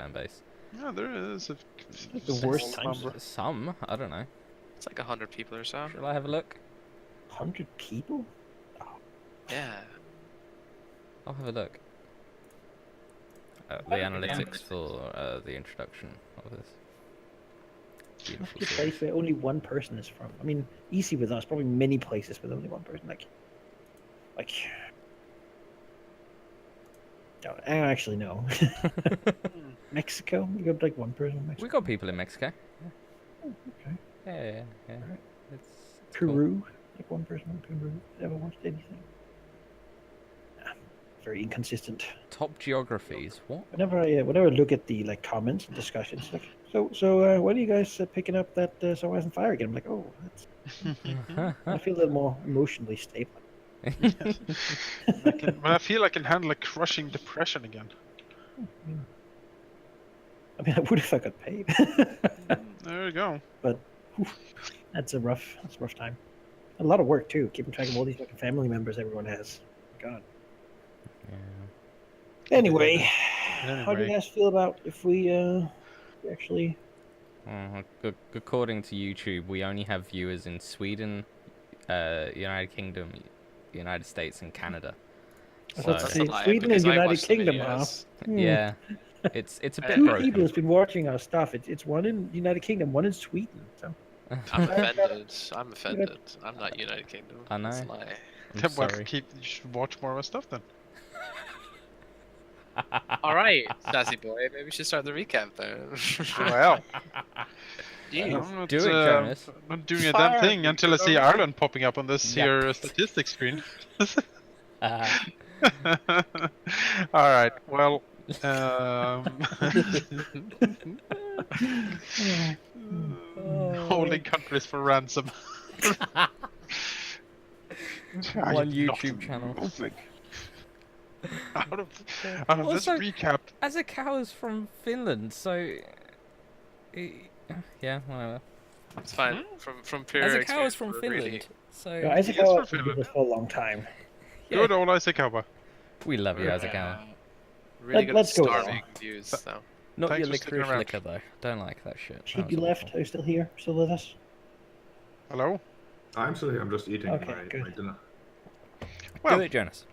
turn base. Yeah, there is a like the worst times. number. Some, I don't know. It's like 100 people or so. Shall I have a look? 100 people? Yeah. I'll have a look. The analytics for the introduction of this. Beautiful A place where only one person is from. I mean, easy with us. Probably many places with only one person. Like. I actually know. Mexico? You got like one person in Mexico? We got people in Mexico. Oh, okay. Yeah. Right. It's Peru? Cool. Like one person in Peru ever watched anything? Very inconsistent. Top geographies. What? Whenever I look at the like comments and discussions, like so when are you guys picking up that Sunrise and Fire again? I'm like, oh, that's. I feel a little more emotionally stable. I feel I can handle a crushing depression again. I mean, I would if I got paid. There you go. But that's a rough time. A lot of work too, keeping track of all these fucking family members everyone has. God. Yeah. Anyway, how do you guys feel about if we actually? According to YouTube, we only have viewers in Sweden, United Kingdom, United States, and Canada. So Sweden and United Kingdom, Yeah, it's a bit Two broken. people has been watching our stuff. It's one in United Kingdom, one in Sweden. So. I'm offended. I'm offended. I'm not United Kingdom. I know. That's a lie. Then you should watch more of our stuff then. Alright, sassy boy, maybe we should start the recap then. Well. Jeez. Do it, Jonas. I'm not doing a damn thing until I see Ireland popping up on this here statistics screen. Alright, well. Holding countries for ransom. One YouTube channel. Out of this recap. As a cow is from Finland, so yeah, whatever. It's fine. From pure As a cow is from Finland, Finland, so Isaac Howe has been with us for a long time. Yeah. Good old Isaac Howe. We love you, Isaac Howe. Really good Let's go starving views, though. Not Thanks your for sticking licorice around. liquor though. Don't like that shit. Sheep, you left? Are you still here? Still with us? Hello? I'm still here. I'm just eating Okay, my good. dinner. Do it, Jonas.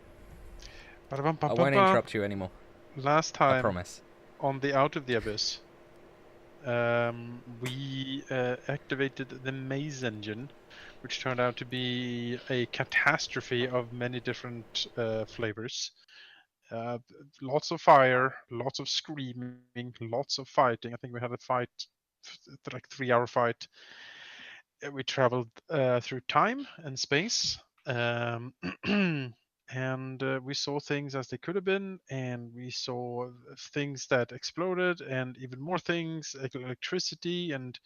I won't Ba-da-bum-bum-bum-bum. interrupt you anymore. Last I time promise. on the Out of the Abyss, we activated the maze engine, which turned out to be a catastrophe of many different flavors. Lots of fire, lots of screaming, lots of fighting. I think we had a fight, like 3-hour fight. We traveled through time and space, and we saw things as they could have been, and we saw things that exploded, and even more things like electricity, and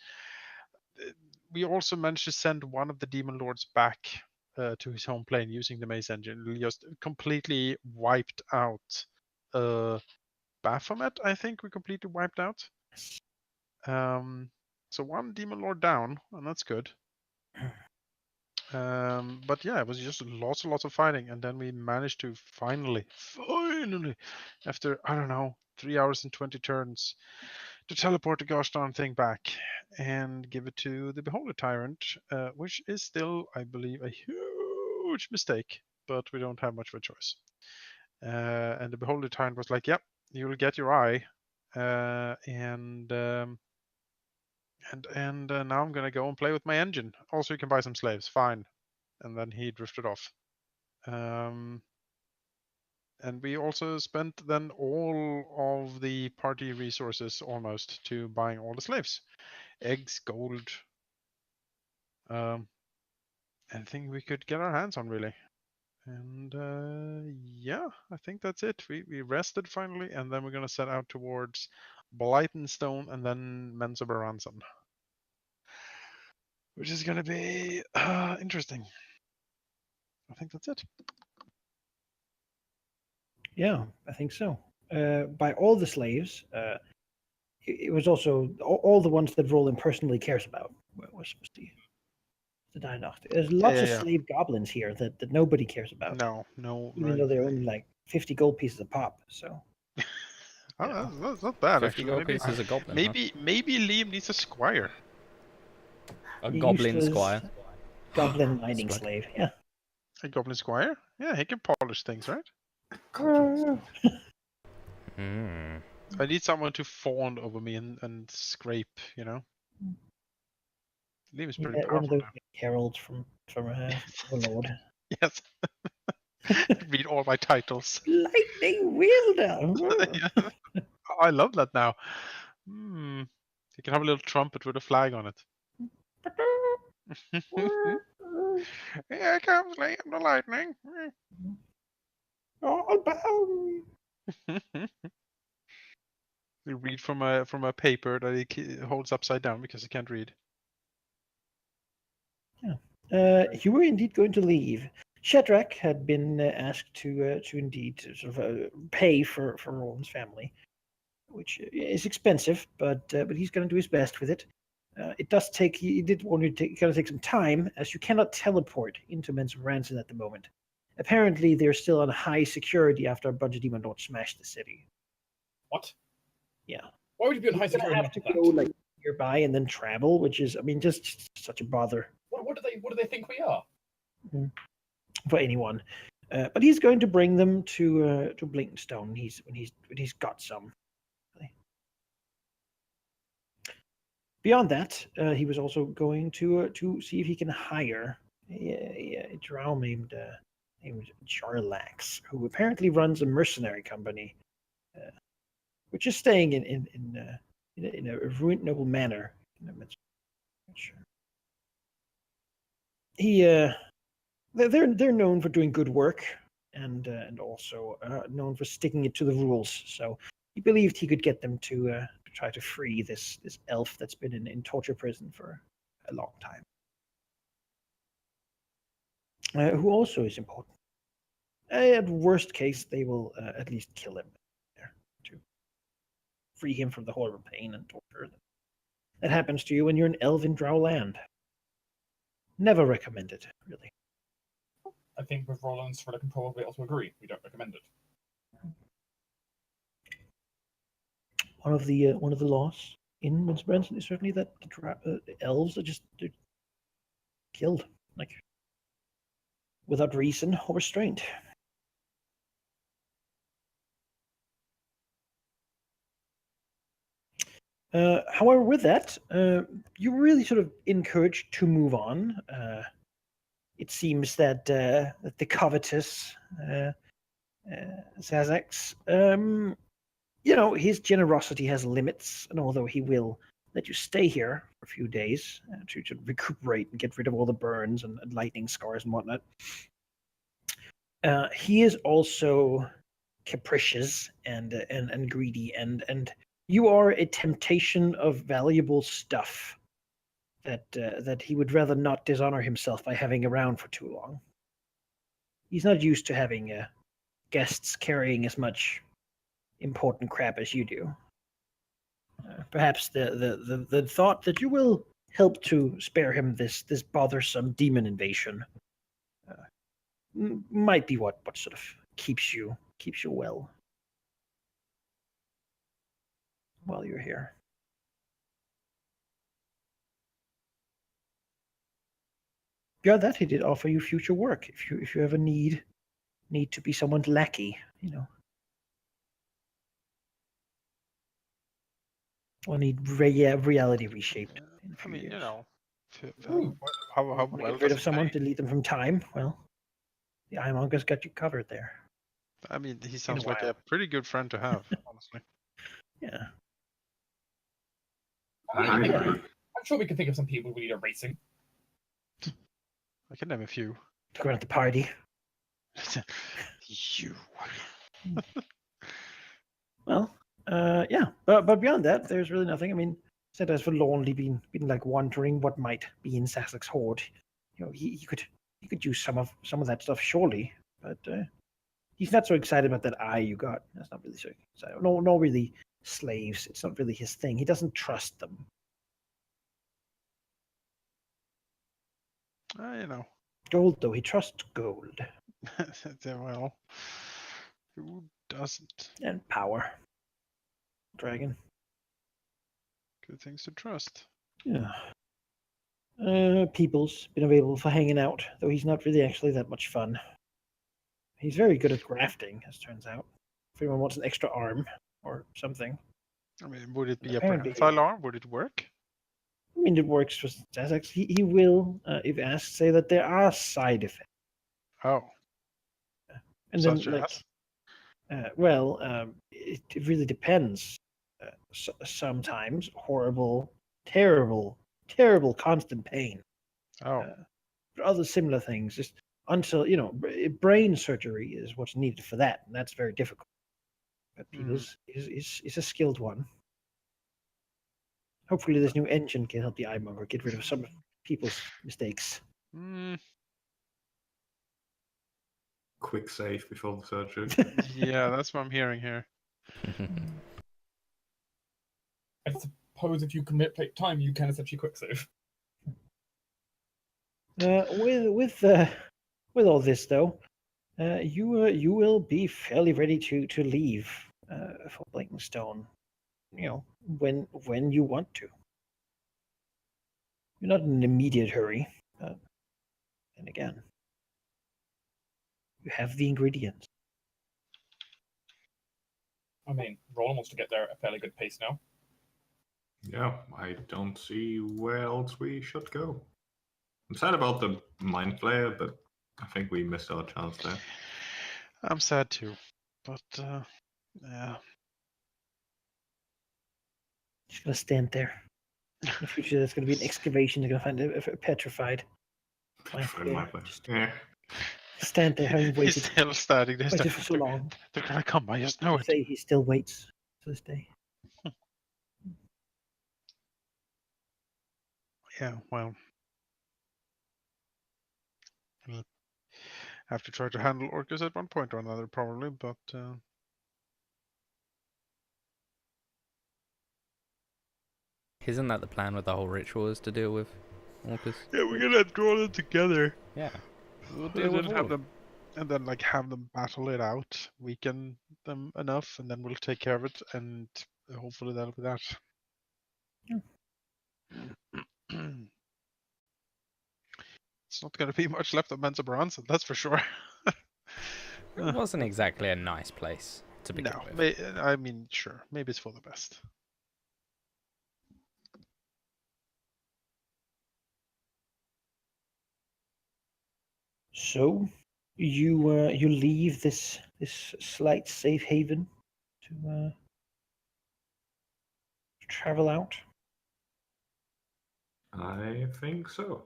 we also managed to send one of the demon lords back to his home plane using the maze engine. We just completely wiped out Baphomet. I think we completely wiped out. So one demon lord down, and that's good. But yeah, it was just lots of fighting, and then we managed to finally, after, I don't know, 3 hours and 20 turns, to teleport the gosh darn thing back and give it to the Beholder Tyrant, which is still, I believe, a huge mistake, but we don't have much of a choice. And the Beholder Tyrant was like, yep, you'll get your eye, and now I'm gonna go and play with my engine. Also, you can buy some slaves. Fine. And then he drifted off. And we also spent then all of the party resources almost to buying all the slaves, eggs, gold, anything we could get our hands on really. And yeah, I think that's it. We rested finally, and then we're gonna set out towards Blytonstone and then Menzoberranzan, which is going to be interesting. I think that's it. Yeah, I think so. By all the slaves, it was also all the ones that Roland personally cares about. Was the Dinocht. There's lots of slave goblins here that nobody cares about. No. Even though they're only like 50 gold pieces a pop. So. Oh, Yeah. that's not bad 50 actually. gold Maybe pieces a goblin. maybe Liam needs a squire. Huh? A He goblin useless squire. Goblin mining Splendid. slave. Yeah. A goblin squire? Yeah, he can polish things, right? Mm. I need someone to fawn over me and scrape, you know? Liam is pretty Yeah, one of powerful those heralds from the Lord. now. Yes. Read all my titles. Lightning wielder. Yeah. I love that now. Hmm. You can have a little trumpet with a flag on it. Here comes Liam the lightning. All bound. You read from a paper that he holds upside down because he can't read. You were indeed going to leave. Shadrach had been asked to indeed sort of pay for Roland's family, which is expensive, but he's going to do his best with it. It does take. He did want to take. Going to take some time, as you cannot teleport into Men's Ransom at the moment. Apparently, they're still on high security after a bunch of demon lords smashed the city. What? Yeah. Why would you be on high You're gonna security have to after go that? like nearby and then travel, which is, I mean, just such a bother What do they think we are? for anyone. But he's going to bring them to Blinkenstone. When he's got some. Beyond that, he was also going to see if he can hire a drow named Jarlax, who apparently runs a mercenary company, which is staying in a reasonable manner. They're known for doing good work and also known for sticking it to the rules. So he believed he could get them to try to free this elf that's been in torture prison for a long time. Who also is important. At worst case, they will at least kill him to free him from the horrible pain and torture that happens to you when you're in elven drow land. Never recommend it, really. I think with Roland's Sword, I can probably also agree. We don't recommend it. One of the laws in Mince Branson is certainly that the elves are they're killed, like without reason or restraint. However, with that, you were really sort of encouraged to move on. It seems that the covetous Zazax, his generosity has limits, and although he will let you stay here for a few days to recuperate and get rid of all the burns and lightning scars and whatnot, he is also capricious and greedy, and you are a temptation of valuable stuff that he would rather not dishonor himself by having around for too long. He's not used to having guests carrying as much important crap as you do. Perhaps the thought that you will help to spare him this bothersome demon invasion might be what sort of keeps you well while you're here. Beyond that, he did offer you future work if you ever need to be someone's lackey, or need reality reshaped in a I few mean, years. how Want to well get rid does of he someone pay? to lead them from time? Well, the Ironmonger's got you covered there. I mean, he sounds like while. a pretty good friend to have, honestly. Yeah. I agree. I'm sure we can think of some people we need erasing. I can name a few. To go at the party. You. Well, yeah, but beyond that, there's really nothing. I mean, said as for lonely been like wondering what might be in Sassac's hoard, he could use some of that stuff surely, but he's not so excited about that eye you got. That's not really so excited. No, really slaves. It's not really his thing. He doesn't trust them. Gold though, he trusts gold. Well, who doesn't? And power. dragon. Good things to trust. Yeah. People's been available for hanging out, though he's not really actually that much fun. He's very good at grafting, as turns out. If anyone wants an extra arm or something. I mean, would it be a Apparently- prehensile arm? Would it work? I mean, it works for Zazax. He will, if asked, say that there are side effects. Oh, And such then, like, as? it really depends. Sometimes horrible, terrible, terrible constant pain. Oh, For other similar things, just until, brain surgery is what's needed for that, and that's very difficult. But Peoples is a skilled one. Hopefully, this new engine can help the Eyemonger get rid of some of people's mistakes. mm, Quick save before the surgery. yeah, that's what I'm hearing here. I suppose if you commit take time, you can essentially quick save. With all this though, you will be fairly ready to leave for Blankenstone. When you want to. You're not in an immediate hurry. And again, you have the ingredients. I mean, Roland wants to get there at a fairly good pace now. Yeah, I don't see where else we should go. I'm sad about the mind flayer, but I think we missed our chance there. I'm sad too, but yeah. Just gonna stand there. In the future, there's gonna be an excavation. They're gonna find a petrified. Friend mind flayer. Just Yeah. stand there, having He's waited, still standing there. waited for so long. They're gonna come. I just know They it. say he still waits to this day. Yeah, well, we'll have to try to handle Orcus at one point or another, probably. But Isn't that the plan with the whole ritual is to deal with Orcus? yeah, we're gonna draw them together. Yeah. We'll And deal then with all have of them, and then like have them battle it out, weaken them enough, and then we'll take care of it, and hopefully that'll be that. It's not gonna be much left of Mensa Bronson, that's for sure. It wasn't exactly a nice place to begin No, with. I mean, sure, maybe it's for the best. So, you leave this slight safe haven to travel out. I think so.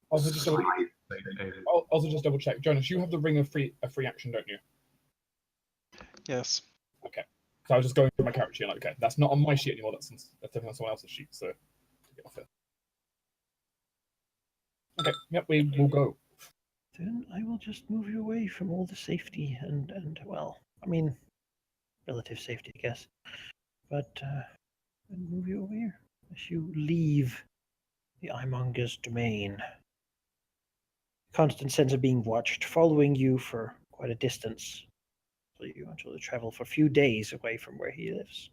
Also, just double, Slight- also just double check, Jonas. You have the ring of free action, don't you? Yes. Okay. So I was just going through my character sheet. Like, okay, that's not on my sheet anymore. That's definitely on someone else's sheet. So get off it. Okay. Yep. We will go. Then I will just move you away from all the safety and well, I mean, relative safety, I guess. But and move you away as you leave the Eyemonger's domain. Constant sense of being watched, following you for quite a distance. So you actually travel for a few days away from where he lives.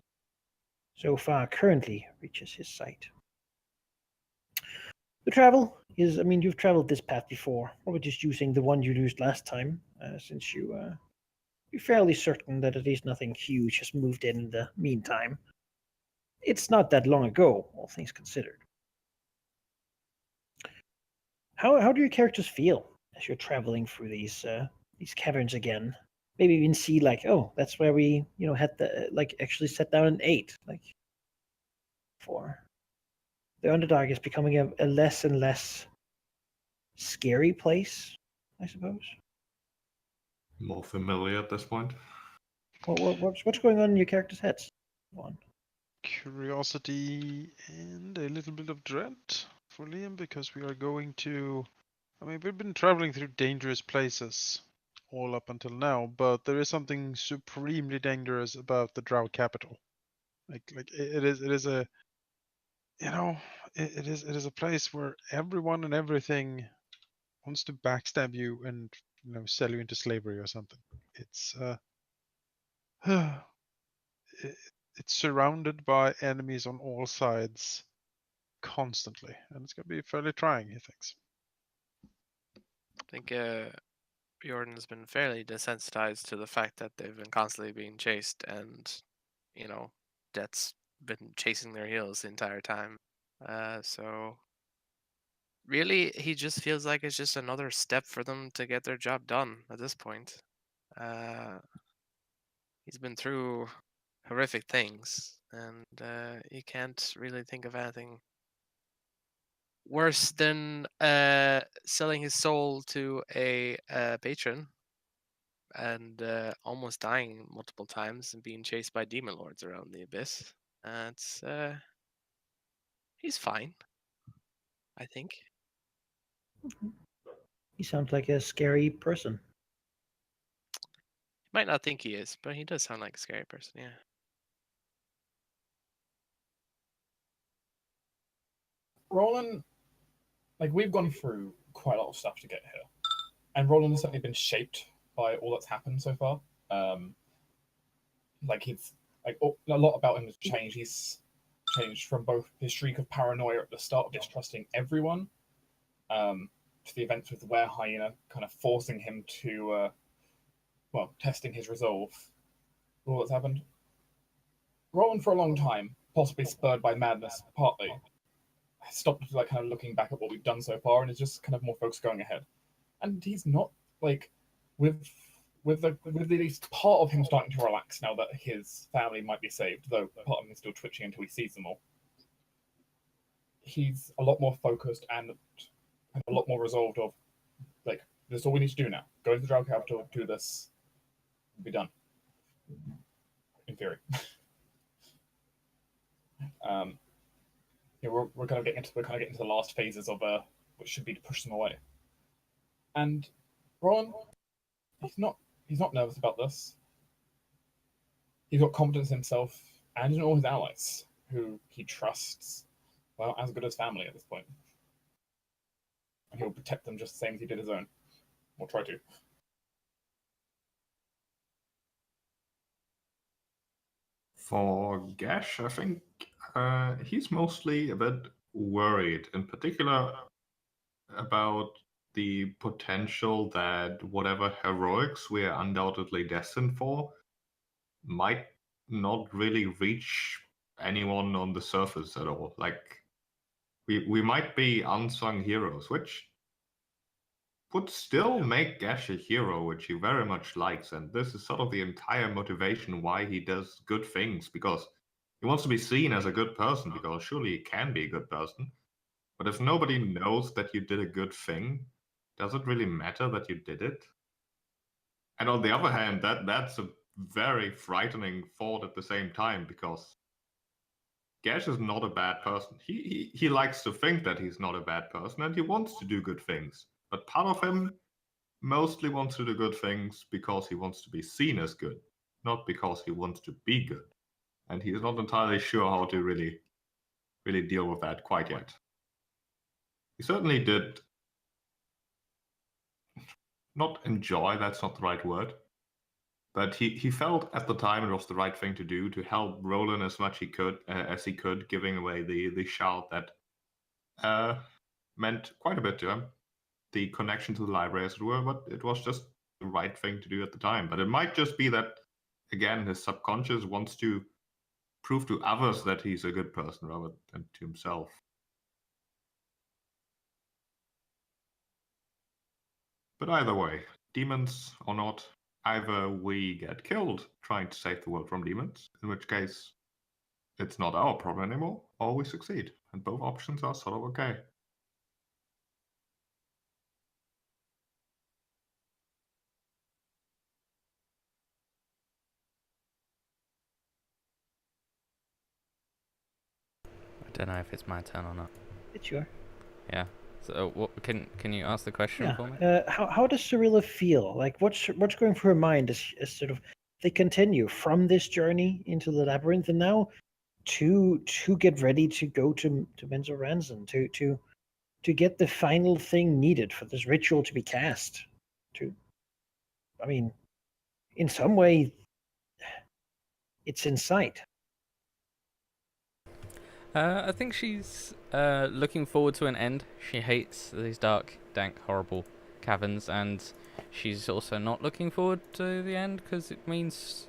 So far, currently reaches his sight. The travel is, I mean, you've traveled this path before, probably just using the one you used last time, since you're fairly certain that at least nothing huge has moved in the meantime. It's not that long ago, all things considered. How do your characters feel as you're traveling through these caverns again? Maybe even see like, oh, that's where we had the actually sat down and ate before. The Underdark is becoming a less and less scary place, I suppose. More familiar at this point. What's going on in your characters' heads? One. Curiosity and a little bit of dread for Liam, because we are going to. I mean, we've been traveling through dangerous places all up until now, but there is something supremely dangerous about the Drow capital. It is a, it is a place where everyone and everything wants to backstab you and sell you into slavery or something. It's it's surrounded by enemies on all sides constantly, and it's going to be fairly trying, he thinks. I think Jordan's been fairly desensitized to the fact that they've been constantly being chased, and death's been chasing their heels the entire time. So really, he just feels like it's just another step for them to get their job done at this point. He's been through horrific things, and he can't really think of anything worse than selling his soul to a patron and almost dying multiple times and being chased by demon lords around the abyss. It's he's fine, I think. He sounds like a scary person. You might not think he is, but he does sound like a scary person. Yeah. Roland, like we've gone through quite a lot of stuff to get here, and Roland has certainly been shaped by all that's happened so far. Like he's like a lot about him has changed. He's changed from both his streak of paranoia at the start of distrusting everyone, to the events with the were hyena, kind of forcing him to, testing his resolve. All that's happened. Roland for a long time, possibly spurred by madness, partly stopped like kind of looking back at what we've done so far, and is just kind of more focused going ahead. And he's not like with at least part of him starting to relax now that his family might be saved, though part of him is still twitching until he sees them all. He's a lot more focused and a lot more resolved of, like, this is all we need to do now. Go to the Drow capital, do this, be done. In theory. We're kind of getting into the last phases of which should be to push them away. And Ron, he's not nervous about this. He's got confidence in himself and in all his allies, who he trusts, well, as good as family at this point. And he'll protect them just the same as he did his own. Or try to. For Gash, I think he's mostly a bit worried, in particular about the potential that whatever heroics we are undoubtedly destined for might not really reach anyone on the surface at all. Like, we might be unsung heroes, which would still make Gash a hero, which he very much likes, and this is sort of the entire motivation why he does good things, because he wants to be seen as a good person, because surely he can be a good person. But if nobody knows that you did a good thing, does it really matter that you did it? And on the other hand, that's a very frightening thought at the same time, because Gash is not a bad person. He likes to think that he's not a bad person, and he wants to do good things. But part of him mostly wants to do good things because he wants to be seen as good, not because he wants to be good. And he is not entirely sure how to really deal with that quite yet. He certainly did not enjoy, that's not the right word, but he felt at the time it was the right thing to do to help Roland as much as he could, giving away the shard that meant quite a bit to him. The connection to the library, as it were, but it was just the right thing to do at the time. But it might just be that, again, his subconscious wants to prove to others that he's a good person rather than to himself. But either way, demons or not, either we get killed trying to save the world from demons, in which case it's not our problem anymore, or we succeed. And both options are sort of okay. I don't know if it's my turn or not. It's your. Yeah. So what can you ask the question for me? How does Cyrilla feel? Like what's going through her mind as sort of they continue from this journey into the labyrinth and now to get ready to go to Menzo Ransom to get the final thing needed for this ritual to be cast. I mean, in some way, it's in sight. I think she's looking forward to an end. She hates these dark, dank, horrible caverns, and she's also not looking forward to the end because it means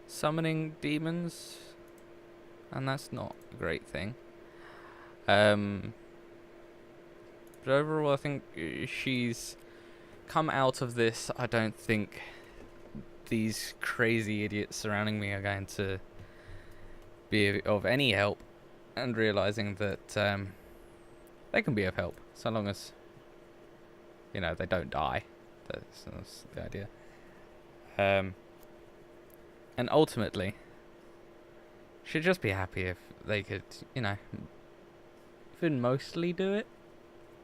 summoning demons, and that's not a great thing. But overall, I think she's come out of this. I don't think these crazy idiots surrounding me are going to be of any help, and realizing that they can be of help so long as they don't die. That's the idea. And ultimately, she'd just be happy if they could, even mostly do it,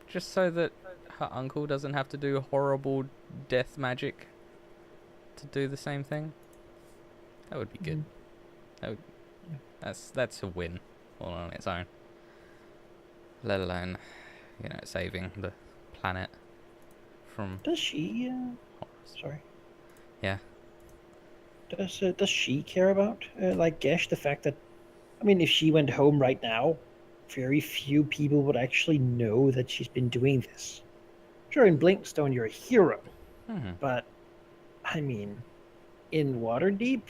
just so that her uncle doesn't have to do horrible death magic to do the same thing. That would be good. That's a win all on its own. Let alone, saving the planet from. Does she? horrors. Sorry. Yeah. Does she care about like Gesh, the fact that, I mean, if she went home right now, very few people would actually know that she's been doing this. Sure, in Blinkstone you're a hero, but I mean, in Waterdeep,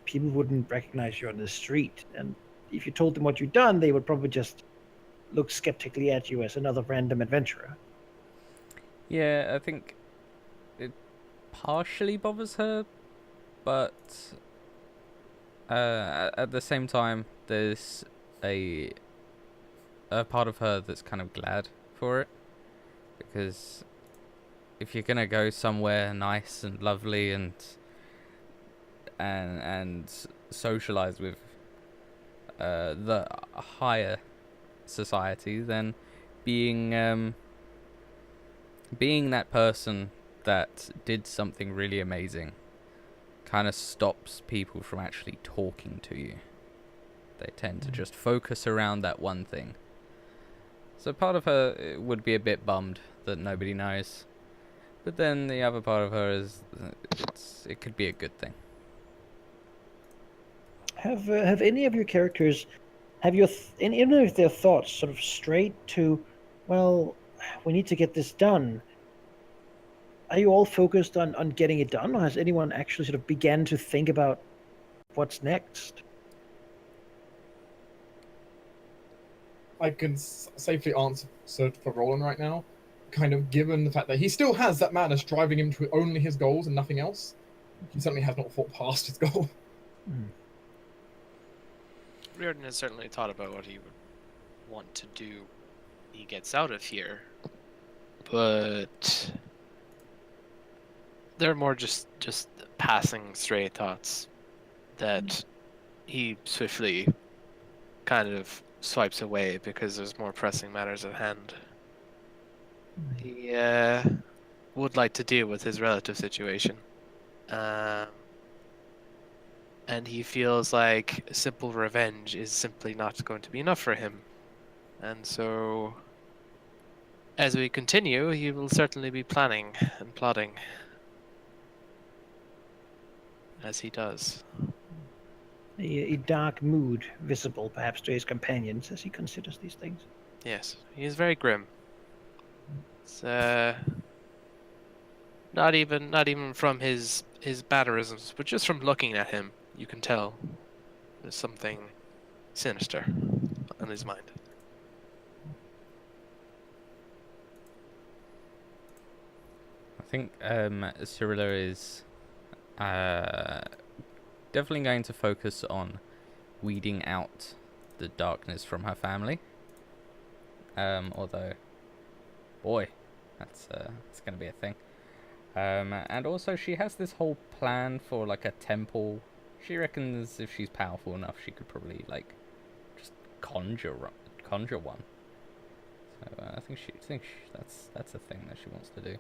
people wouldn't recognize you on the street, and if you told them what you'd done, they would probably just look skeptically at you as another random adventurer. Yeah, I think it partially bothers her, but at the same time, there's a part of her that's kind of glad for it, because if you're gonna go somewhere nice and lovely and socialize with the higher society, then being that person that did something really amazing kind of stops people from actually talking to you. They tend to just focus around that one thing. So part of her would be a bit bummed that nobody knows, but then the other part of her is it could be a good thing. Have any of your characters, any of their thoughts sort of strayed to, well, we need to get this done? Are you all focused on getting it done, or has anyone actually sort of began to think about what's next? I can safely answer for Roland right now, kind of given the fact that he still has that madness driving him to only his goals and nothing else. He certainly has not thought past his goal. Riordan has certainly thought about what he would want to do when he gets out of here, but they're more just passing stray thoughts that he swiftly kind of swipes away because there's more pressing matters at hand. He would like to deal with his relative situation. And he feels like simple revenge is simply not going to be enough for him. And so, as we continue, he will certainly be planning and plotting. As he does. A dark mood visible, perhaps, to his companions as he considers these things. Yes, he is very grim. It's not even from his mannerisms, but just from looking at him, you can tell there's something sinister on his mind. I think Cyrilla is definitely going to focus on weeding out the darkness from her family. Although, boy, that's going to be a thing. And also, she has this whole plan for like a temple. She reckons if she's powerful enough, she could probably like just conjure one. So I think that's a thing that she wants to do.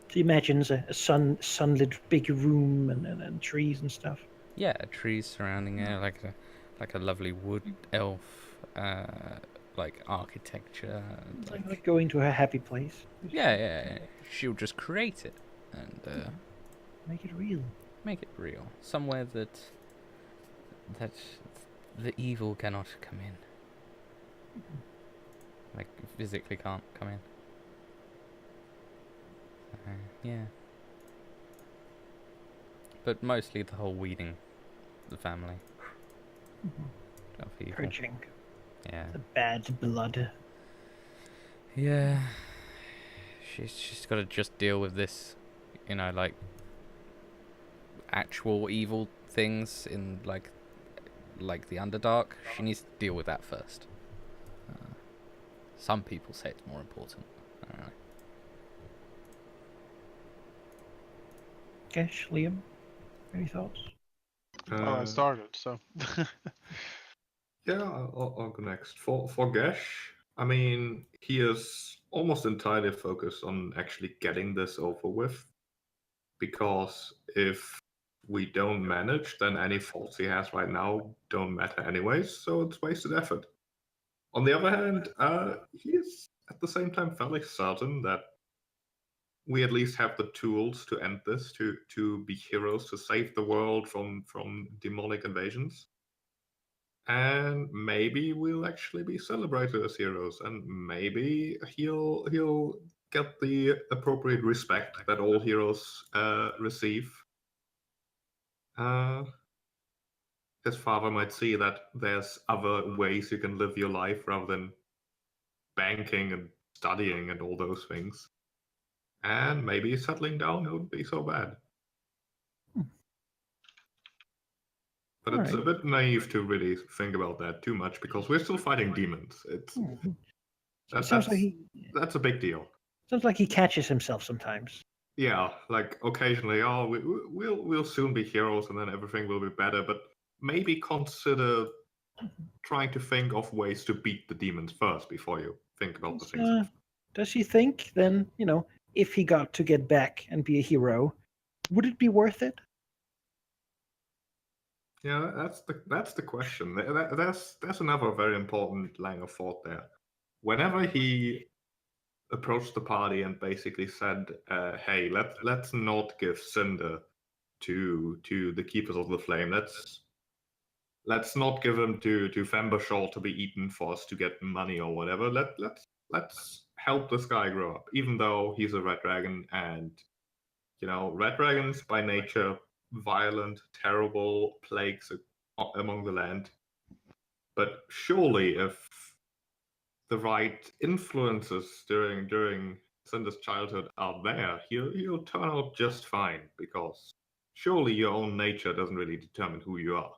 She imagines a sunlit big room and trees and stuff. Yeah, trees surrounding her, like a lovely wood elf, like architecture. Like going to her happy place. Yeah. She'll just create it, and Make it real. Make it real. Somewhere that the evil cannot come in. Like, physically can't come in. Yeah. But mostly the whole weeding the family of evil. Purging Yeah. the bad blood. Yeah. She's got to just deal with this, like actual evil things in like the Underdark. She needs to deal with that first. Some people say it's more important. I don't know. Gesh, Liam, any thoughts? Well, I started, so. Yeah, I'll go next. For Gesh, I mean, he is almost entirely focused on actually getting this over with. Because if we don't manage, then any faults he has right now don't matter anyways, so it's wasted effort. On the other hand, he is at the same time fairly certain that we at least have the tools to end this, to be heroes, to save the world from demonic invasions. And maybe we'll actually be celebrated as heroes, and maybe he'll get the appropriate respect that all heroes receive. His father might see that there's other ways you can live your life rather than banking and studying and all those things. And maybe settling down wouldn't be so bad. But it's a bit naive to really think about that too much because we're still fighting demons. That's a big deal. Sounds like he catches himself sometimes. Yeah, like occasionally, we'll soon be heroes and then everything will be better. But maybe consider trying to think of ways to beat the demons first before you think about the things. Does he think then, if he got to get back and be a hero, would it be worth it? Yeah, that's the question. That's another very important line of thought there. Whenever he approached the party and basically said, "Hey, let's not give Cinder to the Keepers of the Flame. Let's not give him to Fembershall to be eaten for us to get money or whatever. Let's help this guy grow up, even though he's a red dragon and red dragons by nature violent, terrible plagues among the land. But surely, if the right influences during Cinder's childhood are there, he'll turn out just fine. Because surely your own nature doesn't really determine who you are,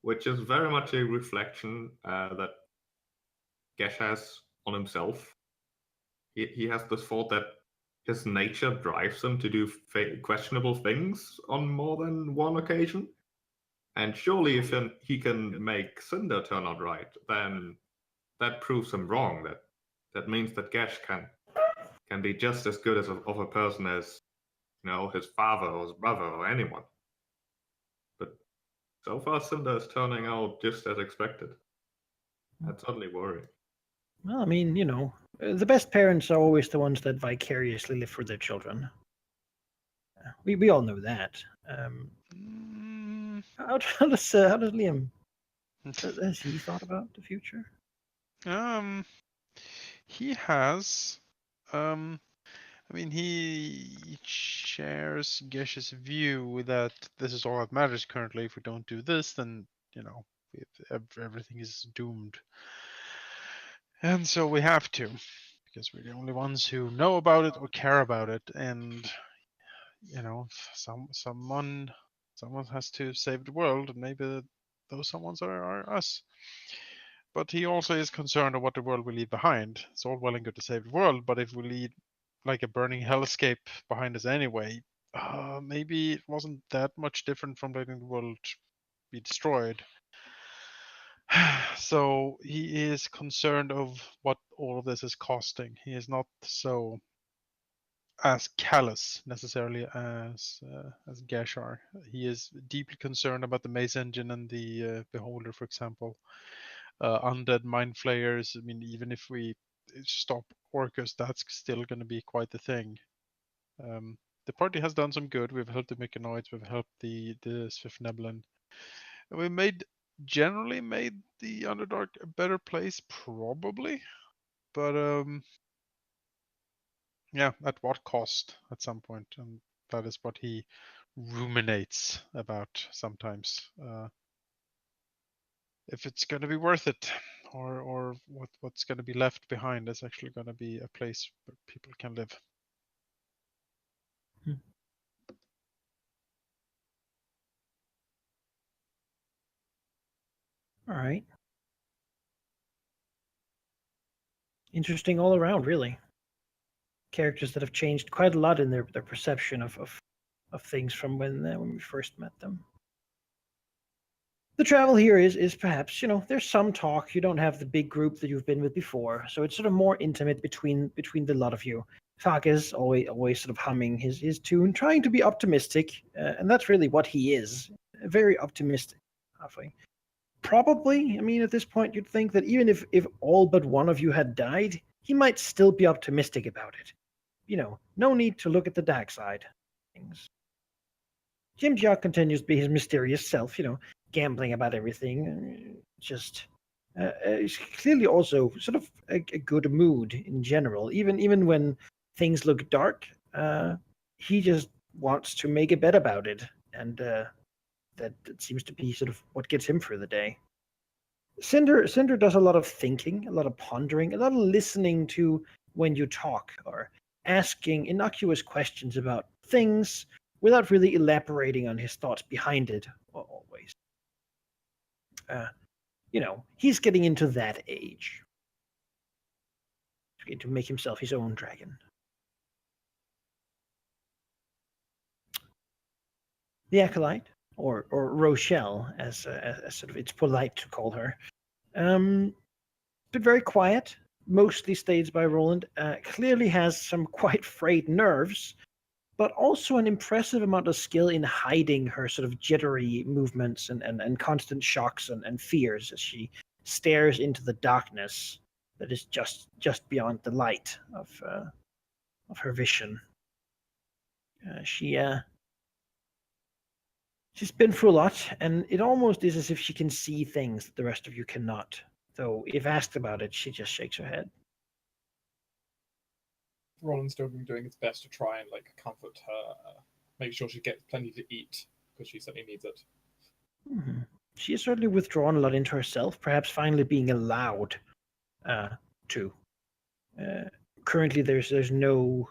which is very much a reflection that Gesh has on himself. He has this thought that his nature drives him to do questionable things on more than one occasion. And surely if he can make Cinder turn out right, then that proves him wrong. That means that Gesh can be just as good of a person as his father or his brother or anyone. But so far Cinder is turning out just as expected. That's suddenly worrying. Well, I mean, the best parents are always the ones that vicariously live for their children. We all know that. How does Liam? Has he thought about the future? He has. I mean, he shares Gesh's view that this is all that matters currently. If we don't do this, then everything is doomed. And so we have to, because we're the only ones who know about it or care about it. And someone has to save the world, and maybe those someones are us. But he also is concerned of what the world will leave behind. It's all well and good to save the world, but if we leave like a burning hellscape behind us anyway, maybe it wasn't that much different from letting the world be destroyed. So he is concerned of what all of this is costing. He is not so as callous necessarily as Gashar. He is deeply concerned about the Maze Engine and the Beholder, for example. Undead mind flayers. I mean, even if we stop Orcus, that's still going to be quite the thing. the party has done some good. We've helped the Mykonoids, we've helped the Swiftnebulin, and we generally made the Underdark a better place, probably. But yeah, at what cost? At some point, and that is what he ruminates about sometimes. If it's going to be worth it, or what's going to be left behind is actually going to be a place where people can live. All right. Interesting all around, really. Characters that have changed quite a lot in their perception of things from when we first met them. The travel here is perhaps, there's some talk. You don't have the big group that you've been with before, so it's sort of more intimate between the lot of you. Fak is always sort of humming his tune, trying to be optimistic, and that's really what he is. Very optimistic, halfway. Probably, I mean, at this point, you'd think that even if all but one of you had died, he might still be optimistic about it. No need to look at the dark side of things. Jim Jock continues to be his mysterious self, gambling about everything. He's clearly also sort of a good mood in general. Even when things look dark, he just wants to make a bet about it, and that seems to be sort of what gets him through the day. Cinder does a lot of thinking, a lot of pondering, a lot of listening to when you talk, or asking innocuous questions about things without really elaborating on his thoughts behind it, always. He's getting into that age. He's going to make himself his own dragon. The Acolyte, or Rochelle, as sort of it's polite to call her, but very quiet, mostly staged by Roland, clearly has some quite frayed nerves, but also an impressive amount of skill in hiding her sort of jittery movements and constant shocks and fears as she stares into the darkness that is just beyond the light of her vision. She's been through a lot, and it almost is as if she can see things that the rest of you cannot. Though, if asked about it, she just shakes her head. Roland's still been doing his best to try and comfort her, make sure she gets plenty to eat because she certainly needs it. Mm-hmm. She has certainly withdrawn a lot into herself, perhaps finally being allowed to. Currently, there's no.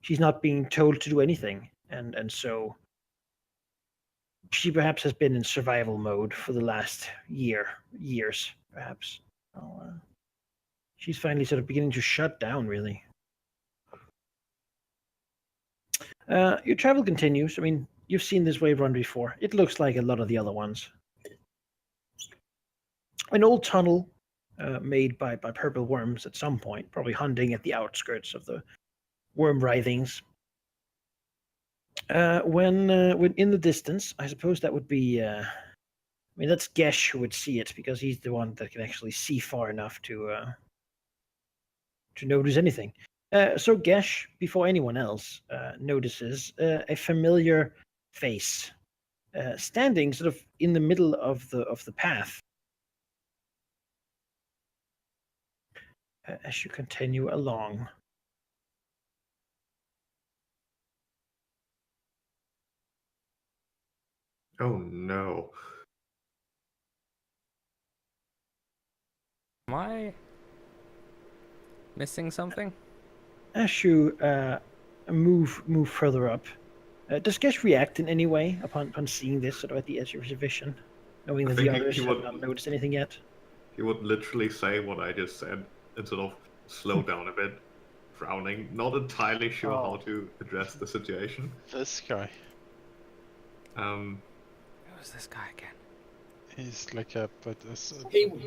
She's not being told to do anything, and so she perhaps has been in survival mode for the last years, perhaps. So, she's finally sort of beginning to shut down, really. Your travel continues. I mean, you've seen this wave run before. It looks like a lot of the other ones. An old tunnel made by purple worms at some point, probably hunting at the outskirts of the worm writhings. When in the distance, I suppose that would be. I mean, that's Gesh who would see it because he's the one that can actually see far enough to notice anything. So Gesh, before anyone else, notices a familiar face standing sort of in the middle of the path. As you continue along. Oh no. Am I missing something? As you move further up, does Gesh react in any way upon seeing this sort of at the edge of his vision, knowing I that the think others he have would- not noticed anything yet? He would literally say what I just said and sort of slow down a bit, frowning, not entirely sure how to address the situation. This guy, Who's this guy again? he's like a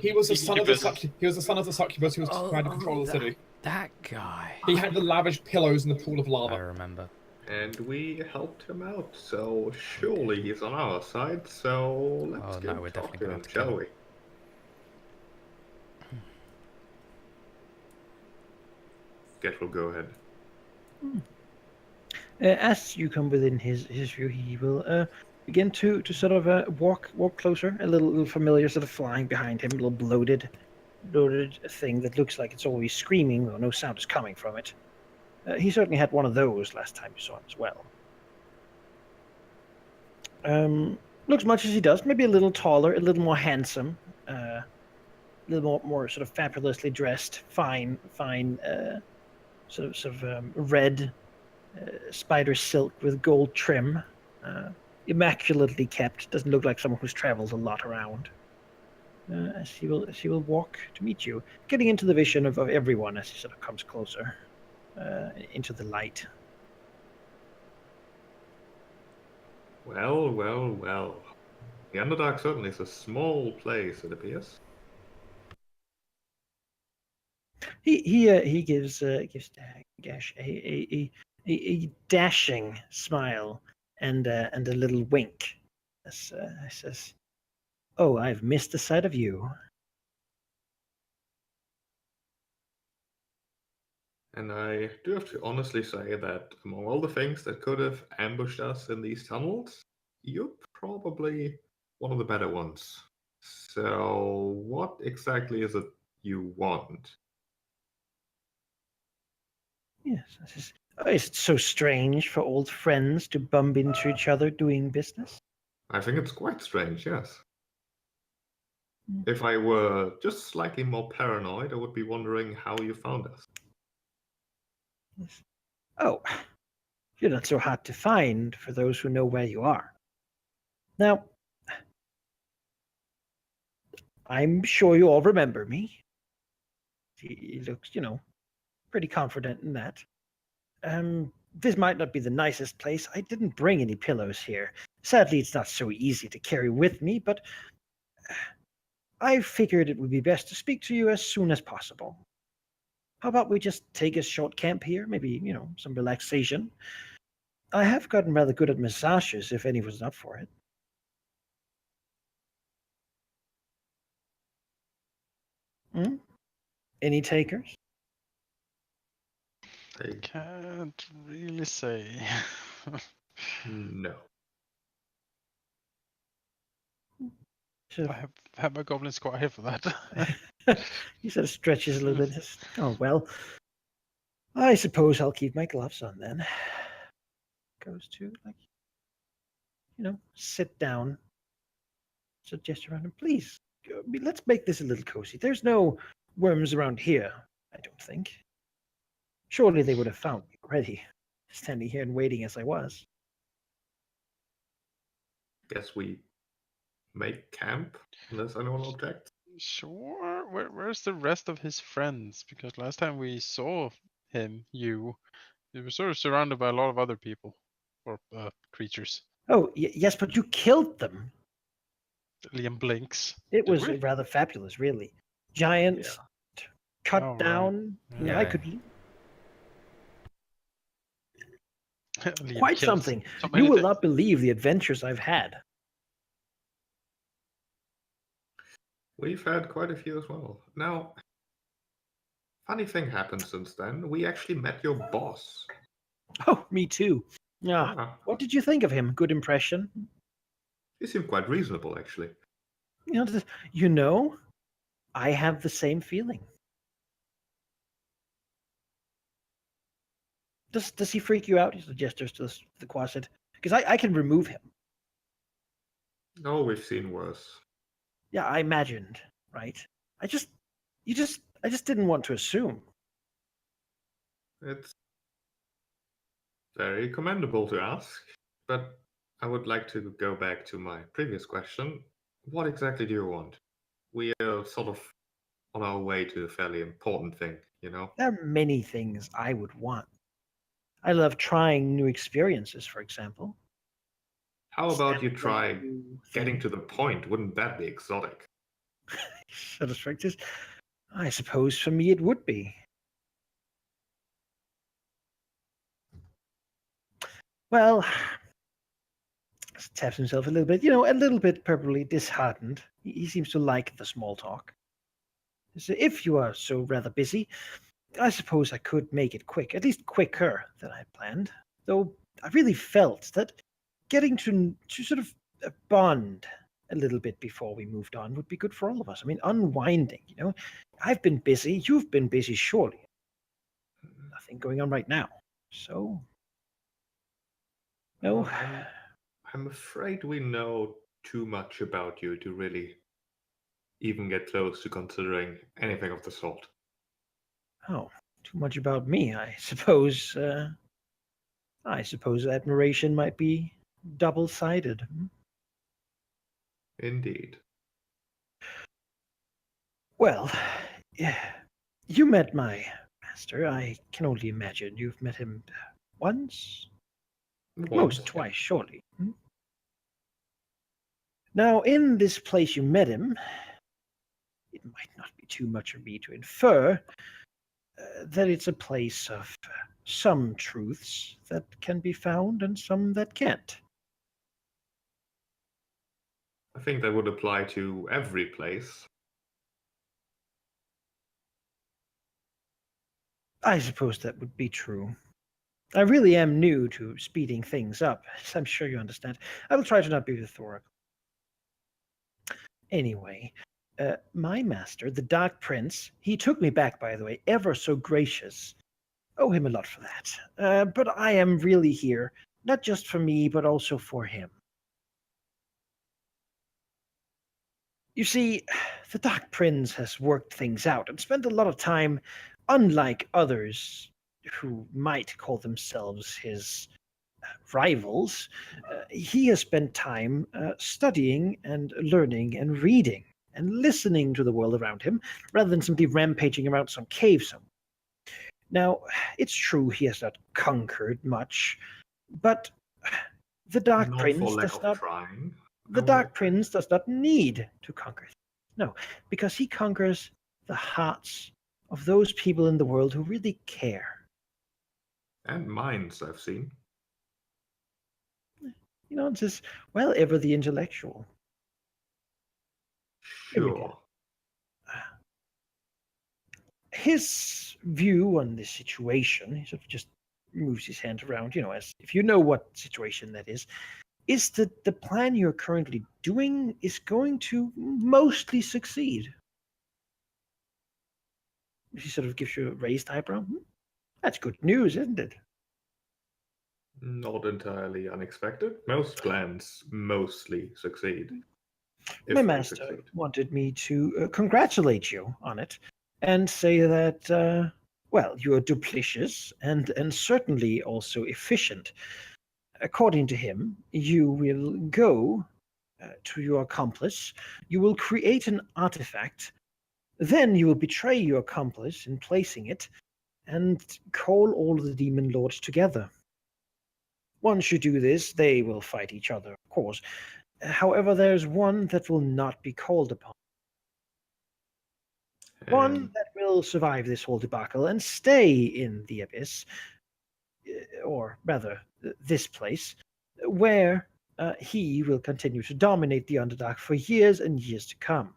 He was a son of the Incubus. he was the son of the succubus who was trying to control the city. That guy. He had the lavish pillows in the pool of I lava. remember. and we helped him out, so surely he's on our side, so let's Oh, go no, we're talk definitely to gonna him, have to kill shall him. we? Get will go ahead. As you come within his view, he will begin to sort of walk closer, a little familiar, sort of flying behind him, a little bloated thing that looks like it's always screaming, though no sound is coming from it. He certainly had one of those last time you saw him as well. Looks much as he does, maybe a little taller, a little more handsome, a little more sort of fabulously dressed, fine, sort of red spider silk with gold trim, immaculately kept. Doesn't look like someone who's traveled a lot around. As he will walk to meet you, getting into the vision of everyone as he sort of comes closer into the light. Well, well, well. The Underdark certainly is a small place, it appears. He gives Gash a dashing smile and a little wink as he says, "Oh, I've missed the sight of you." And I do have to honestly say that among all the things that could have ambushed us in these tunnels, you're probably one of the better ones. So, what exactly is it you want? Yes, this is. Oh, is it so strange for old friends to bump into each other doing business? I think it's quite strange, yes. Mm. If I were just slightly more paranoid, I would be wondering how you found us. Yes. Oh, you're not so hard to find for those who know where you are. Now, I'm sure you all remember me. He looks, pretty confident in that. This might not be the nicest place. I didn't bring any pillows here. Sadly, it's not so easy to carry with me, but I figured it would be best to speak to you as soon as possible. How about we just take a short camp here? Maybe, some relaxation. I have gotten rather good at massages if anyone's up for it. Hmm? Any takers? I Can't really say. no. Sort I have my goblin squad here for that. he sort of stretches a little bit. Says, "Oh well, I suppose I'll keep my gloves on then." Goes to sit down. So gesture around him, please. Let's make this a little cozy. There's no worms around here, I don't think. Surely they would have found me already, standing here and waiting as I was. Guess we make camp, unless anyone objects. Sure. Where's the rest of his friends? Because last time we saw him, you were sort of surrounded by a lot of other people or creatures. Oh, yes, but you killed them. Liam blinks. It Did was we? rather fabulous, really. Giants, cut Oh, right. down. Yeah. I could. Liam Quite kills something. so You many will things. not believe the adventures I've had. We've had quite a few as well. Now, funny thing happened since then. We actually met your boss. Oh, me too. Ah, Ah, what did you think of him? Good impression? he seemed quite reasonable, actually. I have the same feeling. Does he freak you out? He gestures to the Quasit. Because I can remove him. Oh, we've seen worse. Yeah, I imagined, right? I just didn't want to assume. It's very commendable to ask, but I would like to go back to my previous question. What exactly do you want? We are sort of on our way to a fairly important thing, you know? There are many things I would want. I love trying new experiences, for example. How about you Sampling try new getting things. to the point? Wouldn't that be exotic? Satisfactors. I suppose for me it would be. Well, taps himself a little bit, a little bit probably disheartened. He seems to like the small talk. So if you are so rather busy, I suppose I could make it quick, at least quicker than I planned. Though I really felt that getting to sort of bond a little bit before we moved on would be good for all of us. I mean, unwinding, you know. I've been busy. You've been busy, surely. Nothing going on right now. So, no. Well, I'm afraid we know too much about you to really even get close to considering anything of the sort. Oh, too much about me, I suppose. I suppose admiration might be double-sided. Indeed. Well, yeah, you met my master. I can only imagine you've met him once, at most Once. twice, surely. Now, in this place you met him, it might not be too much of me to infer that it's a place of some truths that can be found and some that can't. I think that would apply to every place. I suppose that would be true. I really am new to speeding things up, as I'm sure you understand. I will try to not be rhetorical. Anyway, my master, the Dark Prince, he took me back, by the way, ever so gracious. Owe him a lot for that. But I am really here, not just for me, but also for him. You see, the Dark Prince has worked things out and spent a lot of time, unlike others who might call themselves his rivals. He has spent time studying and learning and reading and listening to the world around him rather than simply rampaging around some cave somewhere. Now, it's true he has not conquered much, but the Dark Not for Prince lack does of not trying. the I Dark would- Prince does not need to conquer things. No, because he conquers the hearts of those people in the world who really care. And mines, I've seen. You know, it's just, well, ever the intellectual. Every day. Sure. His view on this situation, he sort of just moves his hand around, you know, as if you know what situation that is that the plan you're currently doing is going to mostly succeed. He sort of gives you a raised eyebrow. That's good news, isn't it? Not entirely unexpected. Most plans mostly succeed. If My they master succeed. wanted me to congratulate you on it and say that, well, you are duplicious and certainly also efficient. According to him, you will go to your accomplice, you will create an artifact, then you will betray your accomplice in placing it, and call all the demon lords together. Once you do this, they will fight each other, of course. However, there's one that will not be called upon. One And that will survive this whole debacle and stay in the abyss, or rather, this place, where he will continue to dominate the Underdark for years and years to come.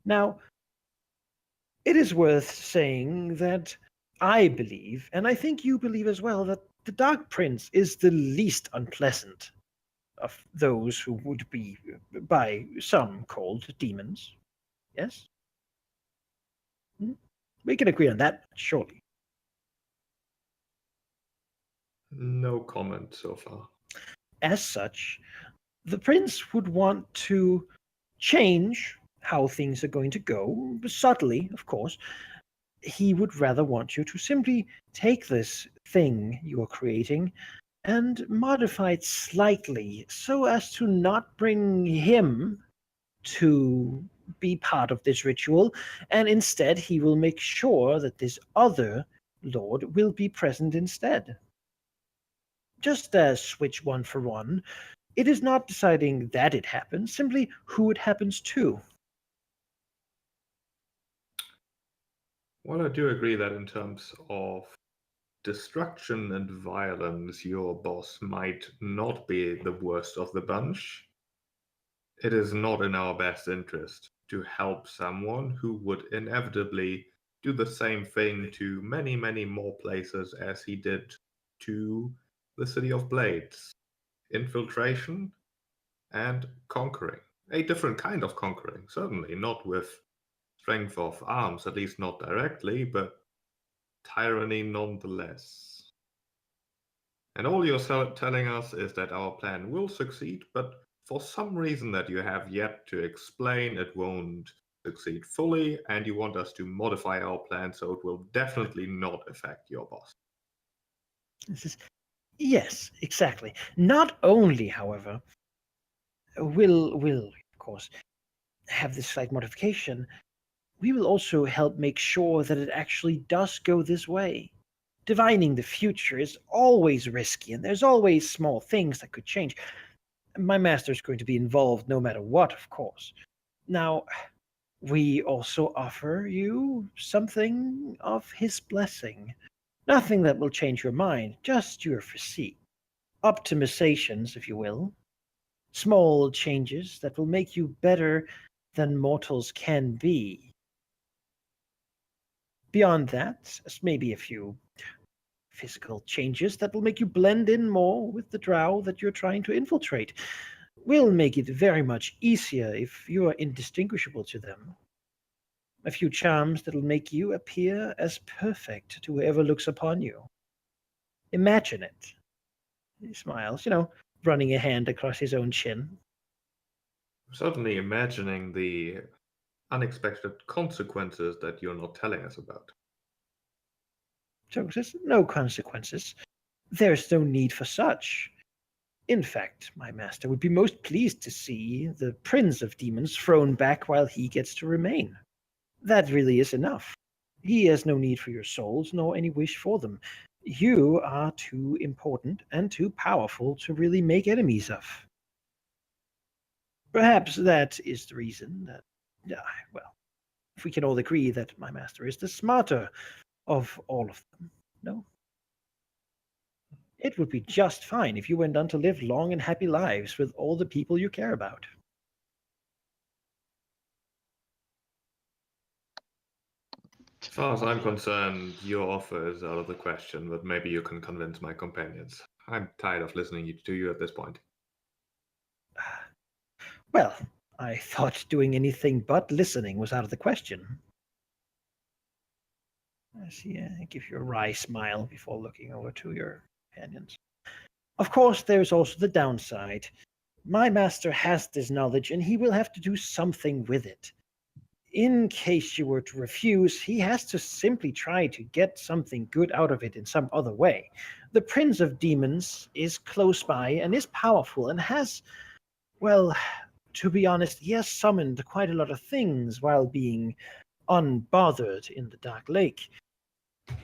Now, it is worth saying that I believe, and I think you believe as well, that the Dark Prince is the least unpleasant of those who would be, by some, called demons. Yes? We can agree on that, surely. no comment so far. As such, the prince would want to change how things are going to go, subtly, of course. He would rather want you to simply take this thing you are creating and modify it slightly so as to not bring him to be part of this ritual, and instead he will make sure that this other lord will be present instead. Just as switch one for one, it is not deciding that it happens, simply who it happens to. Well, I do agree that in terms of destruction and violence, your boss might not be the worst of the bunch. It is not in our best interest to help someone who would inevitably do the same thing to many, many more places as he did to the City of Blades. Infiltration and conquering. A different kind of conquering, certainly, not with strength of arms, at least not directly, but tyranny nonetheless. And all you're telling us is that our plan will succeed, but for some reason that you have yet to explain, it won't succeed fully, and you want us to modify our plan so it will definitely not affect your boss. Yes, exactly. Not only, however, will of course have this slight modification, we will also help make sure that it actually does go this way. Divining the future is always risky, and there's always small things that could change. My master is going to be involved no matter what, of course. Now, we also offer you something of his blessing. Nothing that will change your mind, just your physique. Optimizations, if you will. Small changes that will make you better than mortals can be. Beyond that, maybe a few physical changes that will make you blend in more with the drow that you're trying to infiltrate. Will make it very much easier if you are indistinguishable to them. A few charms that'll make you appear as perfect to whoever looks upon you. Imagine it. He smiles, running a hand across his own chin. Certainly imagining the unexpected consequences that you're not telling us about. Joe says, no consequences. There's no need for such. In fact, my master would be most pleased to see the Prince of Demons thrown back while he gets to remain. That really is enough. He has no need for your souls, nor any wish for them. You are too important and too powerful to really make enemies of. Perhaps that is the reason that, well, if we can all agree that my master is the smarter of all of them, no? It would be just fine if you went on to live long and happy lives with all the people you care about. As far as I'm concerned, your offer is out of the question, but maybe you can convince my companions. I'm tired of listening to you at this point. Well, I thought doing anything but listening was out of the question. I see. I give you a wry smile before looking over to your companions. Of course, there's also the downside. My master has this knowledge, and he will have to do something with it. In case you were to refuse, he has to simply try to get something good out of it in some other way. The Prince of Demons is close by and is powerful and has, well, to be honest, he has summoned quite a lot of things while being unbothered in the Dark Lake.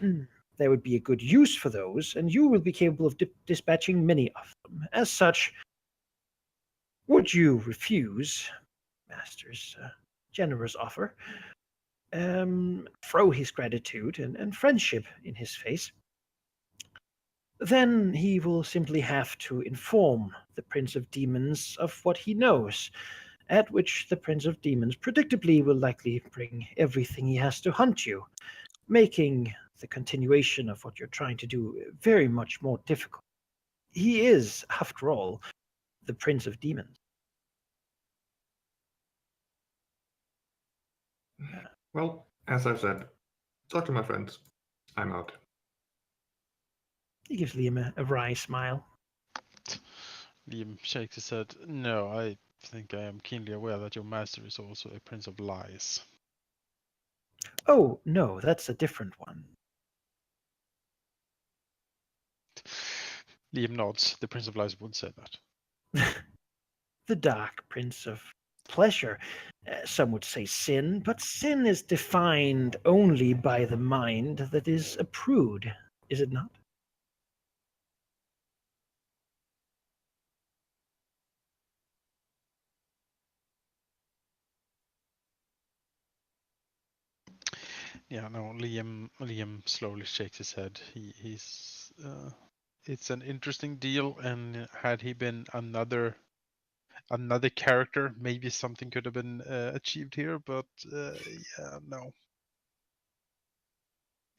There would be a good use for those, and you will be capable of dispatching many of them. As such, would you refuse Master's generous offer, throw his gratitude and friendship in his face, then he will simply have to inform the Prince of Demons of what he knows, at which the Prince of Demons predictably will likely bring everything he has to hunt you, making the continuation of what you're trying to do very much more difficult. He is, after all, the Prince of Demons. Well, as I've said, talk to my friends. I'm out. He gives Liam a wry smile. Liam shakes his head. No, I think I am keenly aware that your master is also a prince of lies. Oh, no, that's a different one. Liam nods. The prince of lies would say that. The Dark Prince of Pleasure. Some would say sin, but sin is defined only by the mind that is a prude, is it not? Yeah, no. Liam slowly shakes his head. He's. It's an interesting deal, and had he been another character, maybe something could have been achieved here. But yeah, no.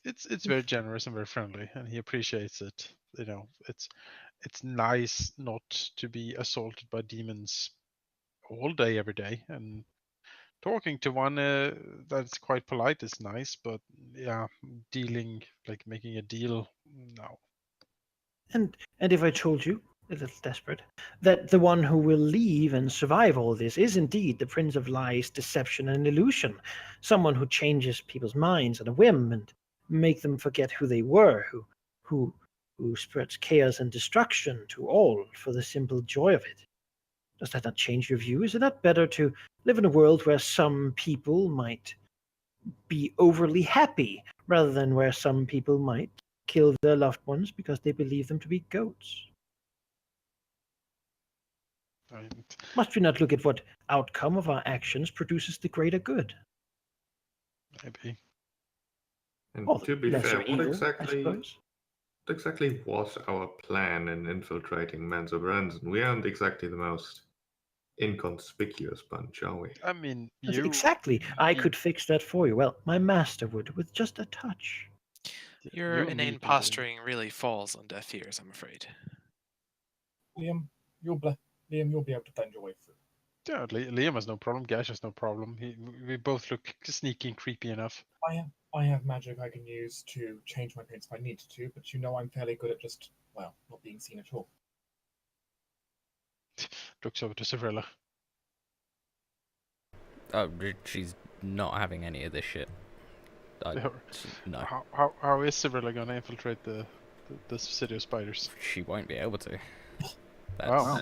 It's very generous and very friendly, and he appreciates it. it's nice not to be assaulted by demons all day every day, and talking to one that's quite polite is nice, but yeah, making a deal, no. And if I told you, a little desperate, that the one who will leave and survive all this is indeed the Prince of Lies, Deception, and Illusion, someone who changes people's minds on a whim and make them forget who they were, who spreads chaos and destruction to all for the simple joy of it. Does that not change your view? Is it not better to live in a world where some people might be overly happy rather than where some people might kill their loved ones because they believe them to be goats? Must we not look at what outcome of our actions produces the greater good? Maybe. And Or to the be lesser fair, what evil, I exactly suppose. what exactly was our plan in infiltrating Manzo Branson? We aren't exactly the most inconspicuous bunch, are we? I mean, Exactly. I could fix that for you. Well, my master would, with just a touch. Your you inane need to- posturing really falls on deaf ears, I'm afraid. Liam, you'll be able to bend your way through. Yeah, Liam has no problem. Gash has no problem. We both look sneaky and creepy enough. I have magic I can use to change my appearance if I need to, but I'm fairly good at just, well, not being seen at all. Looks over to Savrilla. Oh, she's not having any of this shit. No, How is Savrilla gonna infiltrate the city of spiders? she won't be able to. Wow.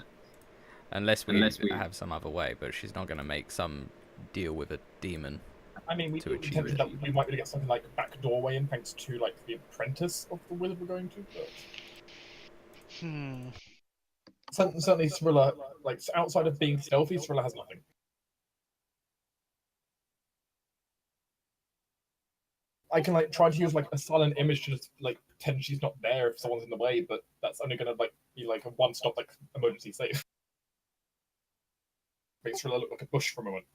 Unless we have some other way, but she's not going to make some deal with a demon. I mean, we To achieve tempted it. that we might be able to get something like a back doorway in thanks to like the apprentice of the wizard we're going to, but certainly Cirilla, like outside of being stealthy, Cirilla has nothing. I can like try to use like a silent image to just like pretend she's not there if someone's in the way, but that's only gonna like be like a one-stop like emergency save. Makes Cirilla look like a bush for a moment.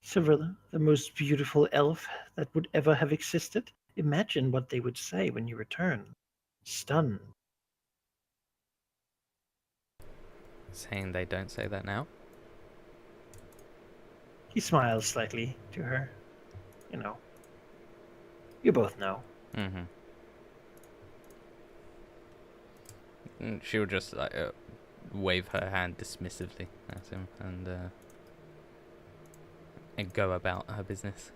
Savrilla, the most beautiful elf that would ever have existed. Imagine what they would say when you return. Stunned. Saying they don't say that now? He smiles slightly to her. You know. You both know. Mm-hmm. She'll just wave her hand dismissively at him and go about her business.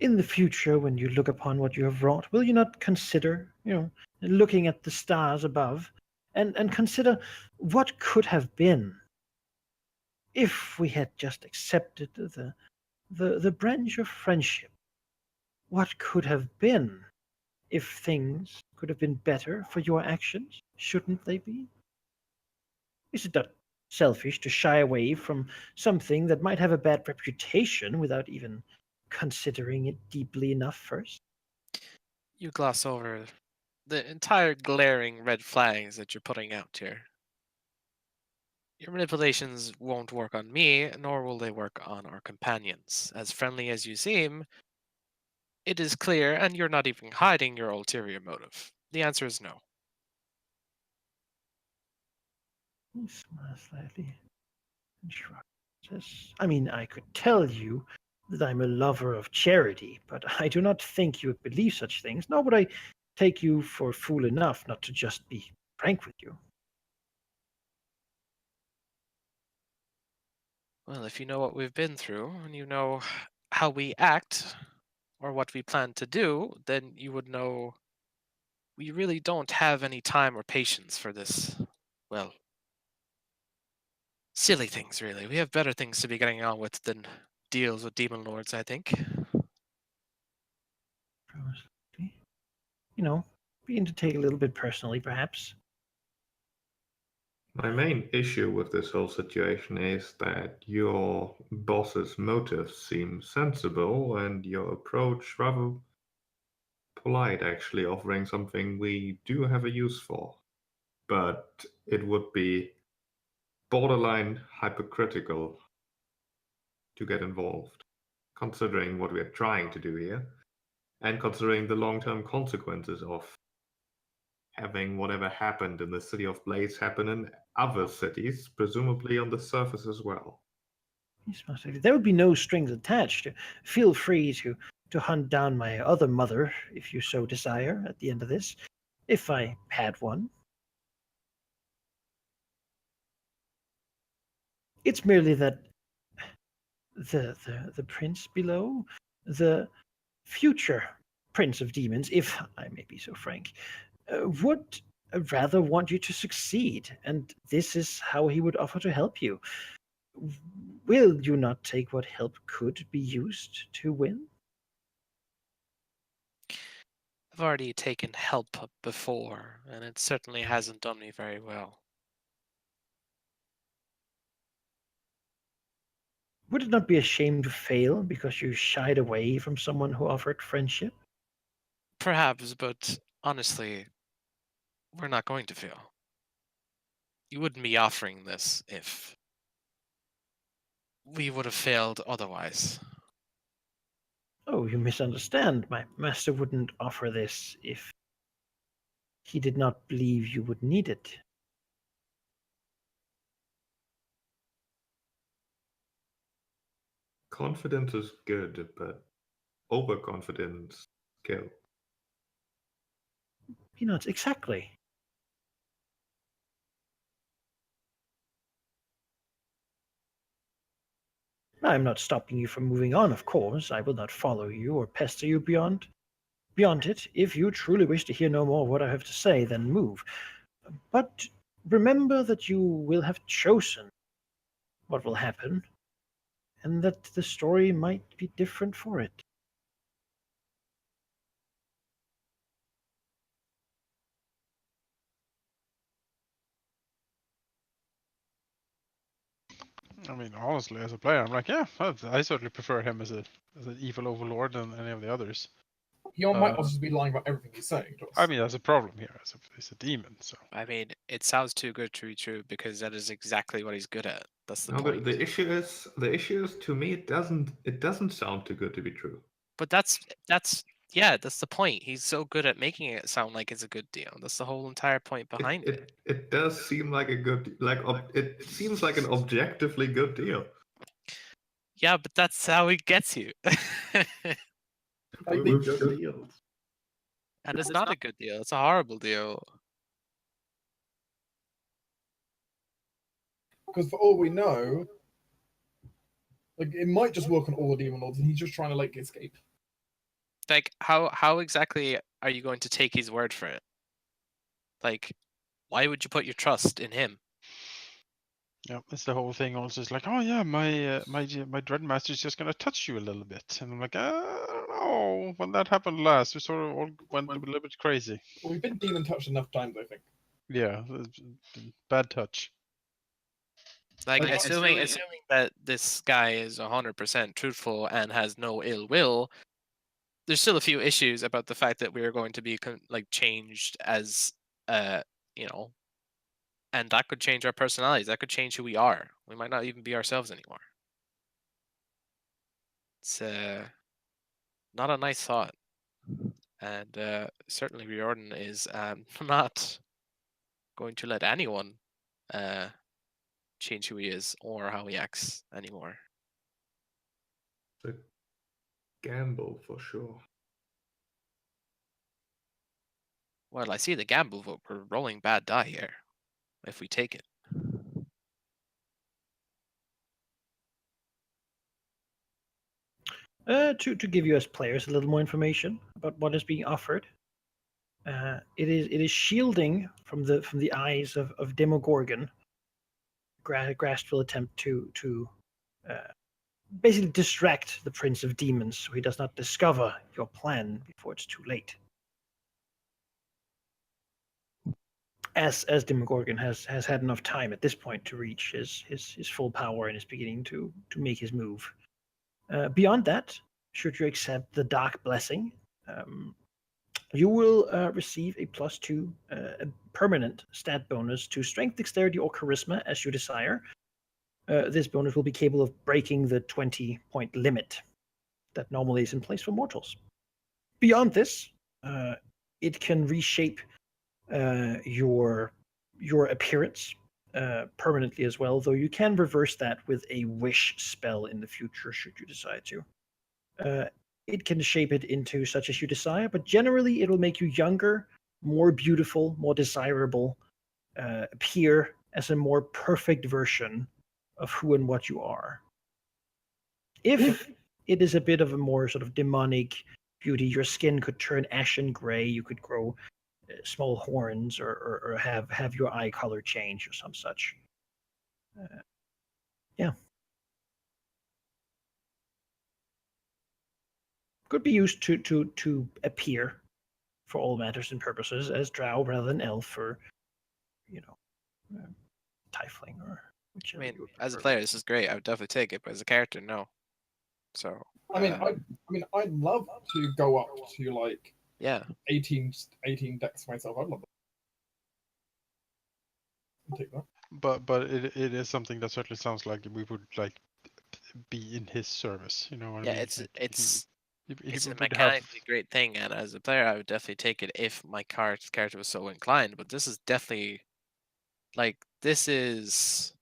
In the future, when you look upon what you have wrought, will you not consider, looking at the stars above, and consider what could have been if we had just accepted the branch of friendship? What could have been if things could have been better for your actions? Shouldn't they be? Is it not selfish to shy away from something that might have a bad reputation without even considering it deeply enough first? You gloss over the entire glaring red flags that you're putting out here. Your manipulations won't work on me, nor will they work on our companions. As friendly as you seem, it is clear, and you're not even hiding your ulterior motive. The answer is no. He smiles slightly and shrugs. Says, I mean, I could tell you that I'm a lover of charity, but I do not think you would believe such things, nor would I take you for a fool enough not to just be frank with you. Well, if you know what we've been through, and you know how we act, or what we plan to do, then you would know we really don't have any time or patience for this, well, silly things, really. We have better things to be getting on with than deals with demon lords, I think. Being to take a little bit personally, perhaps. My main issue with this whole situation is that your boss's motives seem sensible and your approach rather polite, actually, offering something we do have a use for. But it would be borderline hypocritical to get involved, considering what we're trying to do here. And considering the long-term consequences of having whatever happened in the City of Blades happen in other cities, presumably on the surface as well. Yes, Master. There would be no strings attached. Feel free to hunt down my other mother, if you so desire, at the end of this, if I had one. It's merely that the prince below, the future prince of demons, if I may be so frank, would rather want you to succeed, and this is how he would offer to help you. Will you not take what help could be used to win? I've already taken help before, and it certainly hasn't done me very well. Would it not be a shame to fail because you shied away from someone who offered friendship? Perhaps, but honestly, we're not going to fail. You wouldn't be offering this if we would have failed otherwise. Oh, you misunderstand. My master wouldn't offer this if he did not believe you would need it. Confidence is good, but overconfidence kills. Peanuts, exactly. I am not stopping you from moving on, of course. I will not follow you or pester you beyond it. If you truly wish to hear no more of what I have to say, then move. But remember that you will have chosen what will happen, and that the story might be different for it. I mean, honestly, as a player, I'm like, yeah, I certainly prefer him as an evil overlord than any of the others. He might also be lying about everything he's saying to us. I mean, that's a problem here. He's a demon, so. I mean, it sounds too good to be true because that is exactly what he's good at. That's the No, point. the issue is to me it doesn't sound too good to be true. But that's the point. He's so good at making it sound like it's a good deal. That's the whole entire point behind it. It does seem like a good it seems like an objectively good deal. Yeah, but that's how he gets you. With good deals. And it's not a good deal. It's a horrible deal. Because for all we know, like it might just work on all the demon lords, and he's just trying to like escape. Like, how exactly are you going to take his word for it? Like, why would you put your trust in him? Yeah, it's the whole thing. Also, it's like, oh yeah, my Dreadmaster is just gonna touch you a little bit, and I'm like, I don't know. When that happened last, we sort of all went a little bit crazy. Well, we've been demon touched enough times, I think. Yeah, bad touch. Like, assuming that this guy is 100% truthful and has no ill will, there's still a few issues about the fact that we are going to be changed as you know, and that could change our personalities. That could change who we are. We might not even be ourselves anymore. It's not a nice thought, and certainly Riordan is not going to let anyone change who he is or how he acts anymore. It's a gamble for sure. Well, I see the gamble, but we're rolling bad die here if we take it. To give you as players a little more information about what is being offered. It is shielding from the eyes of Demogorgon. Grast will attempt to basically distract the Prince of Demons so he does not discover your plan before it's too late. As Demogorgon has had enough time at this point to reach his full power and is beginning to make his move. Beyond that, should you accept the Dark Blessing, you will receive a +2 permanent stat bonus to Strength, Dexterity, or Charisma as you desire. This bonus will be capable of breaking the 20-point limit that normally is in place for mortals. beyond this, it can reshape your appearance permanently as well. Though you can reverse that with a wish spell in the future, should you decide to. It can shape it into such as you desire, but generally it will make you younger, more beautiful, more desirable, appear as a more perfect version of who and what you are. If it is a bit of a more sort of demonic beauty, your skin could turn ashen gray, you could grow small horns, or have your eye color change or some such. Yeah. Could be used to appear, for all matters and purposes, as drow rather than elf, or tiefling, or I whichever. mean, you would as a prefer. player, this is great. I would definitely take it, but as a character, no. So I mean, I'd love to go up to like yeah, 18 decks myself. I'd love that. I'll take that. But it is something that certainly sounds like we would like be in his service. You know what yeah, I mean? it's Like, it's he it's a would mechanically great thing, and as a player, I would definitely take it if my character was so inclined. But this is definitely this is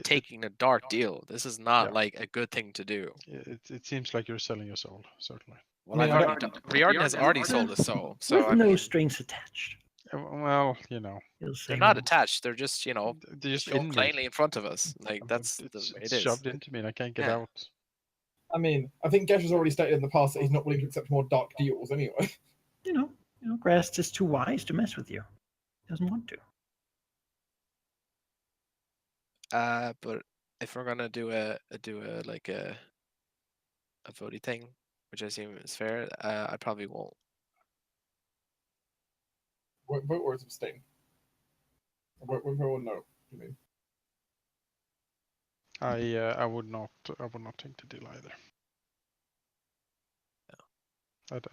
taking a dark deal. This is not Yeah. like a good thing to do. It seems like you're selling your soul, certainly. Well, I mean, I've already Riordan has already sold his soul, so with I no mean, strings attached. Well, you know, He'll say they're not no. attached. They're just they're just shown in me. plainly in front of us. Like that's the It's way it is. shoved into me, and I can't get Yeah. out. I mean, I think Gesh has already stated in the past that he's not willing to accept more dark deals anyway. You know, Grast is too wise to mess with you. He doesn't want to. But if we're gonna do a voting thing, which I assume is fair, I probably won't. Vote or abstain? Vote or no? You mean? I would not take the deal either.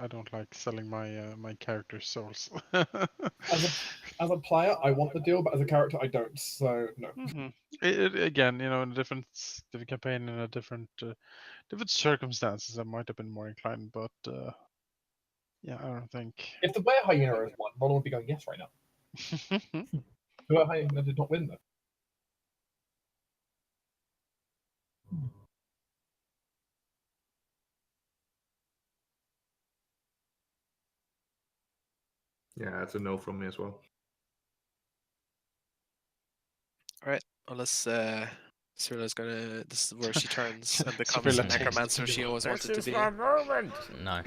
I don't like selling my character's souls. As a player, I want the deal, but as a character, I don't. So no. Again, in a different campaign, in a different circumstances, I might have been more inclined, but yeah, I don't think. If the Bear Hyena has won, Ronald would be going yes right now. The Bear Hyena did not win though. Yeah, it's a no from me as well. All right, unless Cyrilla's gonna. This is where she turns and becomes Cyrilla the changes necromancer the she deal. always wanted to be. moment. No.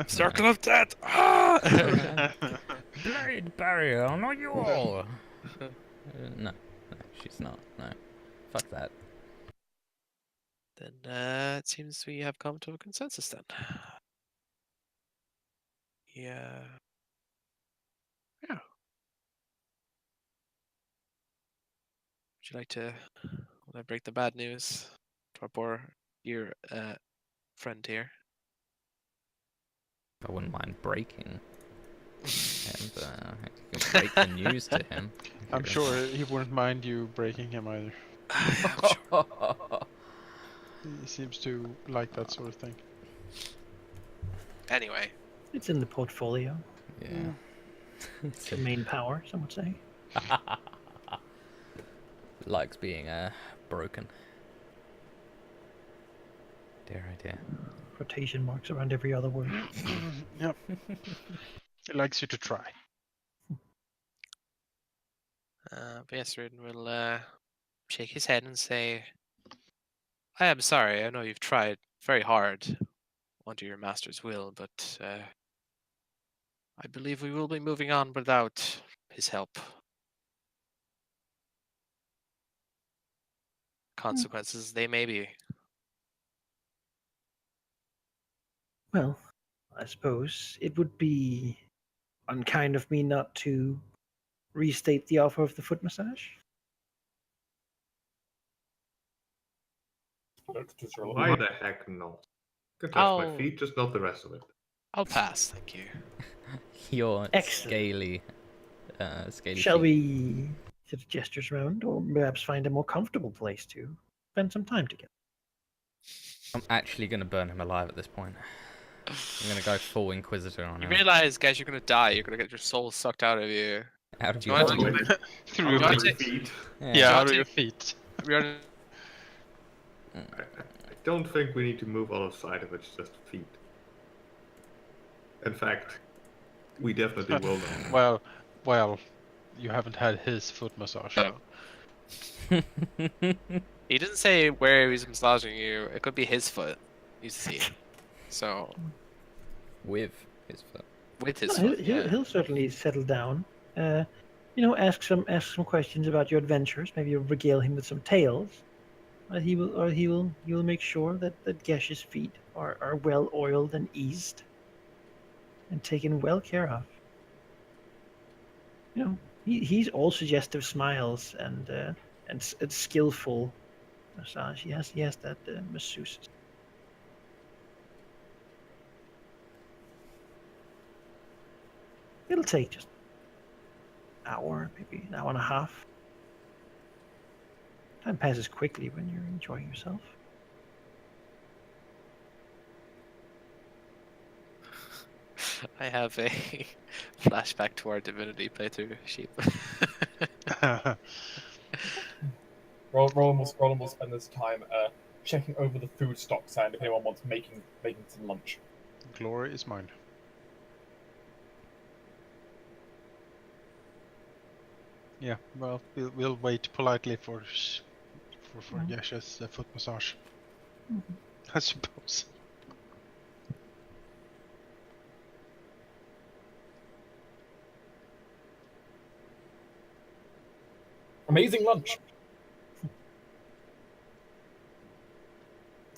Circle of death. Ah! Blade barrier on you all. No, she's not. No, fuck that. Then it seems we have come to a consensus then. Yeah. Yeah. Would you like to break the bad news to our poor dear friend here? I wouldn't mind breaking him, but you can break the news to him. I'm sure he wouldn't mind you breaking him either. I'm sure. He seems to like that sort of thing. Anyway, It's in the portfolio. Yeah. It's the main power, some would say. Likes being broken. Dear idea. Quotation marks around every other word. Yep. He likes you to try. but yes, Raiden will shake his head and say, I am sorry, I know you've tried very hard under your master's will, but I believe we will be moving on without his help. Consequences they may be. Well, I suppose it would be unkind of me not to restate the offer of the foot massage. Why the heck not? Can touch my I'll- feet, just not the rest of it. I'll pass, thank you. Your Excellent. scaly Shall feet. we sort of gestures around, or perhaps find a more comfortable place to spend some time together? I'm actually gonna burn him alive at this point. I'm gonna go full Inquisitor on You him. realize, guys, you're gonna die. You're gonna get your soul sucked out of you. Out of Do you your want to body. Through you your want feet. to feet. Yeah, out of take- your feet. we are I don't think we need to move other side if it's just feet. In fact, we definitely will not. Well, you haven't had his foot massage. No. He didn't say where he's massaging you. It could be his foot. You see. So With his foot. with No, his he'll, foot, yeah. he'll certainly settle down. Ask some questions about your adventures. Maybe you'll regale him with some tales. He will make sure that Gesh's feet are well oiled and eased, and taken well care of. He's all suggestive smiles and skillful massage. He has that masseuse. It'll take just an hour, maybe an hour and a half. Time passes quickly when you're enjoying yourself. I have a flashback to our Divinity playthrough sheep. Roland will spend this time checking over the food stocks and if anyone wants making some lunch. Glory is mine. Yeah, well, we'll wait politely for Yasha's foot massage. I suppose. Amazing lunch.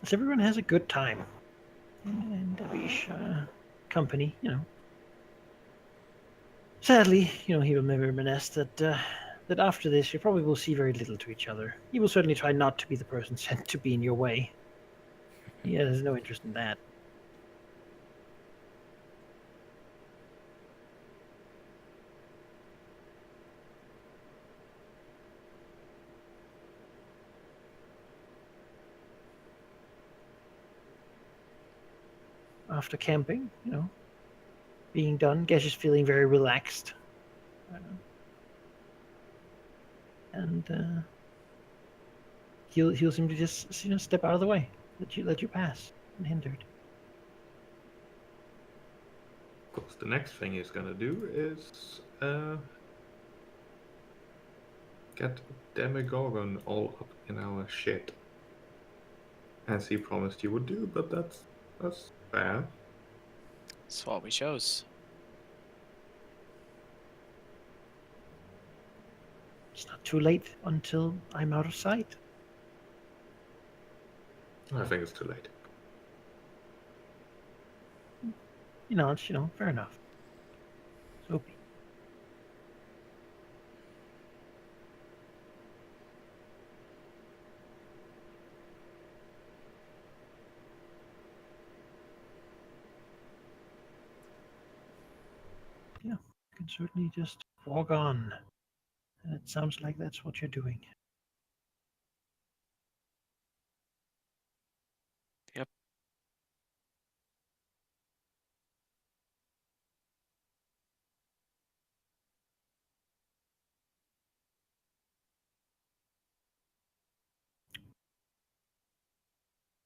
So everyone has a good time. And Davish company, Sadly, he will maybe reminisce that after this you probably will see very little to each other. He will certainly try not to be the person sent to be in your way. He has no interest in that. After camping, being done, Gesh is feeling very relaxed. And he'll seem to just step out of the way, let you pass unhindered. Of course, the next thing he's gonna do is get Demogorgon all up in our shit. As he promised he would do, but that's fair. That's what we chose. It's not too late until I'm out of sight. I think it's too late. It's fair enough. So be. Yeah, you can certainly just walk on. And it sounds like that's what you're doing. Yep.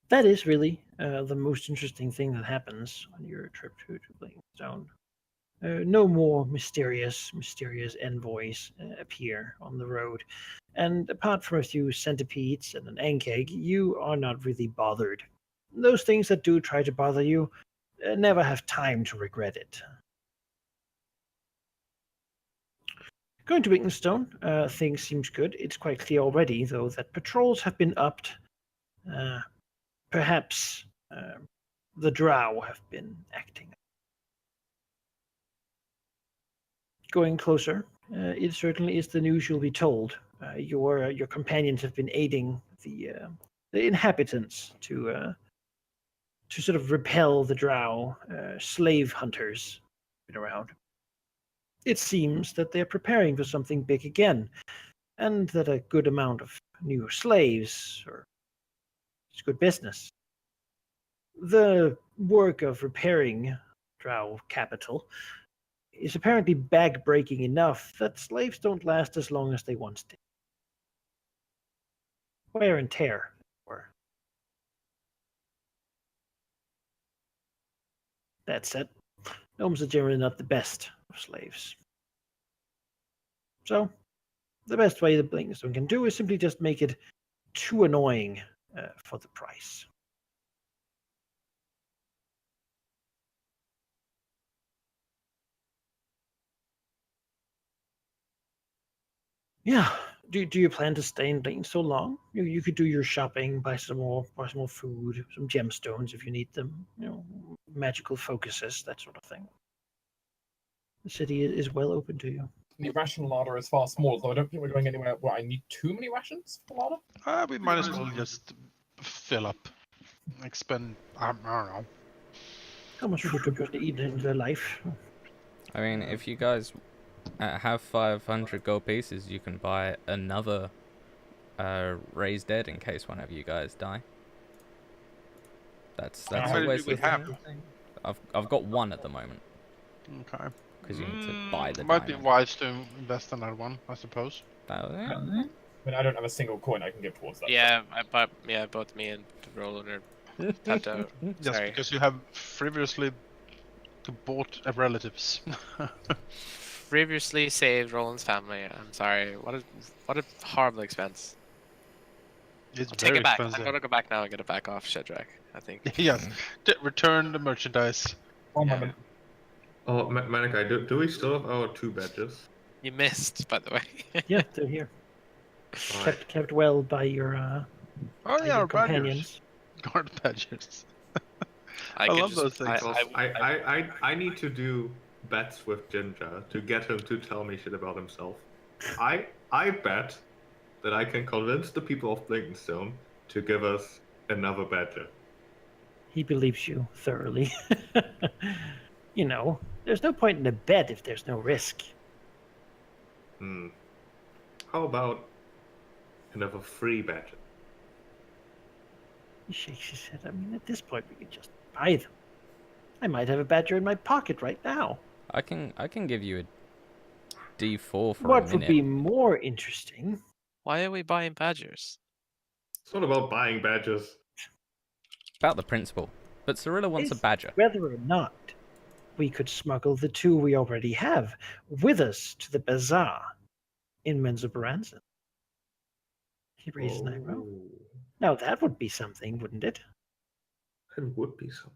That is really the most interesting thing that happens on your trip to Blankstone. No more mysterious envoys appear on the road. And apart from a few centipedes and an ankeg, you are not really bothered. Those things that do try to bother you never have time to regret it. Going to Wigtonstone, things seems good. It's quite clear already, though, that patrols have been upped. Perhaps the drow have been acting. Going closer, it certainly is the news you'll be told. Your companions have been aiding the inhabitants to sort of repel the drow slave hunters been around. It seems that they're preparing for something big again, and that a good amount of new slaves is good business. The work of repairing Drow capital is apparently back-breaking enough that slaves don't last as long as they once did. Wear and tear, or that said, gnomes are generally not the best of slaves. So, the best way the Blinkstone can do is simply just make it too annoying for the price. Yeah. Do you plan to stay in Blaine so long? You could do your shopping, buy some more food, some gemstones if you need them. Magical focuses, that sort of thing. The city is well open to you. The ration larder is far smaller, though I don't think we're going anywhere where I need too many rations for the larder. We might as well just fill up. Expend, I don't know. How much food could you eat in their life? I mean, if you guys have 500 gold pieces, you can buy another raised dead in case one of you guys die. That's How many always do we the have? thing. I've got one at the moment Okay. because you need to buy the Might be diamond. wise to invest in that one, I suppose. Oh, yeah. I mean, I don't have a single coin I can give towards that. Yeah, both me and Roland are tapped out. Just Sorry. because you have frivolously bought relatives. Previously saved Roland's family. I'm sorry. What a horrible expense. It's I'll take very it back. expensive. I'm gonna go back now and get it back off Shedrack, I think. Yes. Return the merchandise. One Yeah. moment. Oh, Manikai, do we still have our 2 badges? You missed, by the way. Yeah, they're here. Alright. Kept well by your, Oh by yeah, your our badgers. companions. Guard badgers. I could love just- those things. I need to do bets with Ginger to get him to tell me shit about himself. I bet that I can convince the people of Blinkenstone to give us another badger. He believes you thoroughly. There's no point in a bet if there's no risk. How about another free badger? He shakes his head. I mean, at this point, we could just buy them. I might have a badger in my pocket right now. I can give you a D4 for What a would minute. be more interesting? Why are we buying badgers? It's not about buying badges. About the principle. But Cirilla wants a is badger. Whether or not we could smuggle the 2 we already have with us to the bazaar in Menzoberranzan. He raises an eyebrow. Now that would be something, wouldn't it? It would be something.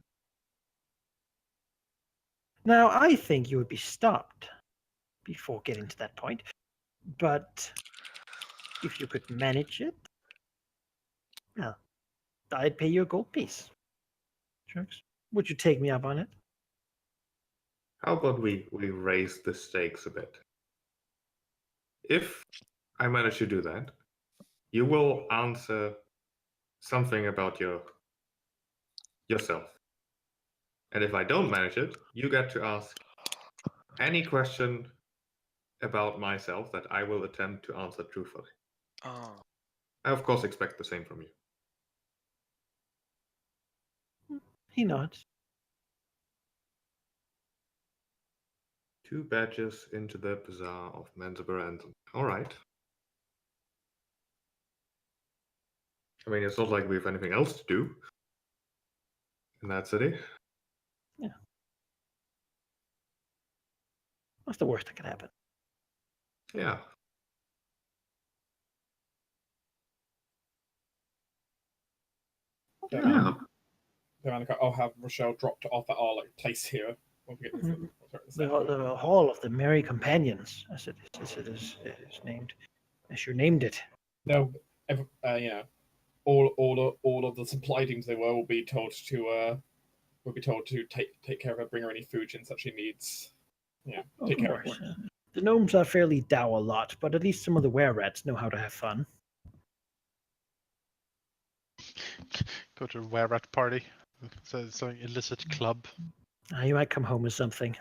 Now I think you would be stopped before getting to that point. But if you could manage it, well, I'd pay you a gold piece. Sharks, would you take me up on it? How about we raise the stakes a bit? If I manage to do that, you will answer something about yourself. And if I don't manage it, you get to ask any question about myself that I will attempt to answer truthfully. Oh. I of course expect the same from you. He nods. 2 badges into the bazaar of Menzoberranzan. Alright. I mean, it's not like we have anything else to do in that city. Yeah. What's the worst that could happen? Yeah. Yeah. I'll have Rochelle dropped off at our place here. When we get to The Hall of the Merry Companions, as it is named, as you named it. No, all of the supply teams they will be told to take care of her, bring her any food and such she needs. Yeah, take care of her. The gnomes are fairly dow a lot, but at least some of the were-rats know how to have fun. Go to a were-rat party. So it's an illicit club. You might come home with something.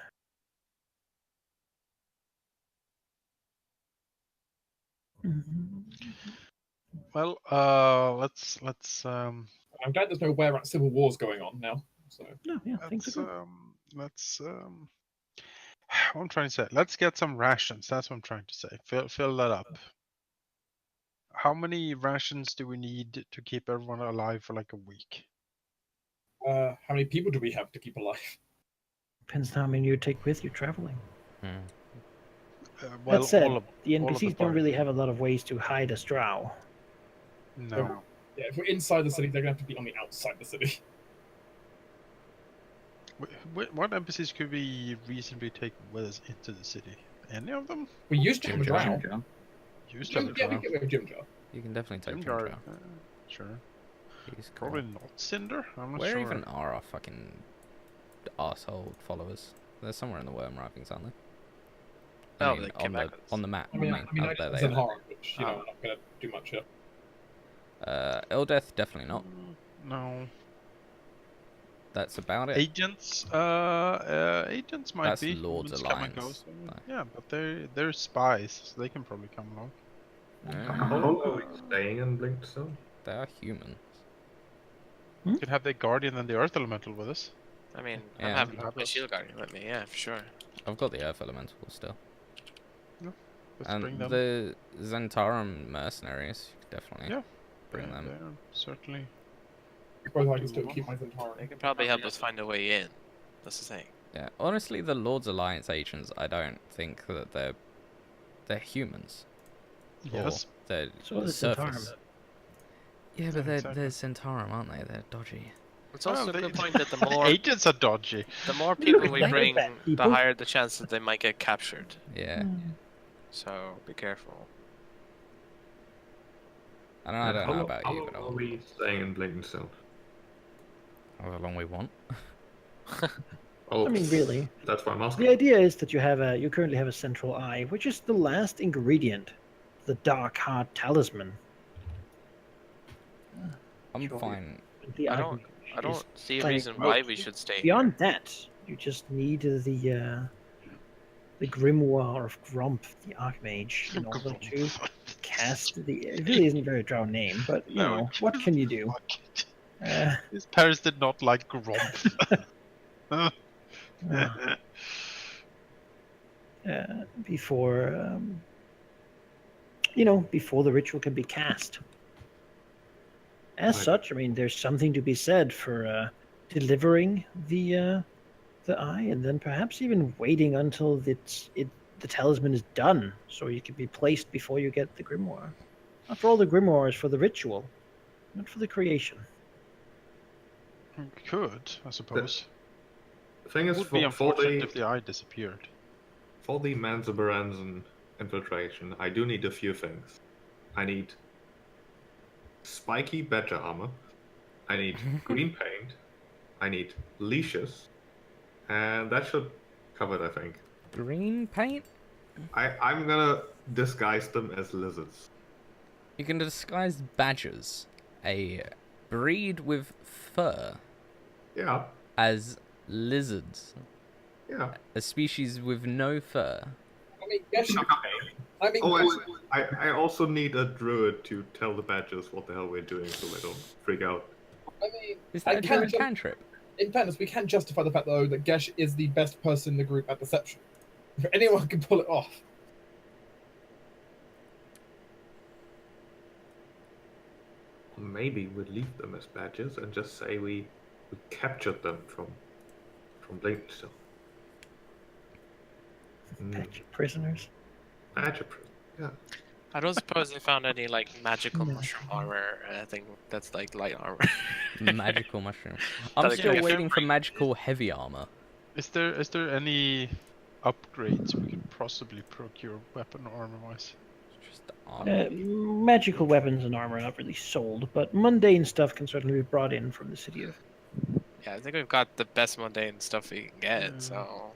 Well, let's I'm glad there's no where civil wars going on now. So No, yeah, things are let's good. what I'm trying to say. Let's get some rations. That's what I'm trying to say. Fill that up. How many rations do we need to keep everyone alive for like a week? how many people do we have to keep alive? Depends on how many you take with you traveling. Well, that said, all of the all of NPCs don't party. really have a lot of ways to hide a drow. No. Yeah, if we're inside the city, they're gonna have to be on the outside the city. What NPCs could we reasonably take with us into the city? Any of them? We used to have a Jim Jar. drow. Used to have a Yeah, we drow. get rid of Jim Jar. You can definitely take Jim Jim Jar, Jar. sure. He's cool. Probably not Cinder. I'm not Where sure. even are our fucking arsehole followers? They're somewhere in the worm wrappings, aren't they? Oh, I mean, they came back with us. on the map. I mean, oh, I there was they in are. horror, which I'm not gonna do much of. Eldeth, definitely not. No. That's about it. Agents. Agents might That's be. Lord's Agents come and go, Alliance, so- though. Yeah, but they're spies, so they can probably come along. Are we staying in Blinkstone? They are humans. We could have the Guardian and the Earth Elemental with us. I mean, Yeah. I'm having Have my us. shield guardian with me, yeah, for sure. I've got the Earth Elemental still. Let's And bring them. the Zentarum mercenaries, you could definitely Yeah. bring them. They're certainly. Both I can still keep my Zentara. They can probably help us find a way in. That's the thing. Yeah, honestly, the Lord's Alliance agents, I don't think that they're humans. Yes. Or they're So is surface. Zentarum. Yeah, but Yeah, they're exactly. Zentarum, aren't they? They're dodgy. It's also Well, a good they- point that the more Agents are dodgy. people we They're bring, bad the people. higher the chance that they might get captured. Yeah. So be careful. I don't know about how you, long but are we staying in Blinkstone? however long we want. Oh, I mean, really. That's why I'm asking. The idea is that you currently have a central eye, which is the last ingredient, the Dark Heart Talisman. I'm Sure. fine. The I argument don't is see a like, reason why we should stay beyond that, you just need the grimoire of Grump, the Archmage, in order to cast the. It really isn't a very drow name, but you know what can you do? His parents did not like Gromp. Before before the ritual can be cast. As Right. such, I mean, there's something to be said for delivering the eye, and then perhaps even waiting until the talisman is done, so it can be placed before you get the grimoire. After all, the grimoire is for the ritual, not for the creation. Could, I suppose. The thing It is, would be for unfortunate the if the eye disappeared. Manzabaranzan infiltration, I do need a few things. I need spiky badger armor. I need green paint. I need leashes. And that should cover it, I think. Green paint? I'm gonna disguise them as lizards. You can disguise badgers, a breed with fur, Yeah, as lizards, yeah. a species with no fur. I mean, yes, I mean, Oh, I also need a druid to tell the badgers what the hell we're doing so they don't freak out. I mean, Is I that a can't druid ju- cantrip? in fairness, we can justify the fact though that Gesh is the best person in the group at deception. If anyone can pull it off. Maybe we leave them as badgers and just say we captured them from Blinkstone. Badger prisoners. Badger prison. Yeah. I don't suppose they found any like magical mushroom armor thing that's like light armor. Magical mushroom. I'm That still can waiting for affect- magical heavy armor. Is there any upgrades we could possibly procure weapon armor-wise? Just armor. Magical weapons and armor are not really sold, but mundane stuff can certainly be brought in from the city of. Yeah, I think we've got the best mundane stuff we can get, so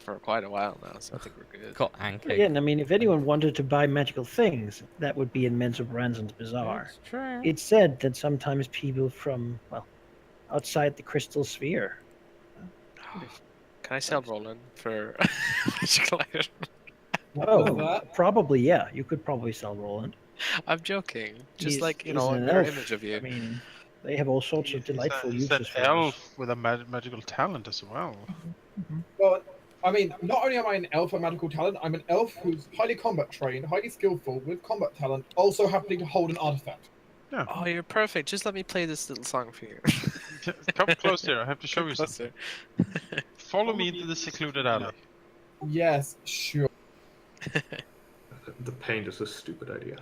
for quite a while now, so I think we're good. Got Anke. Again, I mean, if anyone wanted to buy magical things, that would be in Menzo Branzan's Bazaar. It's true. It's said that sometimes people from, well, outside the crystal sphere. Can I sell Roland for magical item? Oh, that? probably, yeah. You could probably sell Roland. I'm joking. Just He's- like, you he's know, a an mirror elf. image of you. I mean, They have all sorts of delightful He's an uses for us. elf with a magical talent as well. Well, I mean, not only am I an elf with magical talent, I'm an elf who's highly combat trained, highly skillful, with combat talent, also happening to hold an artifact. Yeah. Oh, you're perfect. Just let me play this little song for you. Come closer. I have to show Come you closer. something. Follow me into the secluded alley. Yes, sure. The paint is a stupid idea.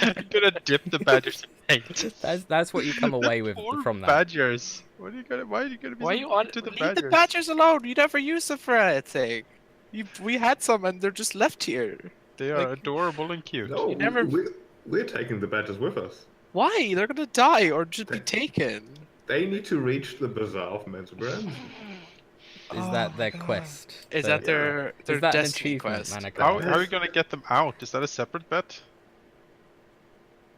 I'm gonna dip the badgers in paint. That's what you come away with Poor from that. badgers. Why are you gonna be Why so you mean want to the leave badgers? the badgers alone? You never use them for anything. We had some and they're just left here. They are Like- adorable and cute. No, You never- we're taking the badgers with us. Why? They're gonna die or just be taken. They need to reach the Bazaar of Menzoberranzan. Is that their quest? Is to- that their Is that an destiny achievement, quest? Manaka? How are you gonna get them out? Is that a separate bet?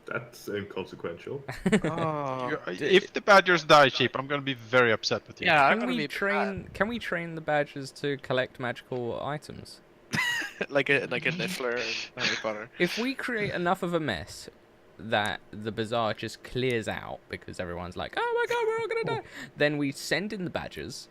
That's inconsequential. Oh, If the badgers die, sheep, I'm gonna be very upset with you. yeah, I'm Can gonna we be train? Can we train the badgers to collect magical items? like a niffler in Harry Potter. If we create enough of a mess that the bazaar just clears out because everyone's like, "Oh my god, we're all gonna die," then we send in the badgers.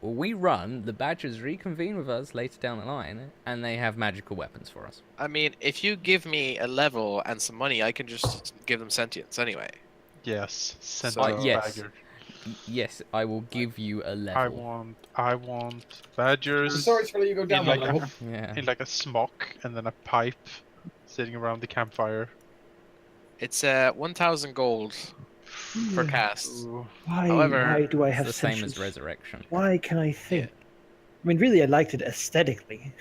We run. The badgers reconvene with us later down the line, and they have magical weapons for us. I mean, if you give me a level and some money, I can just give them sentience anyway. Yes. Send So- out yes. badger. Yes, I will give you a level. I want badgers Sorry to let you go down that like level. Yeah. in like a smock and then a pipe sitting around the campfire. It's 1,000 gold per cast. Ooh. However, why do I It's have the same as sentience? resurrection. Why can I think? I mean, really, I liked it aesthetically.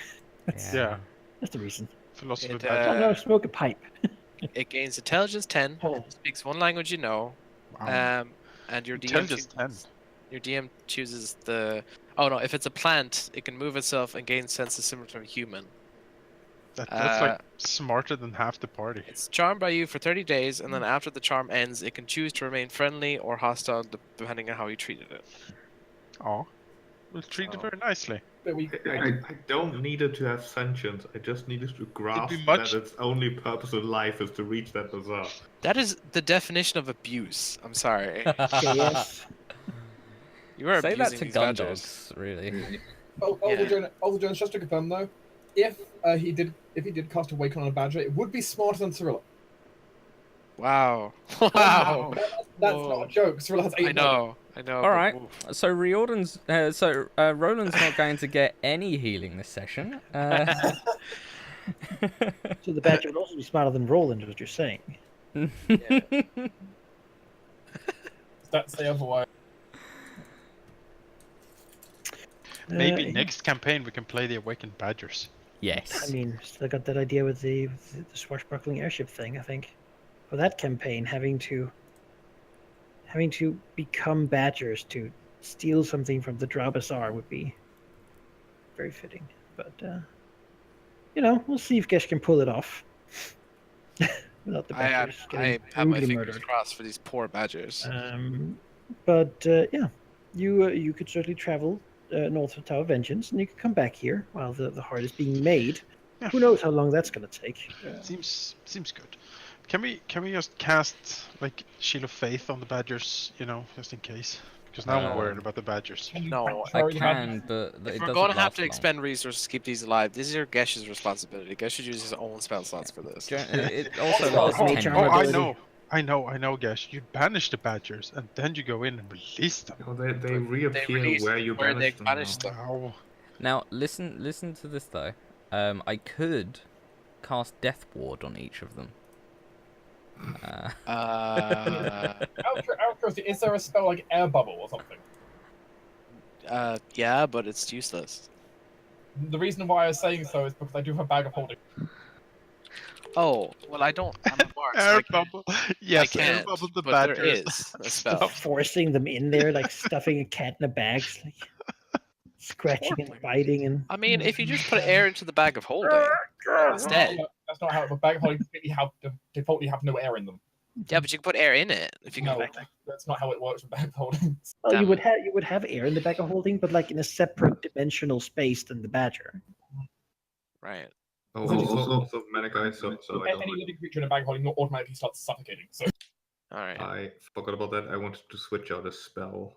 Yeah. That's the reason. Philosophy It, badger. Oh no, smoke a pipe. it gains intelligence 10, Oh. speaks one language you know, Wow. and your DM Intelligence 10. your DM chooses the. Oh no! If it's a plant, it can move itself and gain senses similar to a human. That's like smarter than half the party. It's charmed by you for 30 days, and then after the charm ends, it can choose to remain friendly or hostile depending on how you treated it. Oh. We'll treat it very nicely. But we, I don't need it to have sentience. I just need it to grasp much- that its only purpose in life is to reach that bazaar. That is the definition of abuse. I'm sorry. Okay, yes. You are Say that abusing to these gun badgers. dogs, really. Older Jones, just to confirm though, if he did cast Awaken on a badger, it would be smarter than Cyrilla. Wow. Wow. That's Whoa. not a joke. Cyrilla has 8. I know. All All right. So Roland's not going to get any healing this session. So the badger would also be smarter than Roland, is what you're saying. That's the other way. Maybe Uh, next campaign we can play the Awakened Badgers. Yes. I mean, still got that idea with the swashbuckling airship thing. I think for that campaign, having to become badgers to steal something from the Drow Bazaar would be very fitting. But we'll see if Gesh can pull it off without the I badgers have getting my brutally fingers murdered. crossed for these poor badgers. But yeah, you could certainly travel north of Tower Vengeance, and you could come back here while the heart is being made. Yeah. Who knows how long that's going to take? Seems good. Can we just cast like Shield of Faith on the Badgers, just in case? Because now we're worried about the Badgers. Can you No, I sanctuary the can, badgers? but it If we're doesn't going to have last to long. expend resources to keep these alive, this is your Gesh's responsibility. Gesh should use his own spell slots for this. It also Oh, lasts oh, 10 charm Oh, I minutes. know, Gash. You banish the Badgers, and then you go in and release them. Oh, they reappear release where you where they banished them. banished them. Wow. Now listen to this though. I could cast Death Ward on each of them. Out of curiosity, is there a spell like Air Bubble or something? Yeah, but it's useless. The reason why I was saying so is because I do have Bag of Holding. Oh, well, I don't. I'm a bard, so Air I can't- bubble. Yes, I air can't, bubble the but Badgers. there is a spell. Forcing them in there, like stuffing a cat in a bag, like scratching and biting, and I mean, if you just put air into the bag of holding, it's dead. That's not how it. Bag of Holding defaultly have no air in them. Yeah, but you can put air in it if you can. No, that's not how it works with Bag of Holding. well, you Damn would have air in the bag of holding, but like in a separate dimensional space than the badger. Right. Also, Manikai, so I Any living creature in a Bag of Holding automatically starts suffocating. So All right. I forgot about that. I wanted to switch out a spell,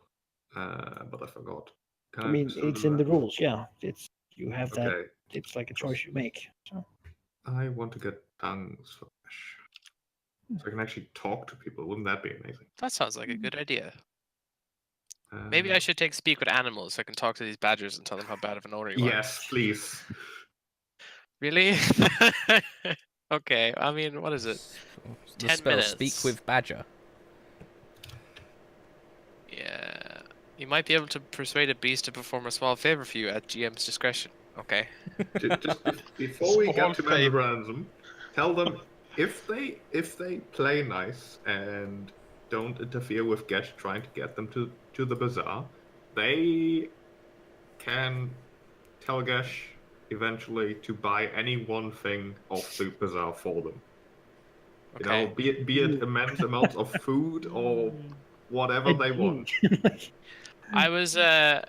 but I forgot. Can I mean, still it's do in the that? rules. Yeah, you have that. Okay. It's like a choice you make. So I want to get tongues for Ash. So I can actually talk to people. Wouldn't that be amazing? That sounds like a good idea. Maybe I Uh, should take speak with animals so I can talk to these badgers and tell them how bad of an owner you are. Yes, please. Really? Okay. I mean, what is it? The 10 spell Speak minutes. with Badger. Yeah. You might be able to persuade a beast to perform a small favor for you at GM's discretion. Okay. Just before we Small get to favor. ransom, tell them if they play nice and don't interfere with Gesh trying to get them to the bazaar, they can tell Gesh eventually to buy any one thing off the bazaar for them. You Okay. know, be it immense amounts of food or whatever they want. I was I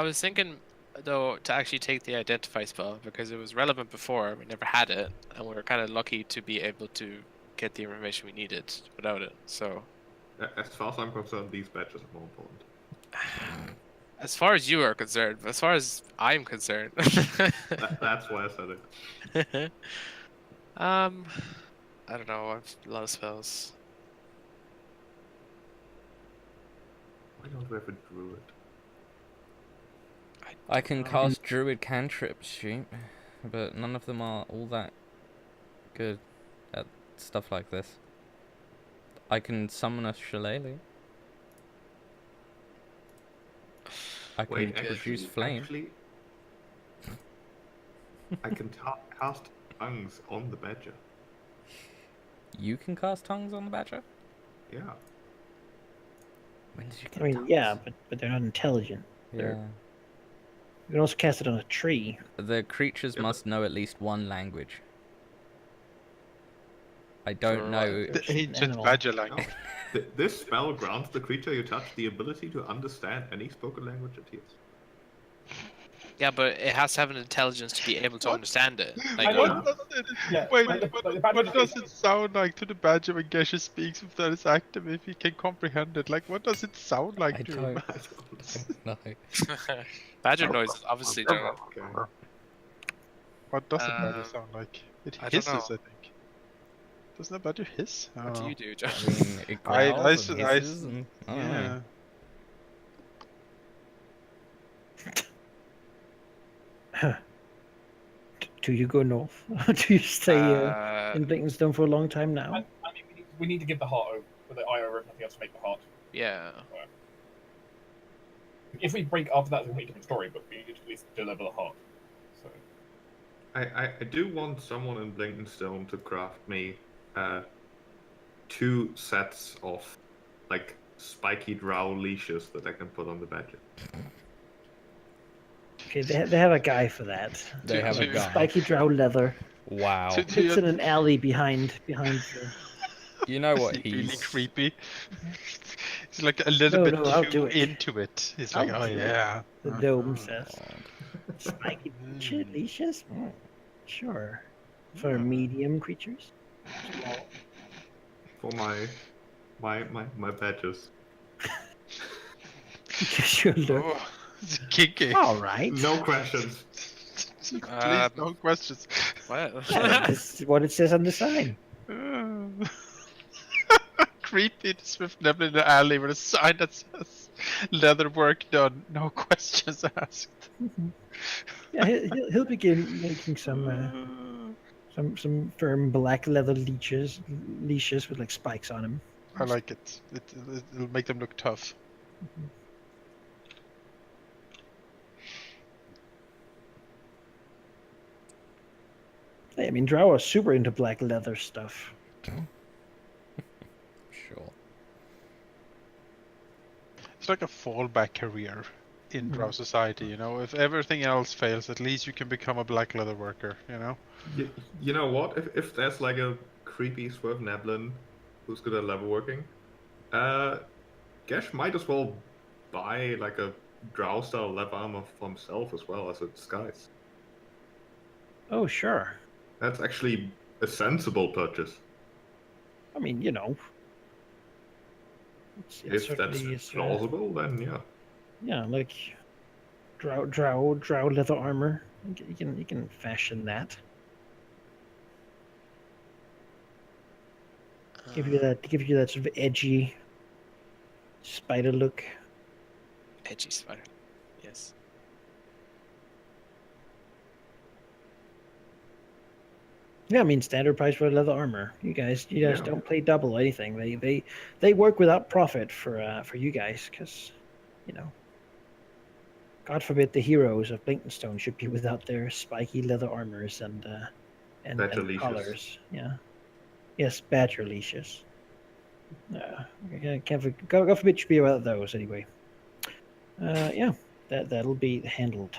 was thinking though to actually take the identify spell because it was relevant before. We never had it, and we were kind of lucky to be able to get the information we needed without it. So, As far as I'm concerned, these badges are more important. as far as you are concerned, as far as I'm concerned, That's why I said it. I don't know. I've a lot of spells. Why don't we have a druid? I can cast druid cantrips, sheep, but none of them are all that good at stuff like this. I can summon a shillelagh. I can Wait, produce flame. Actually, I can cast tongues on the badger. You can cast tongues on the badger? Yeah. When did you get I mean, tongues? yeah, but they're not intelligent. Yeah. You can also cast it on a tree. The creatures Yeah, must know at least one language. I don't For know. The There's an ancient animal. badger No. language. This spell grants the creature you touch the ability to understand any spoken language it hears. Yeah, but it has to have an intelligence to be able to What? understand it. I Like, know. What does it? Yeah, Wait, like the what badger does is- it sound like to the badger when Geshe speaks if that is active? If he can comprehend it, like what does it sound like I to don't him? know. badger noises obviously don't. Okay. What does a badger Um, sound like? It I don't hisses, know. I think. Doesn't a badger hiss? I What don't do know. you do, John? I mean, it I growls and s- hisses and... I don't know. Yeah. Do you go north? Do you stay in Blinkenstone for a long time now? I mean, we need to give the heart over, the eye over, if nothing else, to make the heart. Yeah. If we break after that, it's a completely different story, but we need to at least deliver the heart. So, I do want someone in Blinkenstone to craft me 2 sets of like spiky drow leashes that I can put on the badger. Okay, they have a guy for that. They have a to- guy. Spiky drow leather. Wow. To- Sits in an alley behind the. You know what Is he really he's... creepy? He's like a little No, bit no, I'll too do it. into it. He's like, I'll oh do it. yeah. The Uh-huh. dome says. God. Spiky Mm. leashes? Sure. For Yeah. medium creatures? For my badgers. Sure, look. Oh, it's kinky. Alright. No questions. Please, no questions. What? Yeah, this is what it says on the sign. Creepy to Swift Nebula in the alley with a sign that says leather work done, no questions asked. Yeah, he'll begin making some firm black leather leashes with like spikes on him. I like it. It'll make them look tough. Hey, I mean, Drow are super into black leather stuff. Sure. It's like a fallback career in Drow society, you know. If everything else fails, at least you can become a black leather worker, you know. You know what? If there's like a creepy Swerve Neblin who's good at level working, Gesh might as well buy like a drow style leather armor for himself as well as a disguise. Oh, sure. That's actually a sensible purchase. I mean, you know, It If that's certainly is, plausible, then yeah. yeah, like drow leather armor. You can fashion that. Give you that sort of edgy spider look. Edgy spider. Yes. Yeah, I mean standard price for leather armor. You guys Yeah. don't play double anything. They work without profit for you guys because, you know, God forbid the heroes of Blinkenstone should be without their spiky leather armors and Badger leashes. collars. Yeah. Yes, badger leashes. God forbid should be without those anyway. Yeah, that'll be handled.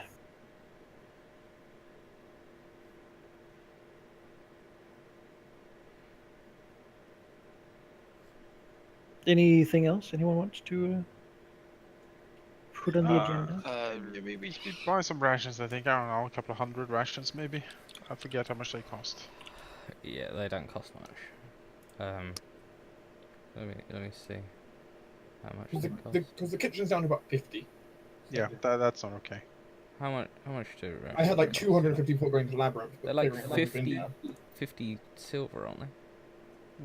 Anything else anyone wants to put on the agenda? We could buy some rations. I think I don't know, a couple of 100 rations maybe. I forget how much they cost. Yeah, they don't cost much. Let me see. How much they cost? Because the kitchen's down to about 50. Yeah, that's not okay. How much do I had like cost? 250 before going to Labyrinth. But They're like clearing it has been, 50 silver, aren't they?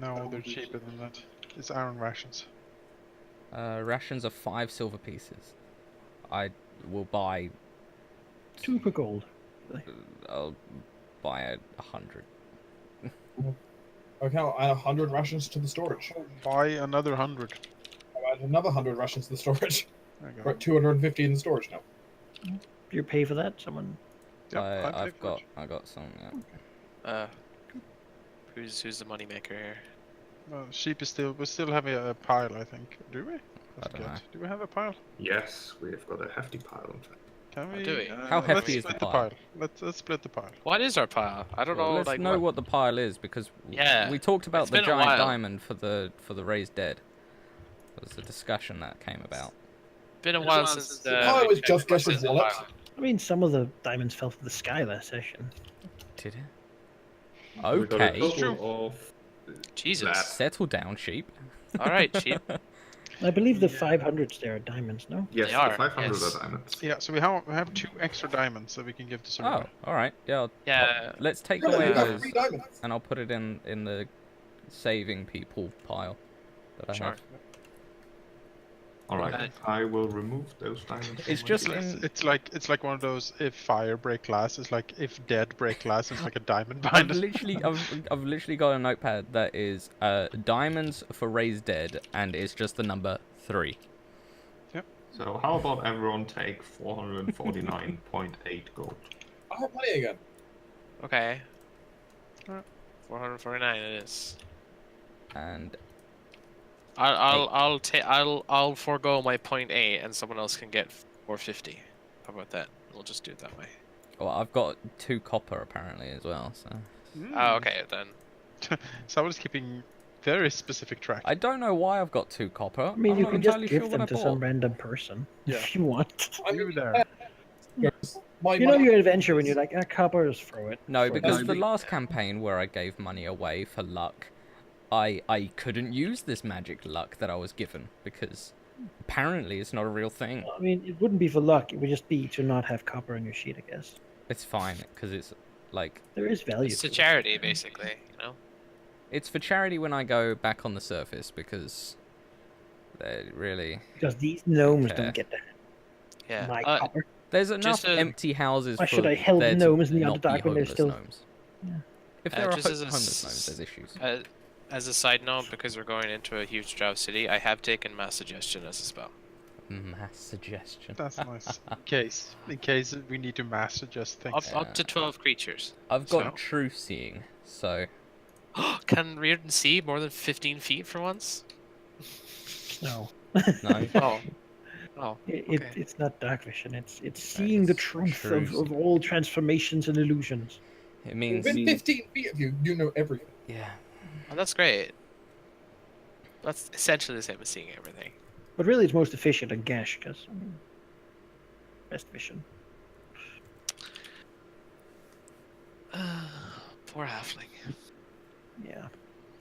No, they're cheaper than that. It's iron rations. Rations are 5 silver pieces. I will buy. 2 per gold. I'll buy 100. Okay, I'll add 100 rations to the storage. Buy another 100. I'll add another 100 rations to the storage. There you go. We're at 250 in the storage now. Do you pay for that? Someone? Yep, I got some. Yeah. Who's the money maker here? Sheep is still. We still have a pile, I think. Do we? I don't know. Do we have a pile? Yes, we have got a hefty pile in fact. Can we? do we? How hefty let's is the split pile? Let's split the pile. What is our pile? I don't know. Let's Like know what the pile is because Yeah, we talked about it's the been a giant while. diamond for the raised dead. There was a discussion that came about. Been a while since the. I was just guessing wallet. I mean, some of the diamonds fell from the sky last session. Did it? We got a Okay. total of Jesus. that. Settle down, sheep. All right, cheap. I believe the 500s there are diamonds, no? Yes, They are, the 500 yes. are diamonds. Yeah, so we have 2 extra diamonds that we can give to Oh, Survivor. all right. Yeah. Yeah. Let's take Really, away you have those, 3 diamonds. and I'll put it in the saving people pile that I Sure. have. Alright, I will remove those diamonds. It's from my just glass. in- It's like one of those if fire break glass. It's like if dead break glass. It's like a diamond I've behind it. literally got a notepad that is diamonds for raised dead, and it's just the number 3. So how about everyone take 449.8 gold? I have money again. Okay. 449 it is. And I'll forego my 0.8 and someone else can get 450. How about that? We'll just do it that way. well, I've got 2 copper apparently as well. So Oh, okay then. Someone's keeping very specific track. I don't know why I've got 2 copper. I mean, I'm you not can just entirely give sure them what I to some bought. random person Yeah. if you want. I You mean, there. my You know money- your adventure when you're like, copper, just throw it. No, Throw it. because the last campaign where I gave money away for luck, I couldn't use this magic luck that I was given because apparently it's not a real thing. I mean, it wouldn't be for luck. It would just be to not have copper on your sheet, I guess. It's fine because it's like There is value. It's to a it. charity, basically. You know. it's for charity when I go back on the surface because they really Because these gnomes Okay. don't get Yeah. my Uh, copper. there's enough Just a- empty houses Why for should I help there to gnomes in the not be Underdark when they're homeless still- gnomes. Yeah. If there are just as a homeless gnomes, there's issues. as a side note, because we're going into a huge drow city, I have taken mass suggestion as a spell. Mass suggestion. That's nice. In case we need to mass suggest things. Up to 12 creatures. I've got So- true seeing, so Can Reardon see more than 15 feet for once? No. no. Oh. Oh. Okay. It's not dark vision. It's seeing the It's truth true of all transformations and illusions. It means Within 15 feet of you, you know everything. yeah. Oh, that's great. That's essentially the same as seeing everything. But really, it's most efficient on Gash, because best vision. Poor halfling. Yeah,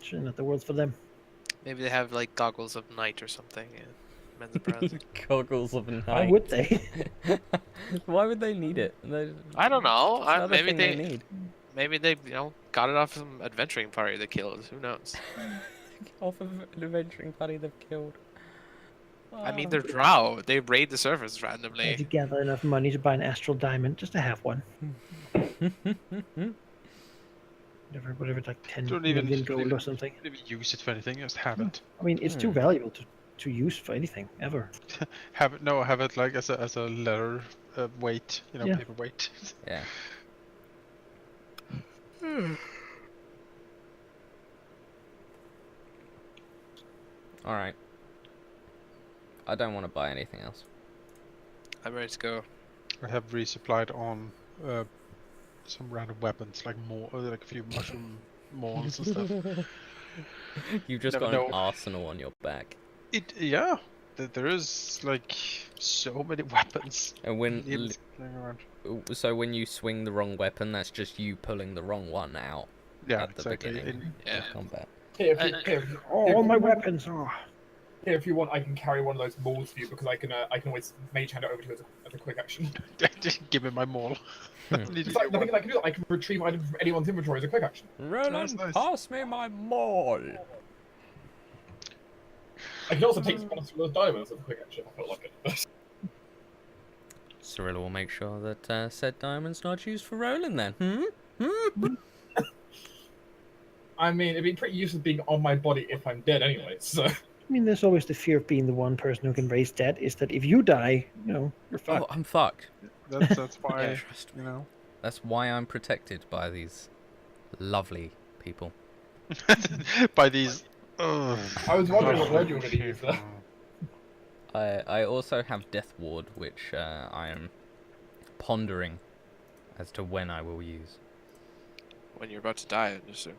sure, not the world for them. Maybe they have like goggles of night or something. Yeah. Men's brands. Goggles of night. Why would they? Why would they need it? I don't know. It's another Maybe thing they need. maybe they got it off some adventuring party they killed. Who knows? Off of an adventuring party they've killed. I mean, they're drow. They raid the surface Had you randomly. gather enough money to buy an astral diamond just to have one? Whatever, like 10 Don't even- million don't gold even- or something. Maybe use it for anything. Just have it. I mean, it's too valuable to use for anything ever. Have it. No, have it like as a letter weight. Yeah. Paperweight. Yeah. Alright. I don't want to buy anything else. I'm ready to go. I have resupplied on some random weapons, like like a few mushroom mauls and stuff. You've just Never got know. an arsenal on your back. Yeah. There is like so many weapons. And when Needles going around. so when you swing the wrong weapon, that's just you pulling the wrong one out Yeah, at the exactly. beginning Yeah. of combat. Here, Oh, all my weapons! Oh. here, if you want, I can carry one of those mauls for you because I can always mage hand it over to you as a quick action. Just give me my maul. Need to It's like, do the one. thing I can do, I can retrieve items from anyone's inventory as a quick action. Roland, nice. pass me my maul. I can also take one of those diamonds as a quick action. I feel like it. Cyrilla will make sure that said diamond's not used for Roland then. I mean, it'd be pretty useless being on my body if I'm dead anyway. So I mean, there's always the fear of being the one person who can raise dead. Is that if you die, you're Oh, fucked. I'm fucked. That's why Yeah, trust you know. That's why I'm protected by these lovely people. By these. I was wondering what word you were going to use there. I also have Death Ward, which I am pondering as to when I will use. When you're about to die, I assume.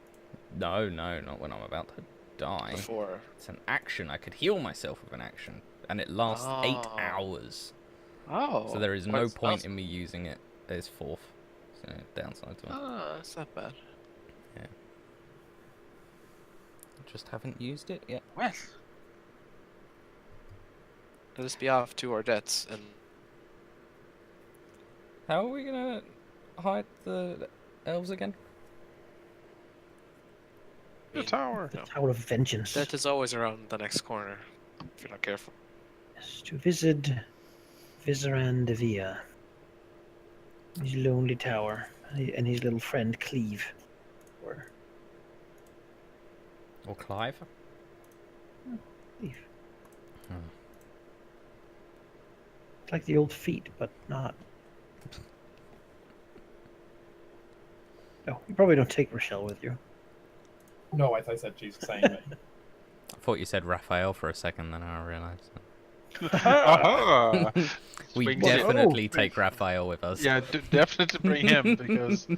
No, not when I'm about to die. Before. It's an action. I could heal myself with an action, and it lasts 8 Oh. hours. Oh. So there is no quite point awesome. in me using it as fourth. So downside to it. Oh, that's not bad. Just haven't used it yet. Well. Let us be off to our debts and How are we gonna hide the elves again? The tower. The Tower of Vengeance. Death is always around the next corner if you're not careful. Yes, to visit Vizeran de Via. His lonely tower. And his little friend Cleve. Or Clive? Cleve. Hmm. It's like the old feet, but not. No, you probably don't take Rochelle with you. No, as I said, she's saying it. I thought you said Raphael for a second, then I realised. Aha! We Swings definitely it. take Raphael with us. Yeah, definitely bring him because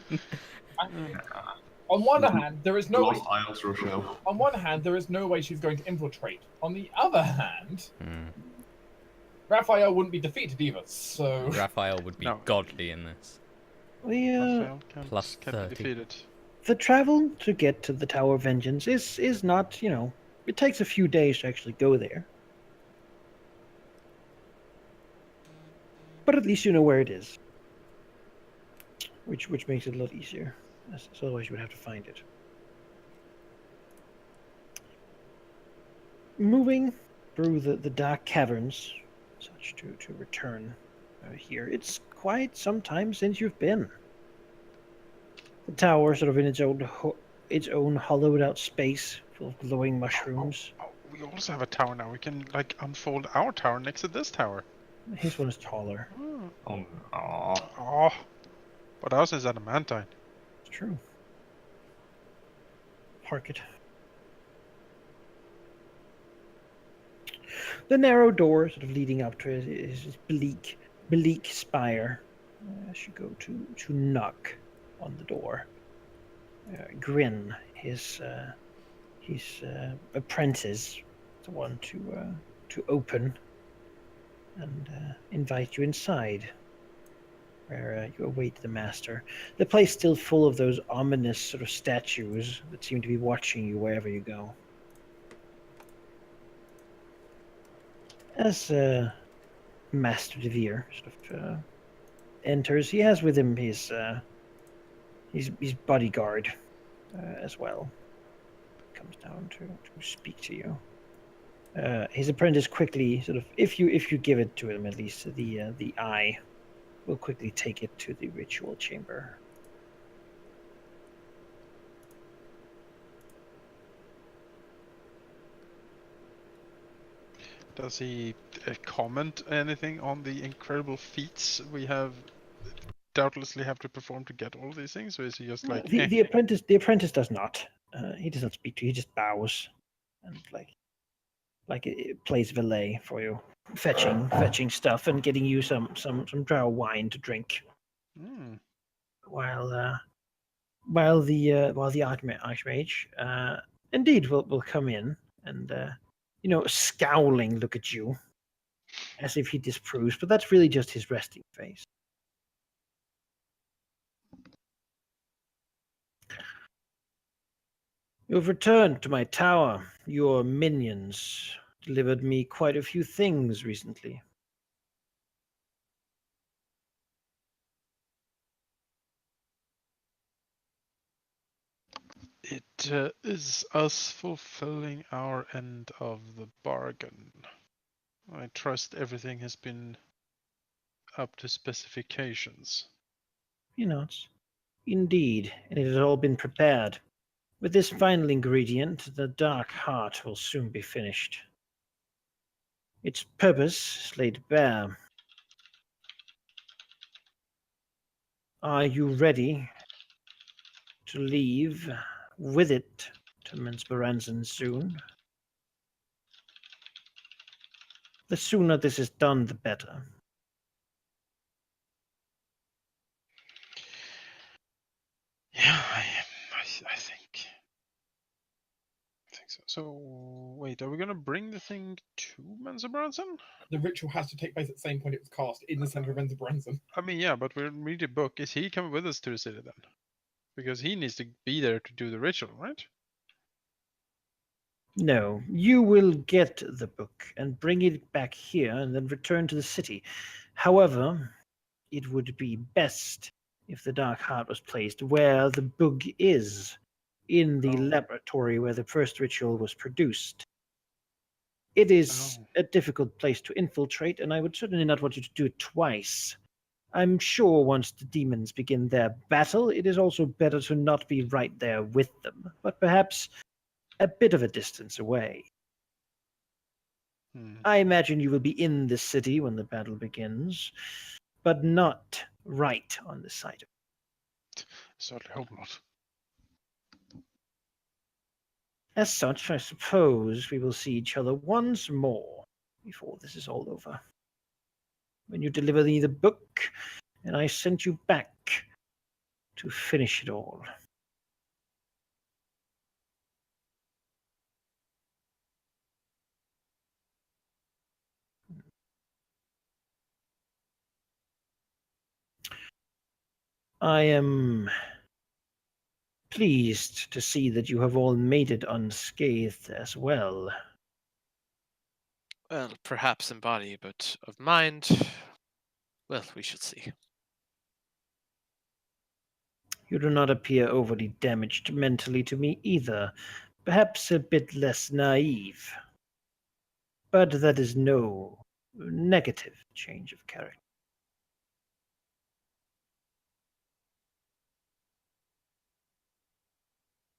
On one hand, there is no way. Lost Isles, Rochelle. On one hand, there is no way she's going to infiltrate. On the other hand, Hmm. Raphael wouldn't be defeated either. So Raphael would be No. godly in this. The Plus can be 30. defeated. the travel to get to the Tower of Vengeance is not, it takes a few days to actually go there. But at least you know where it is. Which makes it a lot easier. So otherwise you would have to find it. Moving through the dark caverns, such to return here. It's quite some time since you've been. The tower, sort of in its own hollowed out space, full of glowing mushrooms. Oh, we also have a tower now. We can like unfold our tower next to this tower. His one is taller. Oh, aw. Oh, but ours is adamantine. It's true. Park it. The narrow door, sort of leading up to it, is bleak spire. As you go to knock on the door. Grin, his apprentice, the one to open and invite you inside, where you await the master. The place still full of those ominous sort of statues that seem to be watching you wherever you go. As Master Devere sort of enters, he has with him his bodyguard as well. Comes down to speak to you. His apprentice quickly sort of, if you give it to him, at least the eye will quickly take it to the ritual chamber. Does he comment anything on the incredible feats we have doubtlessly have to perform to get all these things, or is he just like the apprentice does not. He does not speak to you. He just bows and like it plays valet for you, fetching stuff and getting you some drow wine to drink. Mm. While the Archmage indeed will come in and scowling look at you as if he disapproves, but that's really just his resting face. You've returned to my tower. Your minions delivered me quite a few things recently. It is us fulfilling our end of the bargain. I trust everything has been up to specifications. He nods. Indeed, and it has all been prepared. With this final ingredient, the Dark Heart will soon be finished. Its purpose is laid bare. Are you ready to leave with it to Mensbaranzen soon? The sooner this is done, the better. Yeah, I think so. So wait, are we gonna bring the thing to Mensa Branson? The ritual has to take place at the same point it was cast in the center of Enza Branson. I mean, yeah, but we'll read the book. Is he coming with us to the city then? Because he needs to be there to do the ritual, right? No, you will get the book and bring it back here and then return to the city. However, it would be best if the Dark Heart was placed where the book is, in the laboratory where the first ritual was produced. It is a difficult place to infiltrate, and I would certainly not want you to do it twice. I'm sure once the demons begin their battle, it is also better to not be right there with them, but perhaps a bit of a distance away. I imagine you will be in the city when the battle begins, but not right on the site of it. Certainly hope not. As such, I suppose we will see each other once more before this is all over. When you deliver me the book, and I send you back to finish it all. I am pleased to see that you have all made it unscathed as well. Well, perhaps in body, but of mind, well, we shall see. You do not appear overly damaged mentally to me either. Perhaps a bit less naive. But that is no negative change of character.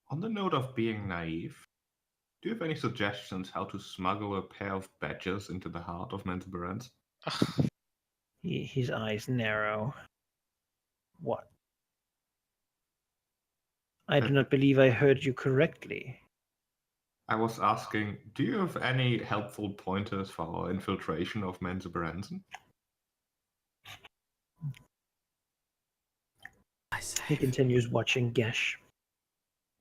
On the note of being naive, do you have any suggestions how to smuggle a pair of badgers into the heart of Mensaberans? His eyes narrow. What? I do not believe I heard you correctly. I was asking, do you have any helpful pointers for our infiltration of Mensaberansen? He continues watching Gesh.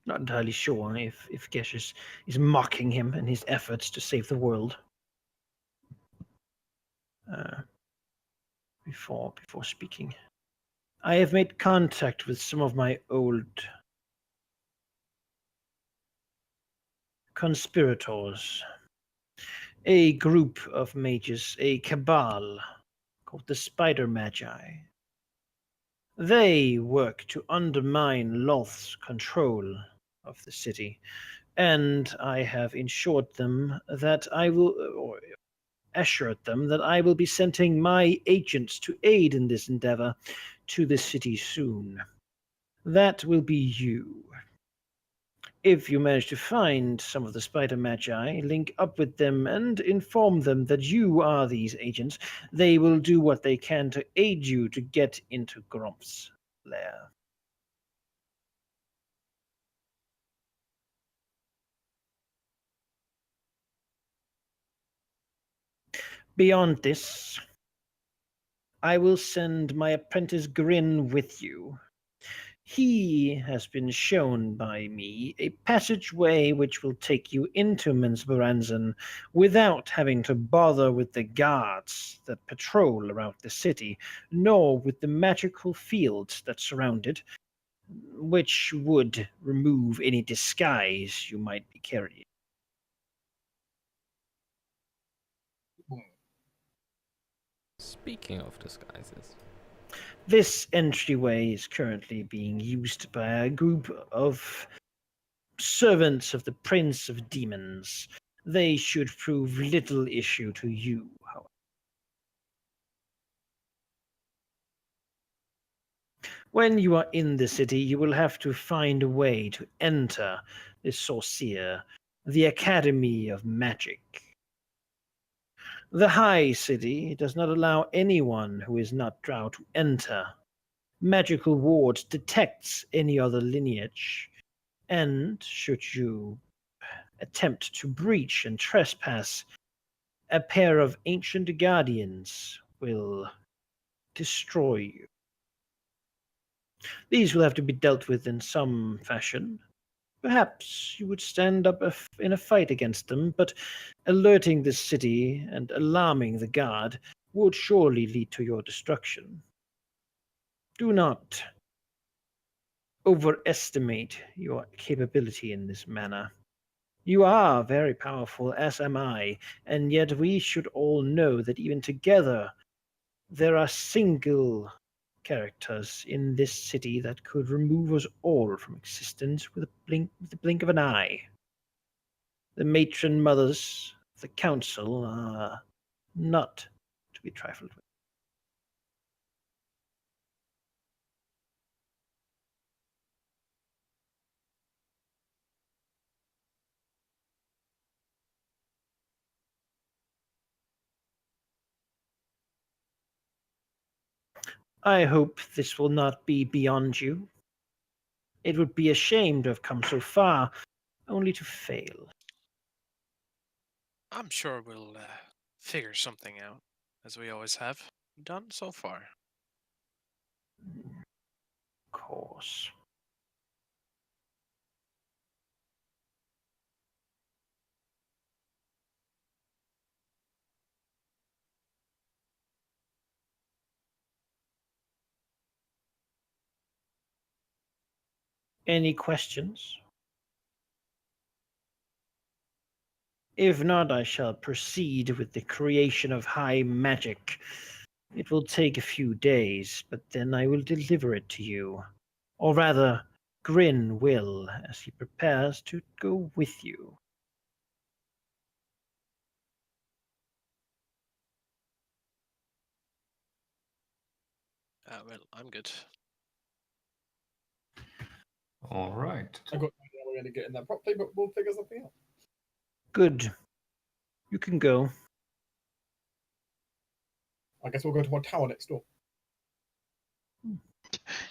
Not entirely sure if Gesh is mocking him and his efforts to save the world. Before speaking. I have made contact with some of my old conspirators. a group of mages, a cabal called the Spider Magi. They work to undermine Loth's control of the city, and I have ensured them that I will, or assured them that I will be sending my agents to aid in this endeavor to the city soon. That will be you. If you manage to find some of the Spider Magi, link up with them and inform them that you are these agents, they will do what they can to aid you to get into Grump's lair. Beyond this, I will send my apprentice Grin with you. He has been shown by me a passageway which will take you into Mensbaranzen without having to bother with the guards that patrol around the city, nor with the magical fields that surround it, which would remove any disguise you might be carrying. Speaking of disguises. This entryway is currently being used by a group of servants of the Prince of Demons. They should prove little issue to you, however. When you are in the city, you will have to find a way to enter the Sorcier, the Academy of Magic. The High City does not allow anyone who is not Drow to enter. Magical Ward detects any other lineage, and should you attempt to breach and trespass, a pair of ancient guardians will destroy you. These will have to be dealt with in some fashion. Perhaps you would stand up in a fight against them, but alerting the city and alarming the guard would surely lead to your destruction. Do not overestimate your capability in this manner. You are very powerful, as am I, and yet we should all know that even together, there are single characters in this city that could remove us all from existence with the blink of an eye. The matron mothers of the council are not to be trifled with. I hope this will not be beyond you. It would be a shame to have come so far, only to fail. I'm sure we'll figure something out, as we always have done so far. Of course. Any questions? If not, I shall proceed with the creation of high magic. It will take a few days, but then I will deliver it to you. Or rather, Grin will, as he prepares to go with you. Well, I'm good. All right. I got no idea we're going to get in there properly, but we'll figure something out. Good. You can go. I guess we'll go to our tower next door.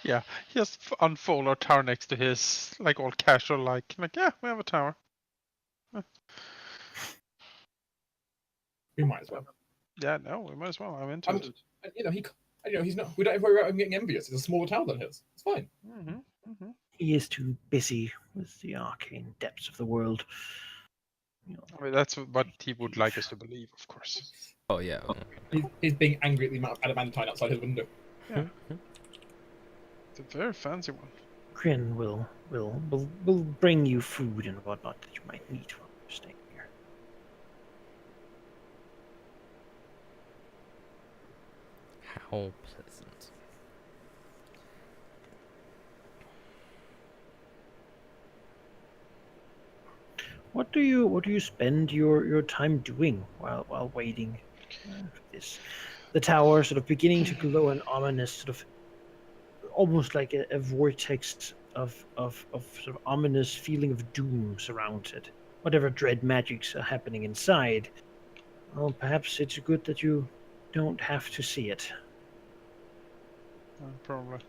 Yeah, just unfold our tower next to his, like all casual, like yeah, we have a tower. We might as well. Yeah, no, we might as well. I'm into it. And, he's not. We don't have to worry about him getting envious. It's a smaller tower than his. It's fine. Mm-hmm. He is too busy with the arcane depths of the world. I mean, that's what he would like us to believe, of course. Oh yeah. He's being angry at the amount of adamantine outside his window. Yeah. It's a very fancy one. Grin will bring you food and whatnot that you might need while you're staying here. All pleasant. What do you spend your time doing while waiting for this? The tower sort of beginning to glow an ominous sort of almost like a vortex of sort of ominous feeling of doom surrounds it. Whatever dread magics are happening inside, well, perhaps it's good that you don't have to see it. Probably.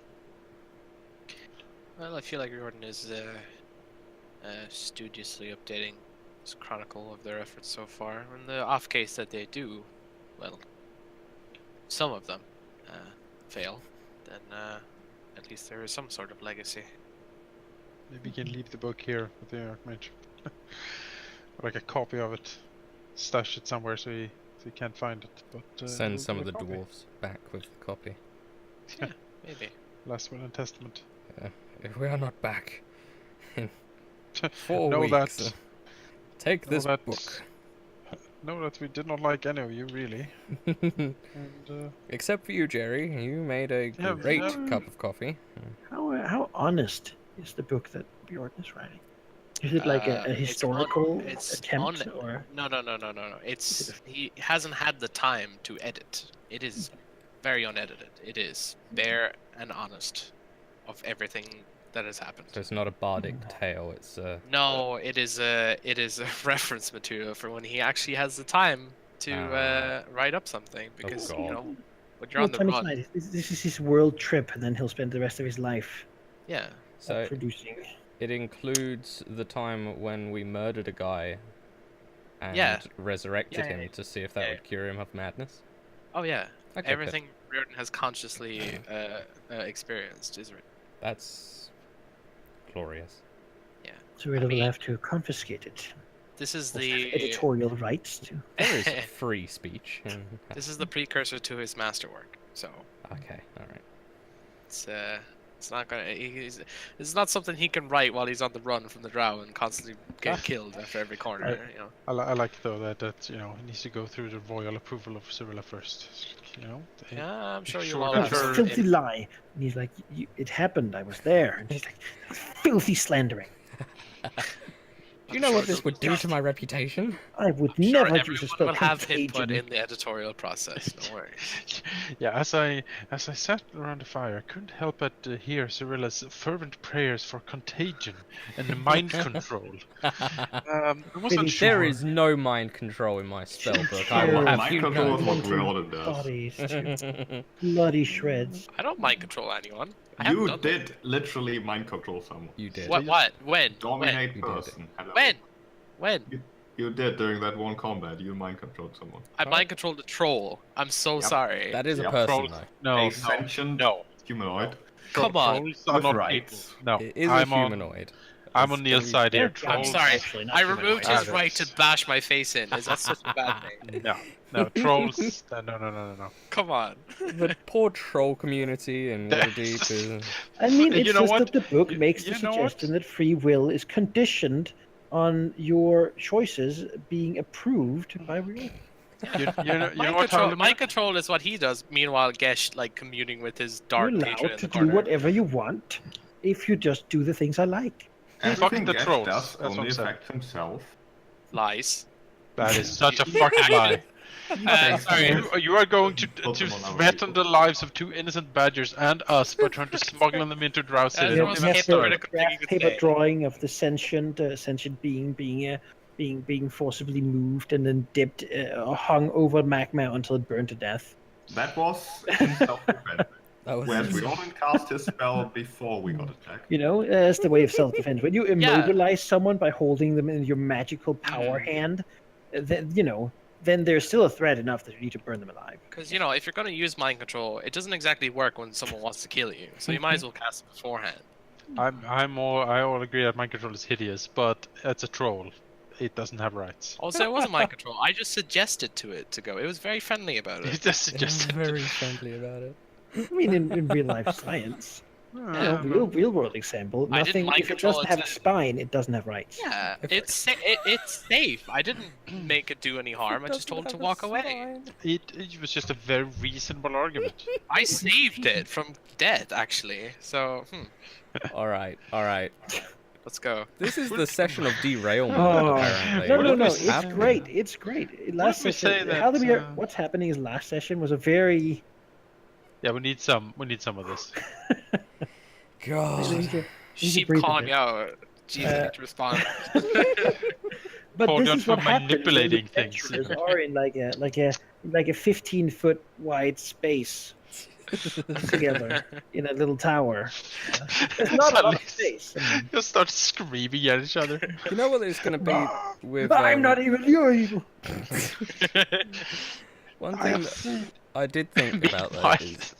Well, I feel like Jordan is studiously updating his chronicle of their efforts so far. In the off case that they do, well, some of them fail, then at least there is some sort of legacy. Maybe you can leave the book here with the Archmage. Like a copy of it. Stash it somewhere so he can't find it. But Send we'll some of get the a copy. dwarves back with the copy. Yeah, maybe. Last will and testament. If we are not back in 4 Know weeks, that- take know this that- book. Know that we did not like any of you, really. And Except for you, Jerry. You made a Yeah, great yeah. cup of coffee. How honest is the book that Bjorn is writing? Is it like a historical attempt, or No. He hasn't had the time to edit. It is very unedited. It is bare and honest of everything that has happened. So it's not a bardic tale. It's No, it is a reference material for when he actually has the time to write up something, because God. you know when you're on the time run. aside, this is his world trip, and then he'll spend the rest of his life Yeah. so producing. it includes the time when we murdered a guy and Yeah. resurrected Yeah, him to see if that yeah. would cure him of madness. Oh yeah. Okay, Everything Riordan has consciously experienced is written. that's glorious. So we'll mean- have to confiscate it. This is We'll have the editorial rights to. There is free speech. this is the precursor to his masterwork. So Okay, all right. it's not gonna. It's not something he can write while he's on the run from the drow and constantly get killed after every corner. You know. I like though that you know he needs to go through the royal approval of Cyrilla first. You know. They- Yeah, I'm sure Sure, you'll that all Oh, Sure. it's a filthy lie. And he's like, it happened. I was there. And she's like, filthy slandering. Do you know what this would do to my reputation? I would I'm sure never use a everyone spell will have input contagion. in the editorial process. Don't worry. Yeah, as I sat around the fire, I couldn't help but hear Cyrilla's fervent prayers for contagion and mind control. I wasn't sure. There is no mind control in my spell book. I will Sure. have Mind you control is know. what Riordan does. Bodies to bloody shreds. I don't mind control anyone. I haven't You done did literally mind control someone. You did. What? What? When? Dominate You did. person. Hello. When? You did during that one combat. You mind controlled someone. I mind controlled a troll. I'm so Yep. sorry. That is a Yep. person, Trolls- though. No, A sentient no. humanoid. Come on. Trolls are With not rights. people. No, It is I'm a on. humanoid. I'm on It's Neil's very- side here. I'm Trolls, sorry. Actually, not I humanoid. removed Ah, his right to bash my face in. Is that such a bad thing? No, trolls. No. Come on. The poor troll community in Waterdeep is... I mean, You it's know just what? that the book You- makes the you know what? suggestion that free will is conditioned on your choices being approved by real. You know Mind what? control, Halldamir? mind control is what he does. Meanwhile, Gesh like communing with his dark You're patron allowed in to the do corner. whatever you want if you just do the things I like. Fucking the Gesh trolls, does that's what only I'm saying. affect himself. Lies. That is such a fucking lie. Sorry. You are going to Put them on other threaten people. the lives of two innocent badgers and us by trying to smuggle them into Drow City. the You Don't most have even the start. hypocritical thing you graph could paper say. drawing of the sentient being being forcibly moved and then dipped, hung over magma until it burned to death. That was in self-defense. That was... Whereas Riordan cast his spell before we got attacked. You know, that's the way of self-defense. When you immobilize someone by holding them in your magical power hand, then then there's still a threat enough that you need to burn them alive. Because you know, if you're going to use mind control, it doesn't exactly work when someone wants to kill you. So you might as well cast it beforehand. I all agree that mind control is hideous, but it's a troll. It doesn't have rights. Also, it wasn't mind control. I just suggested to it to go. It was very friendly about It it. just They're suggested. very friendly about it. I mean, in real life science. Real world example. I didn't Nothing. mind If it control doesn't have a until- spine, it doesn't have rights. Yeah, If it's safe. I didn't make it do any harm. I just told it to walk away. It was just a very reasonable argument. I saved it from death, actually. So, All right. let's go. This is the session of derailment, Oh, apparently. no, What no, is no! It's happening? great. It's great. Last if we say session, that, Halldamir, what's happening is last session was a very. Yeah, we need some of this. God. we need to Sheep breathe a calling bit. me out. Jeez, I need to respond. But Hold this on is for what happens when the manipulating things. adventurers are in like a 15-foot wide space together in a little tower. There's not a lot of space. I mean, Just start screaming at each other. You know what it's going to be with... I'm not evil, you're evil. I One thing have that seen. I did think about that is...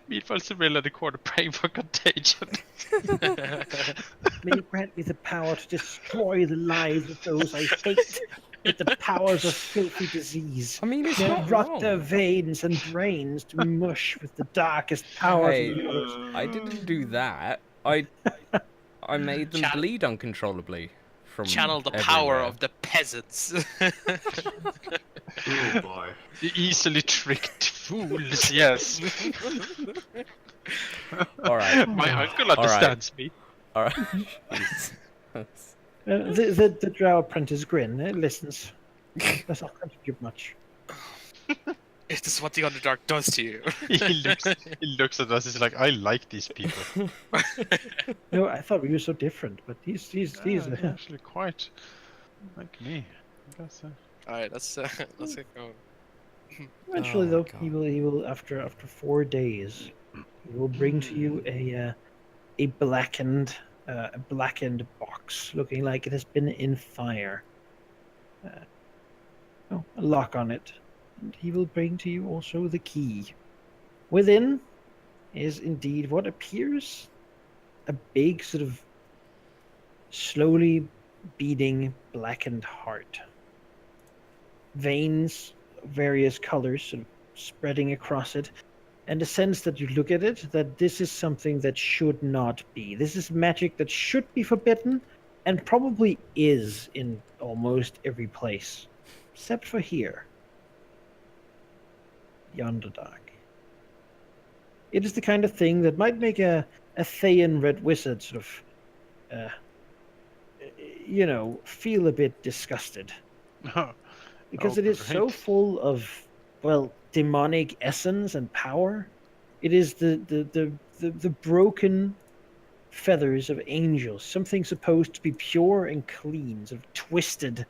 Meanwhile, Cyrilla in the corner praying for contagion. May you grant me the power to destroy the lives of those I hate with the powers of filthy disease. I mean, it's May not rot wrong. their veins and brains to mush with the darkest powers Hey, of the universe. I didn't do that. I made them Chan- bleed uncontrollably from Channel the power everywhere. of the peasants. Oh boy. The easily tricked fools, yes. All right. My uncle understands me. All right. The drow apprentice grin, listens. Does not contribute much. This is what the Underdark does to you. He looks at us. He's like, I like these people. No, I thought we were so different, but he's They're actually quite like me. I guess. Alright, let's get going. eventually Oh, though God. he will after 4 days he will bring to you a blackened box looking like it has been in fire. A lock on it, and he will bring to you also the key. Within is indeed what appears a big sort of slowly beating blackened heart. Veins of various colors sort of spreading across it, and a sense that you look at it that this is something that should not be. This is magic that should be forbidden, and probably is in almost every place, except for here. The Underdark. It is the kind of thing that might make a Thayan red wizard sort of, feel a bit disgusted. Because Oh, it is so great. full of, well, demonic essence and power. It is the broken feathers of angels, something supposed to be pure and clean, sort of twisted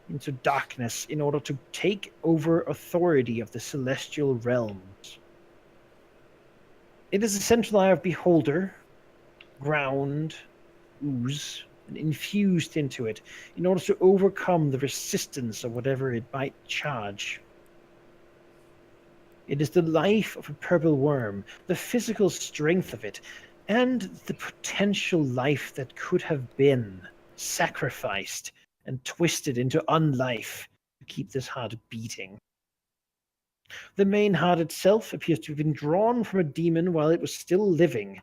into darkness in order to take over authority of the celestial realms. It is a central eye of beholder, ground, ooze, and infused into it in order to overcome the resistance of whatever it might charge. It is the life of a purple worm, the physical strength of it, and the potential life that could have been sacrificed and twisted into unlife to keep this heart beating. The main heart itself appears to have been drawn from a demon while it was still living.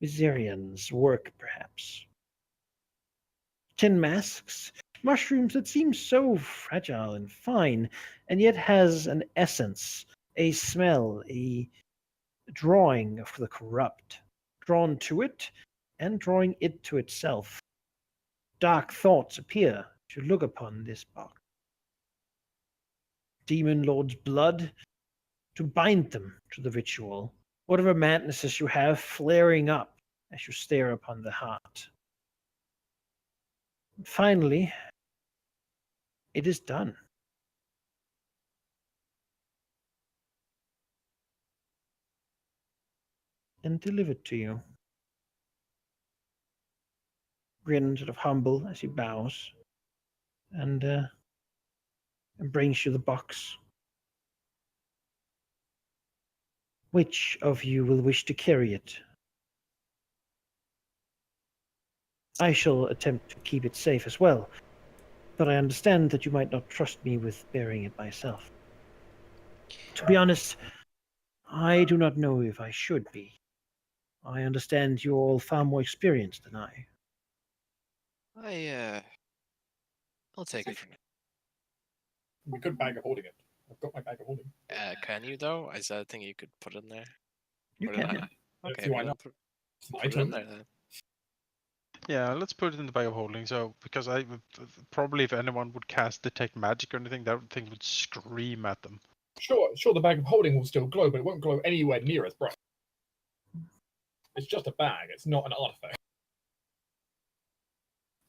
Viserian's work, perhaps. 10 masks, mushrooms that seem so fragile and fine, and yet has an essence, a smell, a drawing of the corrupt, drawn to it and drawing it to itself. Dark thoughts appear to look upon this box. Demon Lord's blood to bind them to the ritual, whatever madnesses you have flaring up as you stare upon the heart. Finally, it is done. And delivered to you. Grin, sort of humble as he bows, and brings you the box. Which of you will wish to carry it? I shall attempt to keep it safe as well, but I understand that you might not trust me with bearing it myself. To be honest, I do not know if I should be. I understand you're all far more experienced than I. I'll take it for now. We could bag of holding it. I've got my bag of holding. Can you though? Is that a thing you could put in there? You Put it can. in- Don't Okay, see why we'll not. It's an put it in item. there then. Yeah, let's put it in the bag of holding. So, because probably if anyone would cast detect magic or anything, that thing would scream at them. Sure, the bag of holding will still glow, but it won't glow anywhere near as bright. It's just a bag. It's not an artifact.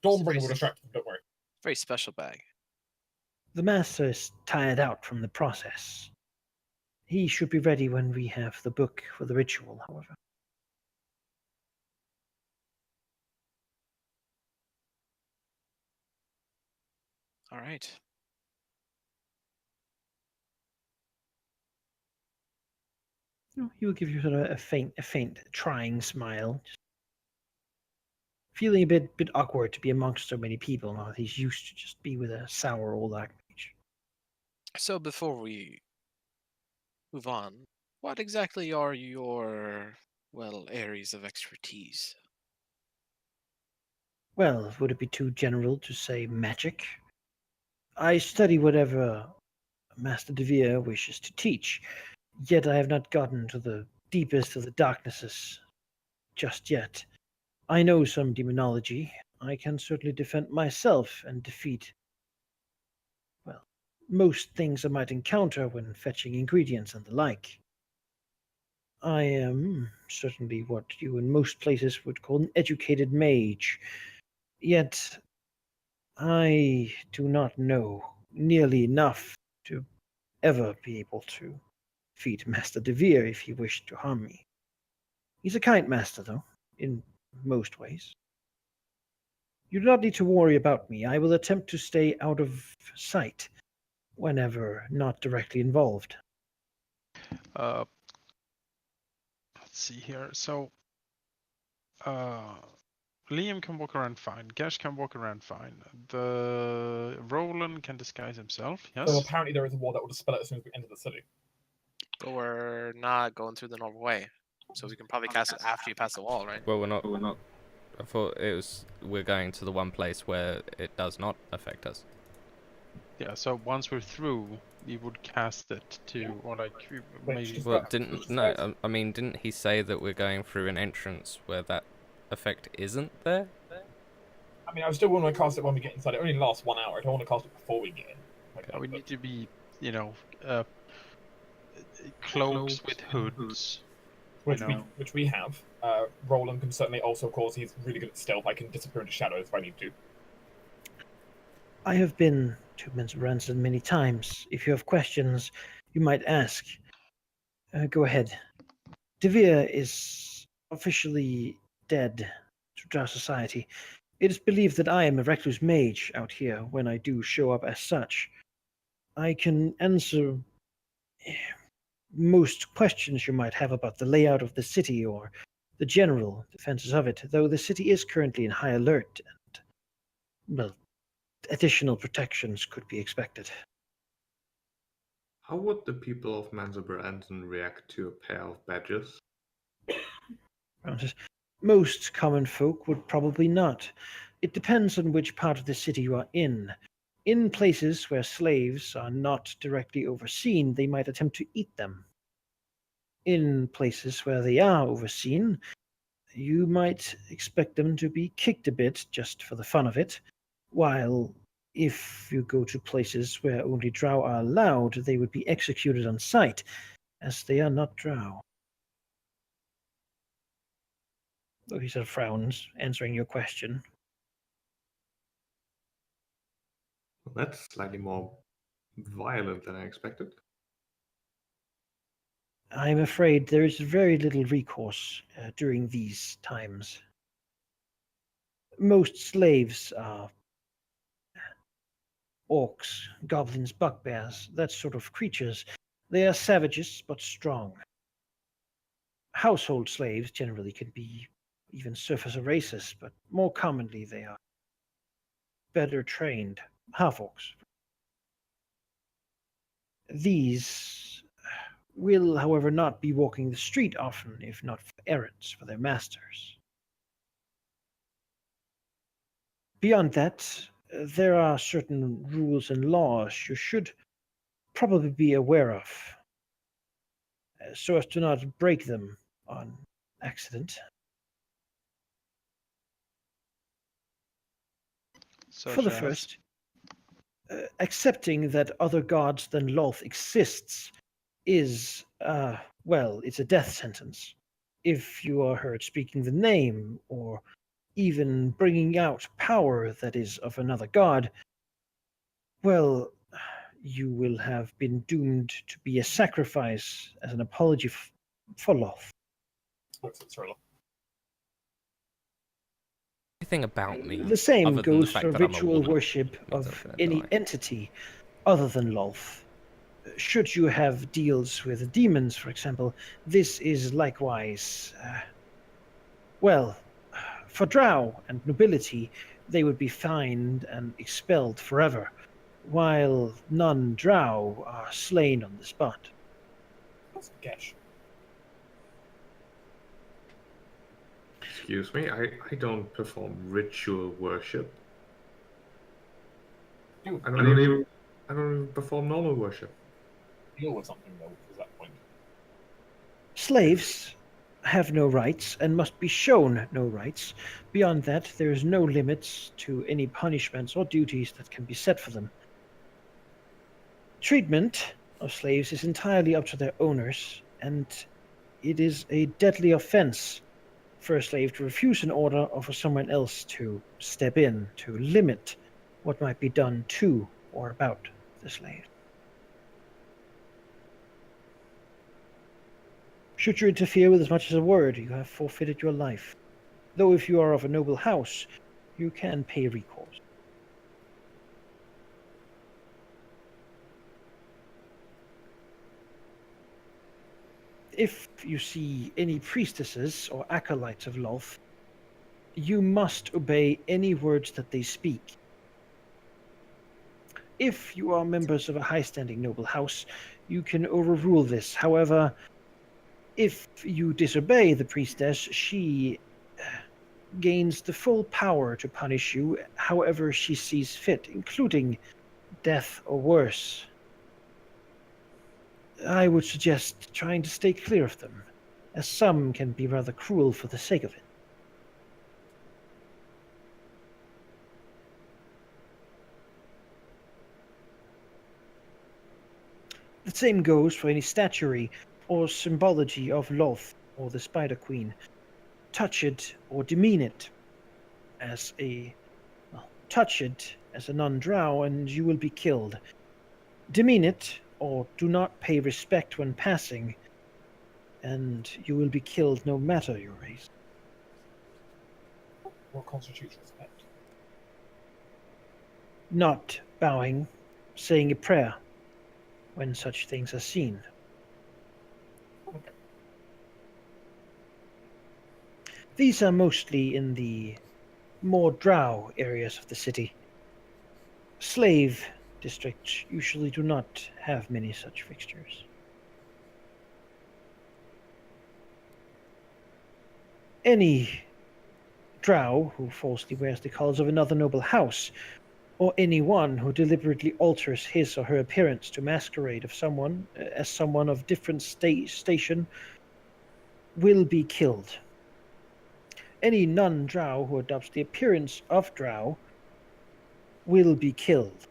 Dawnbringer will distract them. Don't worry. Very special bag. The master is tired out from the process. He should be ready when we have the book for the ritual, however. All right. He will give you sort of a faint, trying smile. Just feeling a bit awkward to be amongst so many people now that he's used to just be with a sour old archmage. So before we move on, what exactly are your, well, areas of expertise? Well, would it be too general to say magic? I study whatever Master De Vere wishes to teach, yet I have not gotten to the deepest of the darknesses just yet. I know some demonology. I can certainly defend myself and defeat, well, most things I might encounter when fetching ingredients and the like. I am certainly what you in most places would call an educated mage, yet I do not know nearly enough to ever be able to defeat Master De Vere if he wished to harm me. He's a kind master, though, in most ways. You do not need to worry about me. I will attempt to stay out of sight whenever not directly involved. Let's see here. So, Liam can walk around fine. Gash can walk around fine. The Roland can disguise himself. Yes. So apparently there is a wall that will dispel it as soon as we enter the city. But we're not going through the normal way, so we can probably cast it after you pass the wall, right? Well, we're not. I thought we're going to the one place where it does not affect us. Yeah. So once we're through, we would cast it to, or like maybe. just Well, that- didn't he say that we're going through an entrance where that effect isn't there? I mean, I still want to cast it when we get inside. It only lasts 1 hour. I don't want to cast it before we get in. We need to be, cloaks with hoods. Which we have. Roland can certainly also, of course, he's really good at stealth. I can disappear into shadows if I need to. I have been to Ransden many times. If you have questions, you might ask. Go ahead. De Vere is officially dead to our society. It is believed that I am a recluse mage out here when I do show up as such. I can answer most questions you might have about the layout of the city or the general defenses of it, though the city is currently in high alert and, well, additional protections could be expected. How would the people of Manzaber-Anton react to a pair of badges? Most common folk would probably not. It depends on which part of the city you are in. In places where slaves are not directly overseen, they might attempt to eat them. In places where they are overseen, you might expect them to be kicked a bit just for the fun of it, while if you go to places where only drow are allowed, they would be executed on sight, as they are not drow. Though he sort of frowns, answering your question. Well, that's slightly more violent than I expected. I'm afraid there is very little recourse during these times. Most slaves are orcs, goblins, bugbears, that sort of creatures. They are savages, but strong. Household slaves generally can be even surface races, but more commonly they are better trained half-orcs. These will, however, not be walking the street often, if not errands for their masters. Beyond that, there are certain rules and laws you should probably be aware of, so as to not break them on accident. For the Such as first, accepting that other gods than Lolth exists is, well, it's a death sentence. If you are heard speaking the name, or even bringing out power that is of another god, well, you will have been doomed to be a sacrifice as an apology for Lolth. Looks at Cyrilla. Everything about me, The same other than the goes fact for that I'm a ritual woman, worship means of I'm gonna any die. entity other than Lolth. Should you have deals with demons, for example, this is likewise, well, for drow and nobility, they would be fined and expelled forever, while non-drow are slain on the spot. That's Gesh. Excuse me, I don't perform ritual worship. You I don't even perform normal worship. deal with something though at that point. Slaves have no rights and must be shown no rights. Beyond that, there is no limits to any punishments or duties that can be set for them. Treatment of slaves is entirely up to their owners, and it is a deadly offense for a slave to refuse an order or for someone else to step in to limit what might be done to or about the slave. Should you interfere with as much as a word, you have forfeited your life. Though if you are of a noble house, you can pay recourse. If you see any priestesses or acolytes of Lolth, you must obey any words that they speak. If you are members of a high-standing noble house, you can overrule this. However, if you disobey the priestess, she gains the full power to punish you however she sees fit, including death or worse. I would suggest trying to stay clear of them, as some can be rather cruel for the sake of it. The same goes for any statuary or symbology of Lolth or the Spider Queen. Touch it or demean it as a non-drow and you will be killed. Demean it or do not pay respect when passing, and you will be killed no matter your race. What constitutes respect? Not bowing, saying a prayer when such things are seen. Okay. These are mostly in the more drow areas of the city. Slave districts usually do not have many such fixtures. Any drow who falsely wears the colors of another noble house, or anyone who deliberately alters his or her appearance to masquerade as someone of different station, will be killed. Any non-drow who adopts the appearance of drow will be killed.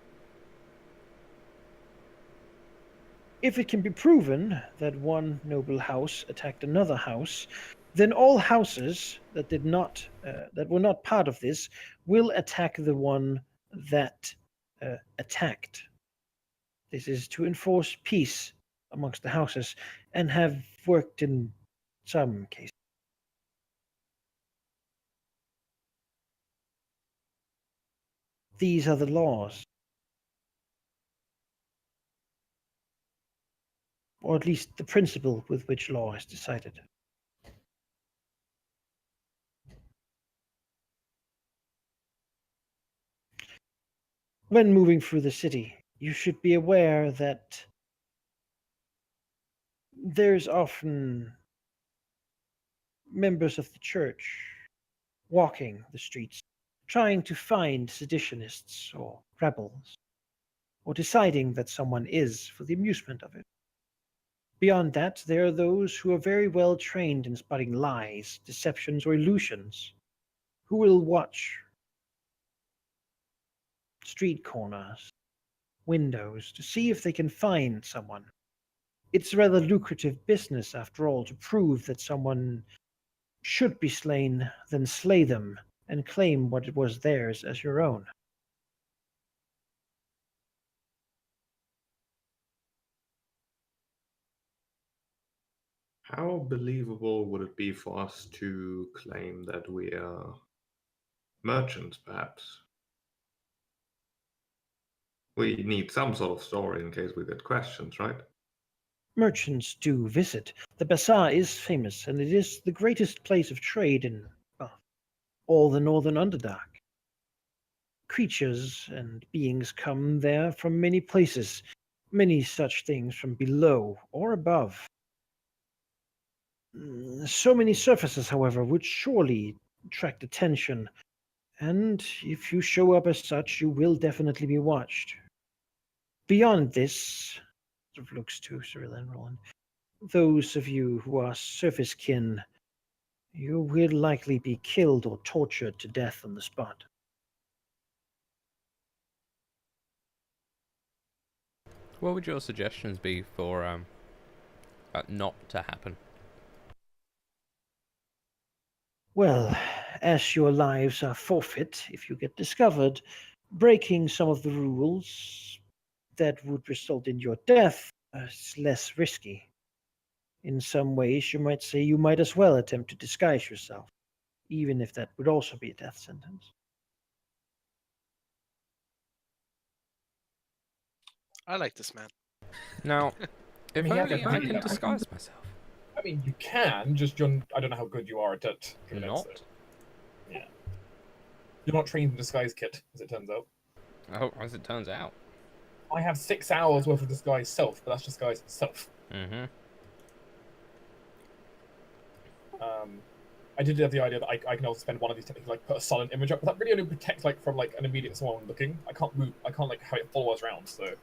If it can be proven that one noble house attacked another house, then all houses that were not part of this will attack the one that attacked. This is to enforce peace amongst the houses and have worked in some cases. These are the laws. Or at least the principle with which law is decided. When moving through the city, you should be aware that there's often members of the church walking the streets, trying to find seditionists or rebels, or deciding that someone is for the amusement of it. Beyond that, there are those who are very well trained in spotting lies, deceptions, or illusions, who will watch street corners, windows, to see if they can find someone. It's a rather lucrative business, after all, to prove that someone should be slain, then slay them and claim what it was theirs as your own. How believable would it be for us to claim that we are merchants, perhaps? We need some sort of story in case we get questions, right? Merchants do visit. The bazaar is famous, and it is the greatest place of trade in, well, all the northern Underdark. Creatures and beings come there from many places, many such things from below or above. So many surfaces, however, would surely attract attention, and if you show up as such, you will definitely be watched. Beyond this, sort of looks to Cyril and Roland, those of you who are surface kin, you will likely be killed or tortured to death on the spot. What would your suggestions be for not to happen? Well, as your lives are forfeit if you get discovered, breaking some of the rules that would result in your death is less risky. In some ways, you might say you might as well attempt to disguise yourself, even if that would also be a death sentence. I like this man. Now, if mean, he only has I a- can disguise myself. I mean, you can, just I don't know how good you are at it. Not. Yeah. You're not trained in disguise kit, as it turns out. Oh, as it turns out. I have 6 hours worth of disguise self, but that's disguise self. Mm-hmm. I did have the idea that I can also spend one of these techniques, like put a silent image up, but that really only protects like from like an immediate someone looking. I can't move. I can't like have it follow us around. So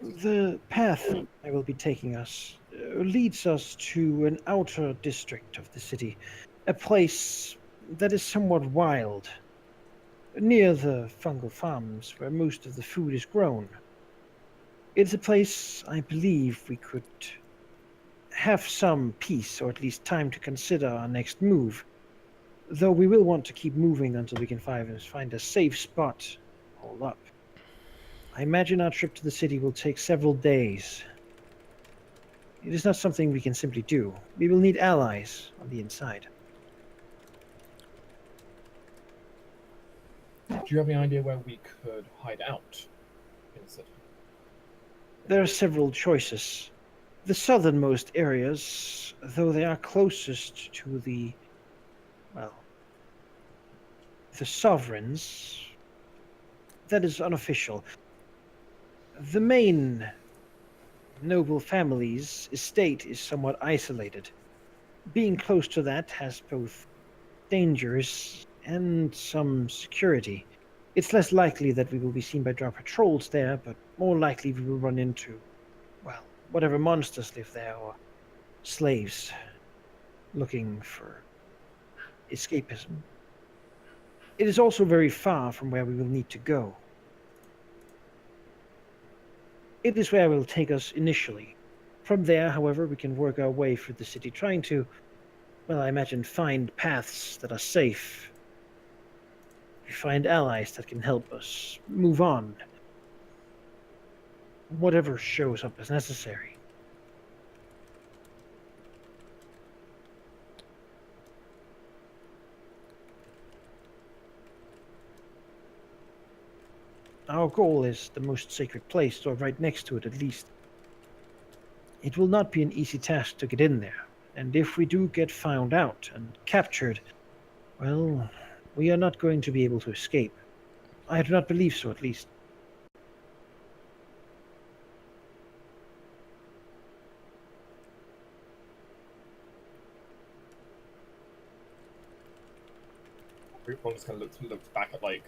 The path I will be taking us leads us to an outer district of the city, a place that is somewhat wild, near the fungal farms where most of the food is grown. It's a place I believe we could have some peace, or at least time to consider our next move, though we will want to keep moving until we can find a safe spot to hold up. I imagine our trip to the city will take several days. It is not something we can simply do. We will need allies on the inside. do you have any idea where we could hide out in the city? There are several choices. The southernmost areas, though they are closest to the sovereigns, that is unofficial. The main noble family's estate is somewhat isolated. Being close to that has both dangers and some security. It's less likely that we will be seen by our patrols there, but more likely we will run into, whatever monsters live there, or slaves looking for escapism. It is also very far from where we will need to go. It is where it will take us initially. From there, however, we can work our way through the city, trying to, I imagine, find paths that are safe. Find allies that can help us move on. Whatever shows up as necessary. Our goal is the most sacred place, or right next to it at least. It will not be an easy task to get in there, and if we do get found out and captured, we are not going to be able to escape. I do not believe so, at least. Everyone just kind of looks back at like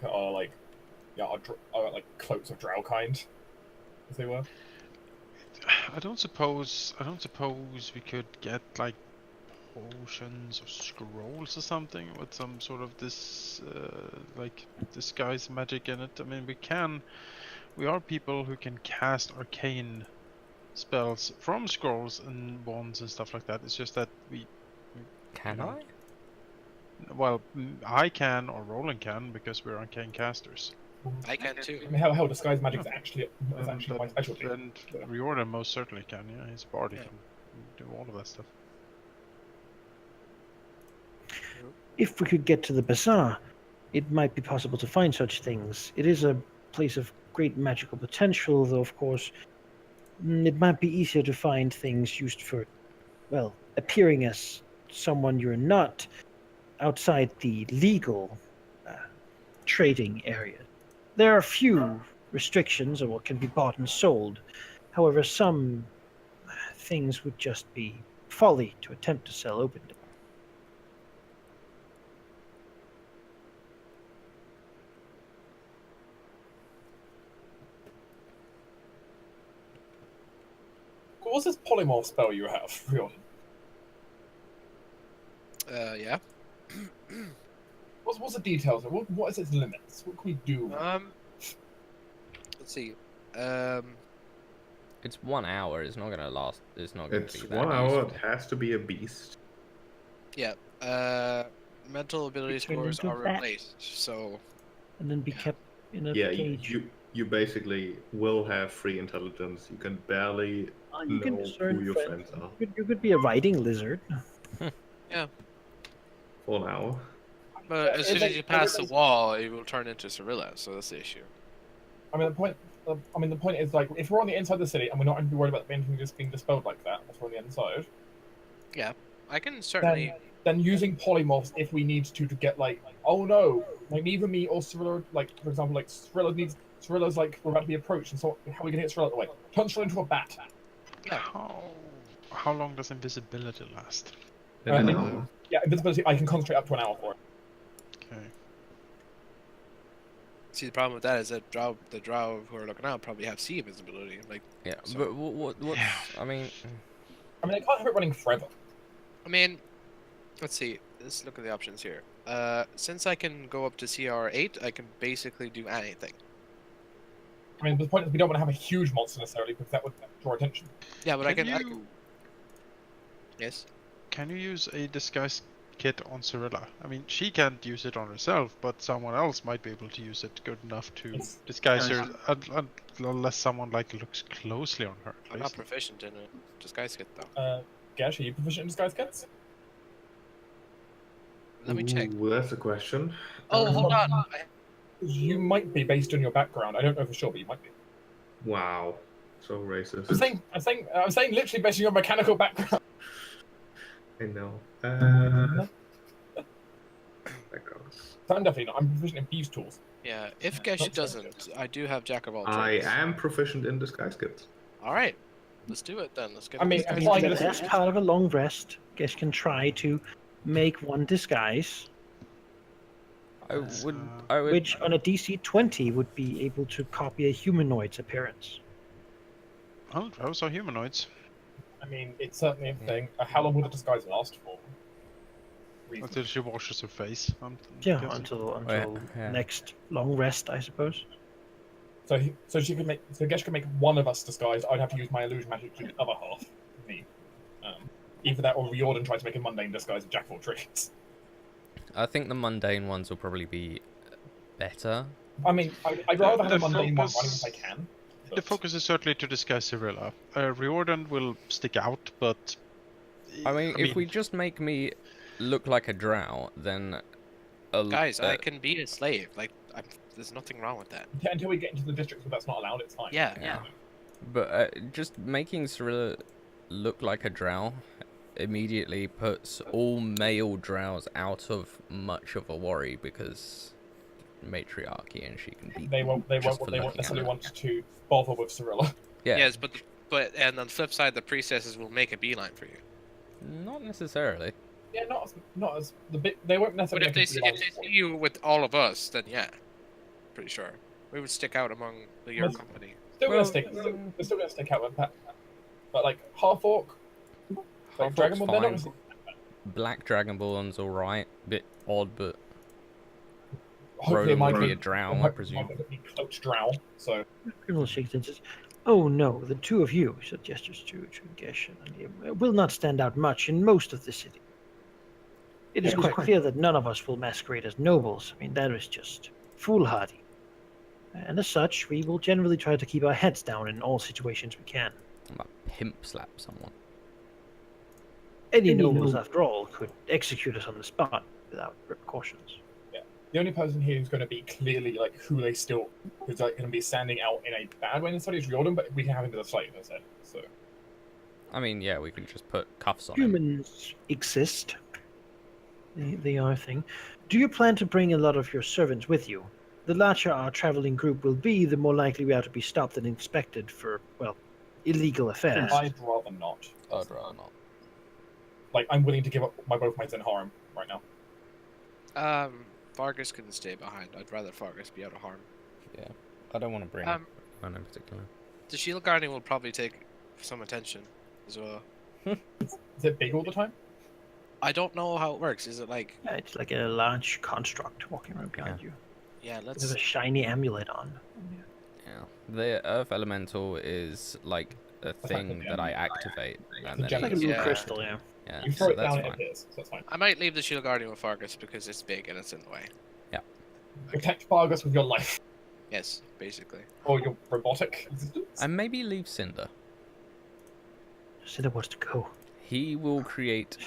cloaks of drow kind, as they were. I don't suppose we could get like potions or scrolls or something with some sort of this like disguise magic in it. I mean, we are people who can cast arcane spells from scrolls and wands and stuff like that. It's just that Can I? well, I can, or Roland can, because we're arcane casters. I can too. I mean, hell, disguise magic is actually my specialty. And Riordan most certainly can. Yeah, he's a bard. He Yeah. can do all of that stuff. If we could get to the bazaar, it might be possible to find such things. It is a place of great magical potential, though, of course, it might be easier to find things used for, well, appearing as someone you're not outside the legal trading area. There are few restrictions on what can be bought and sold. However, some things would just be folly to attempt to sell openly. What's this polymorph spell you have, Riordan? Yeah. What's the details? What is its limits? What can we do? Let's see. It's 1 hour. It's not gonna last. It's not gonna It's be that 1 hour. useful. It has to be a beast. Yeah. Mental ability Turn scores into are that. replaced. So And then be Yeah. kept in a Yeah, cage. you basically will have free intelligence. You can barely Oh, you can know discern who your friends. friends are You could be a riding lizard. for an hour. but as soon as you pass the wall, it will turn into Cirilla, so that's the issue. I mean, the point is, like, if we're on the inside of the city and we're not going to be worried about anything just being dispelled like that, if we're on the inside, I can certainly then using polymorphs if we need to get, like, oh no, like, neither me or Cirilla, like, for example, like, Cirilla's, like, we're about to be approached, and so how are we going to get Cirilla away? Turn Cirilla into a bat. Yeah. How long does invisibility last? An in- hour. Yeah, invisibility, I can concentrate up to an hour for it. Okay. see the problem with that is that the drow who are looking out probably have sea visibility. Like, Yeah, So- but what's... Yeah. I mean, I mean, I can't have it running forever. I mean, let's see. Let's look at the options here. Since I can go up to CR8, I can basically do anything. I mean, the point is we don't want to have a huge monster necessarily because that would draw attention. Yeah, but I Can can. Yes. Can you use a disguise kit on Cirilla? I mean, she can't use it on herself, but someone else might be able to use it good enough to It's- disguise her, unless someone like looks closely on her. at I'm not least. proficient in a disguise kit though. Gash, are you proficient in disguise kits? Let me check. Ooh, that's a question. Oh, hold on. You might be based on your background. I don't know for sure, but you might be. Wow, so racist. I'm saying literally based on your mechanical background. I know. Backgrounds. I'm definitely not. I'm proficient in thieves' tools. Yeah, if Gesh doesn't, I do have Jack of all I trades. am proficient in disguise kits. All right, let's do it then. Let's get. I mean, this I guy mean, applying the this- best part of a long rest, guess can try to make one disguise, I Uh, would. which on a DC 20 would be able to copy a humanoid's appearance. Oh, those are humanoids. I mean, it's certainly a thing. How long will the disguise last for? Until she washes her face. I'm Yeah, guessing. until yeah. next long rest, I suppose. So she could make. So Gesh could make one of us disguised. I'd have to use my illusion magic to do the other half. Me. Either that or Riordan tried to make a mundane disguise of Jack of all trades. I think the mundane ones will probably be better. I mean, I'd rather have The a mundane one focus- running if I can. The but- focus is certainly to disguise Cirilla. Riordan will stick out, but... I mean, if we just make me look like a drow, then... Guys, I can be a slave. Like, there's nothing wrong with that. Yeah, until we get into the districts where that's not allowed, it's fine. Yeah. But just making Cirilla look like a drow immediately puts all male drows out of much of a worry, because matriarchy and she can be... They won't just for looking necessarily at want to bother with Cirilla. Yeah, Yes, but and on the flip side, the priestesses will make a beeline for you. not necessarily. Yeah, not as the bit. They won't But necessarily. if they see you with all of us, then yeah, pretty sure we would stick out among your Yes. company. Still Well, gonna stick. They're still gonna stick out, but like half orc, like Half Dragon Orc's Ball, they're not fine. gonna Black Dragonborn's alright. Bit odd, but hopefully Roland might would be be a drow, I hopefully presume. might be cloaked drow. So Colonel shakes and says, "Oh no, the two of you," so gestures to Gesh and Halldamir, "will not stand out much in most of the city. It is quite clear that none of us will masquerade as nobles. I mean, that is just foolhardy. And as such, we will generally try to keep our heads down in all situations we can. I'm gonna pimp slap someone. Any nobles, after all, could execute us on the spot without repercussions." the only person here who's going to be clearly like who's like going to be standing out in a bad way in the study is Riordan, but we can have him to the fight instead. So I mean, yeah, we can just put cuffs on him. Humans exist. They are a thing. Do you plan to bring a lot of your servants with you? The larger our traveling group will be, the more likely we are to be stopped and inspected for, well, illegal affairs. I'd rather not. I'd rather not. Like I'm willing to give up both my Zen harem right now. Fargus can stay behind. I'd rather Fargus be out of harm. Yeah, I don't want to bring one in particular. The shield guardian will probably take some attention as well. Is it big all the time? I don't know how it works. Is it like? Yeah, it's like a large construct walking around behind you. Yeah, With let's. a shiny amulet on. Yeah, the Earth Elemental is like a thing the that I activate, and It's then Like a it's, little Yeah. crystal, yeah. yeah, You throw so it that's down, it fine. appears. So that's fine. I might leave the shield guardian with Fargus because it's big and it's in the way. Protect Fargus with your life Yes, basically. or your robotic existence. And maybe leave Cinder. Cinder wants to go. He will create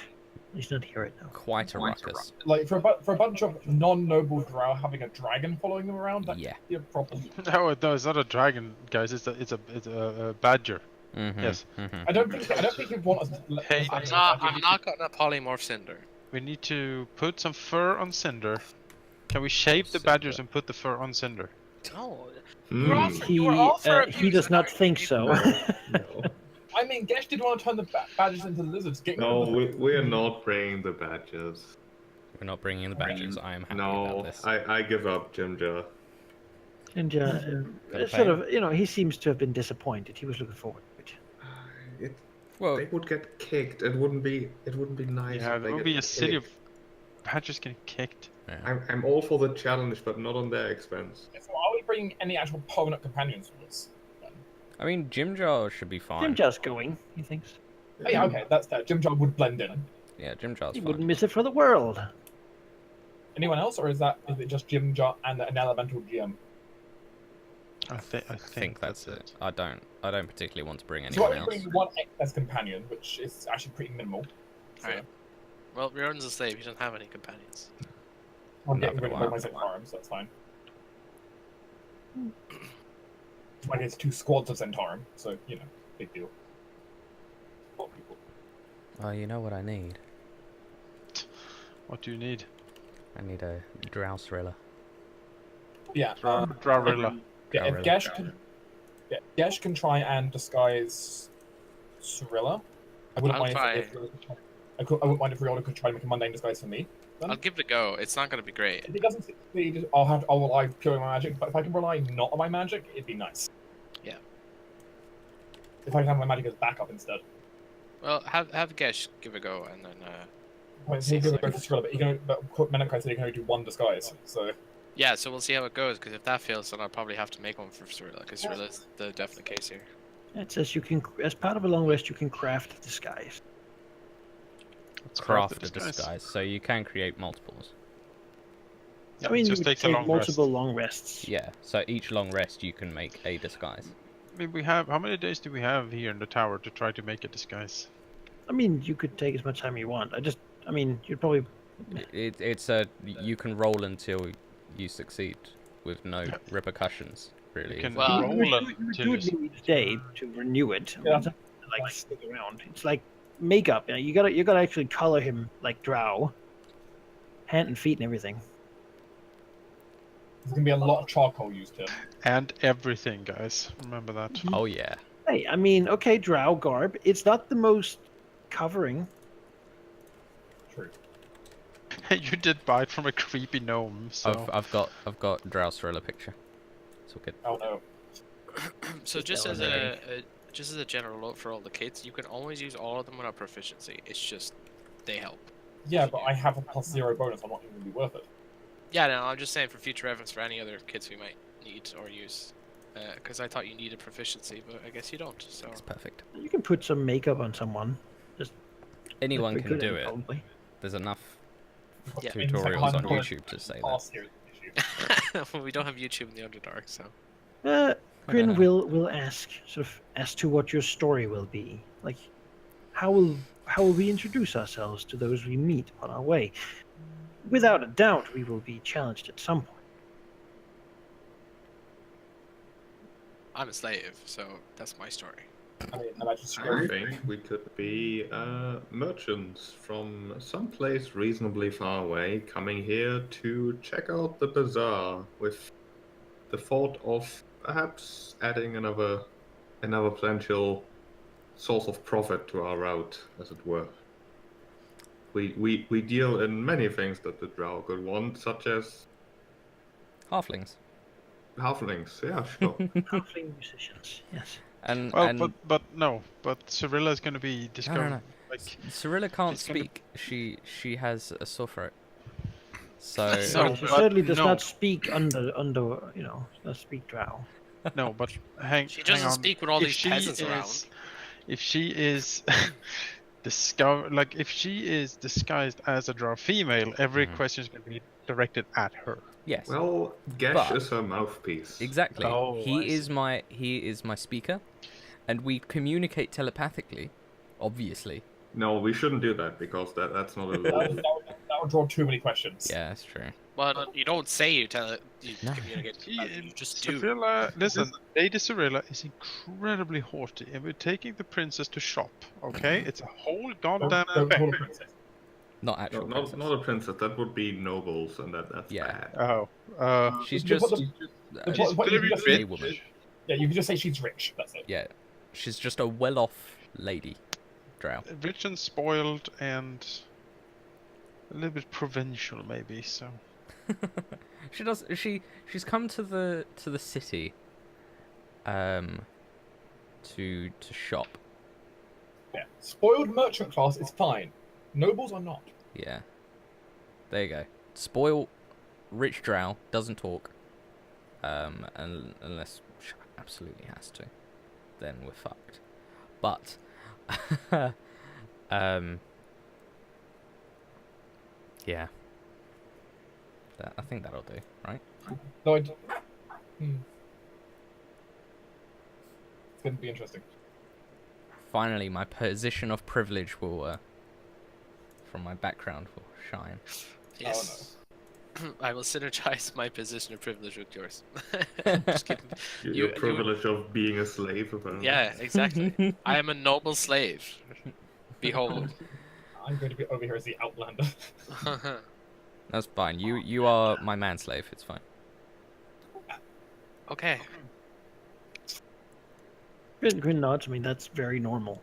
He's not here right now. quite a ruckus. Like for a bunch of non-noble drow having a dragon following them around, that Yeah. could be a problem. No, it's not a dragon, guys. It's a badger. Mm-hmm, Yes. Mm-hmm. I don't think you'd want us to let Hey, I'm not gonna polymorph Cinder. We need to put some fur on Cinder. Can we shape the badgers and put the fur on Cinder? No. Hmm. You were all for He does not think so. No, I mean, Gesh did want to turn the badgers into lizards. Get rid no, of them. we are not bringing the badges. We're not bringing in the badgers. I am happy No, about this. I give up, Jimja. And Gotta sort pay of, you know, he seems to have been disappointed. He was looking forward to it. Well, They would get kicked. It wouldn't be nice. Yeah, if there they will be get a city kicked. of badgers getting kicked. yeah. I'm all for the challenge, but not on their expense. So are we bringing any actual permanent companions with us? then? I mean, Jim Jar should be fine. Jim Jar's going, he thinks. Oh, yeah, okay, that's that. Jim Jar would blend in. Yeah, Jim Jar's He fine. wouldn't miss it for the world. Anyone else, or is it just Jim Jar and an elemental GM? I I think that's it. I don't particularly want to bring So anyone I else. bring one as companion, which is actually pretty minimal. So Alright. Well, Riordan's a slave. He doesn't have any companions. I'm Not getting rid gonna of my Zen harem, so that's fine. I guess 2 squads of Zentarum, so you know, big deal. Four people. Oh, you know what I need? What do you need? I need a drow thriller. Yeah. Drawrilla. Yeah, if Really? Gesh can try and disguise Cirilla. I wouldn't I'll mind try. if I wouldn't mind if Riordan could try to make a mundane disguise for me. I'll give it a go. It's not gonna be great. If he doesn't succeed, I'll rely purely on my magic. But if I can rely not on my magic, it'd be nice. Yeah. If I can have my magic as backup instead. Well, have Gesh give a go, and then Well, he's going to go for Cirilla, but Menenkai said he can only do 1 disguise. So yeah. So we'll see how it goes. Because if that fails, then I'll probably have to make one for Cirilla. Because Cirilla's the definite case here. It says you can, as part of a long rest, you can craft disguise. Let's Craft the a disguise, so you can create multiples. Yeah, I mean, it you just would takes a take long multiple rest. long rests. Yeah, so each long rest you can make a disguise. I mean, we have how many days do we have here in the tower to try to make a disguise? I mean, you could take as much time you want. I mean, you'd probably. It's a you can roll until you succeed with no repercussions. Really, You can Well- roll you would until do you it each day to renew it. Yeah. It's not like stick around. It's like makeup. You know, you gotta actually color him like drow, hand and feet and everything. there's going to be a lot of charcoal used here. and everything, guys. Remember that. Oh yeah, Hey, I mean, okay, drow garb. It's not the most covering. True. You did buy it from a creepy gnome, so. I've got Drow Cirilla picture. It's all good. Oh no. So Just just as elementary. just as a general note for all the kids, you can always use all of them without proficiency. It's just they help. Yeah, but I have a +0 bonus. I'm not even gonna be worth it. Yeah, no, I'm just saying for future reference for any other kids we might need or use. Because I thought you needed proficiency, but I guess you don't. So It's perfect. You can put some makeup on someone. Anyone They're can good at do it, it. probably. There's enough Yeah. tutorials on YouTube to say that. Past here is an issue. well, we don't have YouTube in the Underdark, so Grin will ask sort of as to what your story will be. Like, how will we introduce ourselves to those we meet on our way? Without a doubt, we will be challenged at some point. I'm a slave, so that's my story. I mean, imagine I scary. think we could be merchants from someplace reasonably far away coming here to check out the bazaar with the thought of perhaps adding another potential source of profit to our route, as it were. We deal in many things that the Drow could want, such as Halflings. halflings. Yeah, sure. Halfling musicians, yes. And Well, and but no, but Cirilla is going to be discovered. no. Like, Cirilla can't it's gonna- speak. She has a sore throat. So No, She but certainly does no. not speak under does speak Drow. no, but hang. She hang doesn't on. speak with all If these she peasants is- around. If she is if she is disguised as a Drow female, every Mhm. question is going to be directed at her. yes, Well, Gesh But- is her mouthpiece. exactly. Oh, I he is see. my speaker, and we communicate telepathically. Obviously, No, we shouldn't do that because that's not a That law. would draw too many questions. yeah, that's true. Well, you don't say you No. communicate. You just do. Cirilla, listen, Lady Cirilla is incredibly haughty, and we're taking the princess to shop. Okay, it's a whole goddamn Don't call her affair. princess. Not actual. Not princess. a princess. That would be nobles, and that's Yeah. bad. Oh, She's The- just the- uh, she's what- very you just- a rich. woman. Yeah, you can just say she's rich. That's it. Yeah, she's just a well-off lady, Drow. Rich and spoiled, and a little bit provincial, maybe. So She's come to the city, to shop. Yeah. Spoiled merchant class is fine. Nobles are not. Yeah. There you go. Spoil rich Drow doesn't talk. Unless she absolutely has to, then we're fucked. But yeah. I think that'll do, right? No, It's going to be interesting. Finally, my position of privilege will, from my background, will shine. Yes. I will synergize my position of privilege with yours. Just kidding. Your privilege of being a slave, apparently. Yeah, exactly. I am a noble slave. Behold. I'm going to be over here as the outlander. That's fine. You are my manslave. It's fine. Okay. Grin nods. I mean, that's very normal.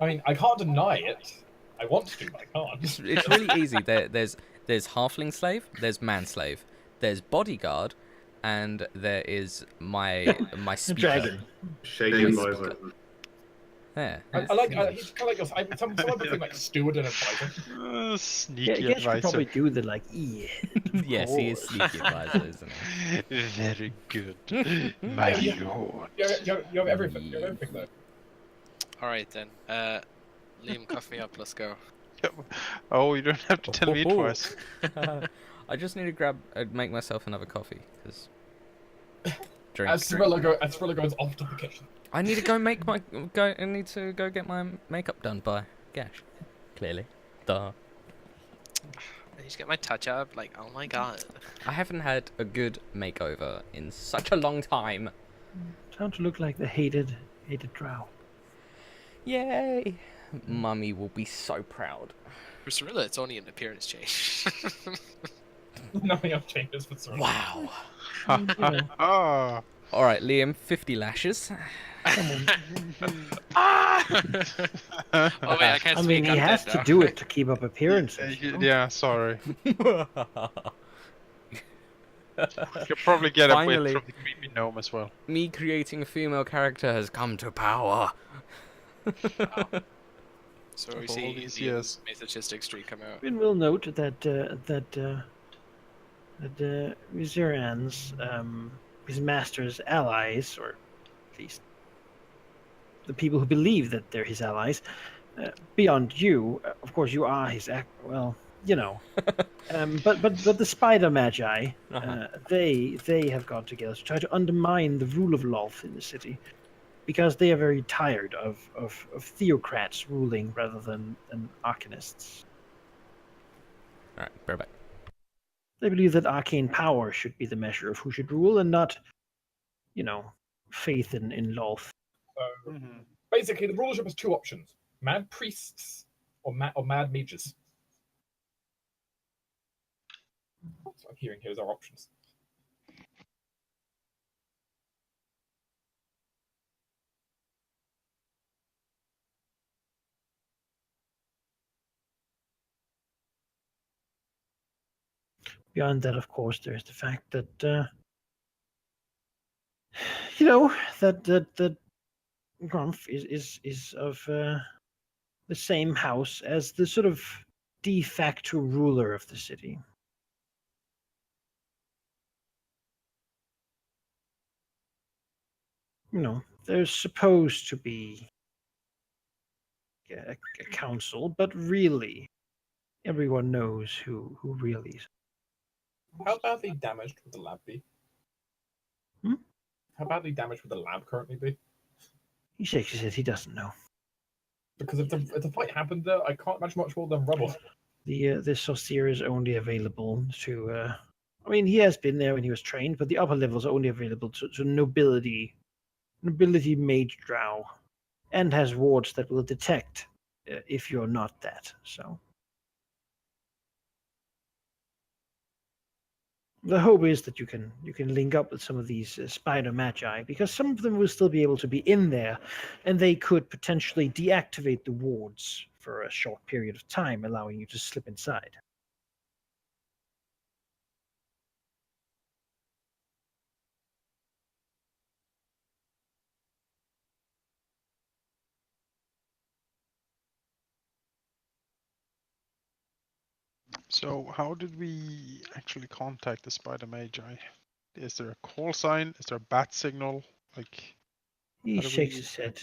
I mean, I can't deny it. I want to, but I It's can't. it's really easy. There's halfling slave. There's manslave. There's bodyguard, and there is my speaker. Dragon. Shady advisor. Yeah. I like. He's kind of like us. Someone between like steward and advisor. sneaky Yeah, I guess you could advisor. probably do the like. Yes, he is sneaky advisor, isn't he? Very good, my Yeah. lord. You have everything. You have everything though. All right then. Liam, cuff me up. Let's go. Oh, you don't have to tell me twice. I just need to make myself another coffee because As Cirilla goes off to the kitchen. I need to I need to go get my makeup done by Gash. Clearly, duh. I need to get my touch up. Like, oh my god. I haven't had a good makeover in such a long time. Time to look like the hated Drow. Yay! Mummy will be so proud. For Cirilla, it's only an appearance change. Nothing else changes for Cirilla. Wow. You know, Ah, All right, Liam, 50 lashes. Someone, Ah! Oh wait, I can't I speak. mean, he I'm has dead to now. do it to keep up appearances. You know? Yeah, sorry. You'll probably get a bit Finally. from the creepy gnome as well. Me creating a female character has come to power. So we After see all these Liam's years. masochistic streak come out. And we'll note that Viziran's his master's allies, or at least the people who believe that they're his allies, beyond you, of course, you are his well, you know. But the spider magi, they have gone together to try to undermine the rule of Lolth in the city, because they are very tired of theocrats ruling rather than arcanists. All right, bear back. They believe that arcane power should be the measure of who should rule, and not, you know, faith in Lolth. So Mhm. basically, the rulership has two options: mad priests or mad mages. That's what I'm hearing here as our options. Beyond that, of course, there's the fact that you know, that Grumph is of the same house as the sort of de facto ruler of the city. You know, there's supposed to be a council, but really, everyone knows who really is. How badly damaged would the lab be? Hmm? How badly damaged would the lab currently be? He shakes his head. He doesn't know. Because if the fight happened there, I can't imagine much more than rubble. The Saucier is only available to. I mean, he has been there when he was trained, but the upper levels are only available to nobility mage drow, and has wards that will detect if you're not that. So the hope is that you can link up with some of these spider magi, because some of them will still be able to be in there, and they could potentially deactivate the wards for a short period of time, allowing you to slip inside. So, how did we actually contact the spider magi? Is there a call sign? Is there a bat signal? Like, He how do shakes we? his head.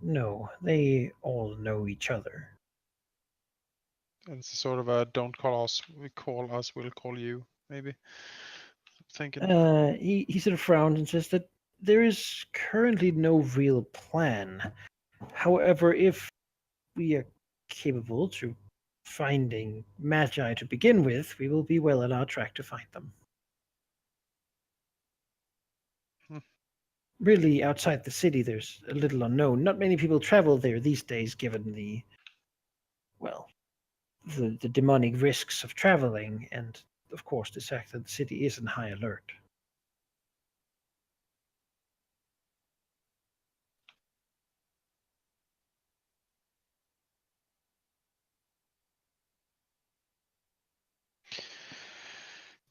No, they all know each other. And it's sort of a don't call us, we call us, we'll call you, maybe. Thinking. He sort of frowns and says that there is currently no real plan. However, if we are capable to finding magi to begin with, we will be well on our track to find them. Hmm. Really, outside the city, there's a little unknown. Not many people travel there these days, given the, well, the demonic risks of traveling, and of course the fact that the city is in high alert.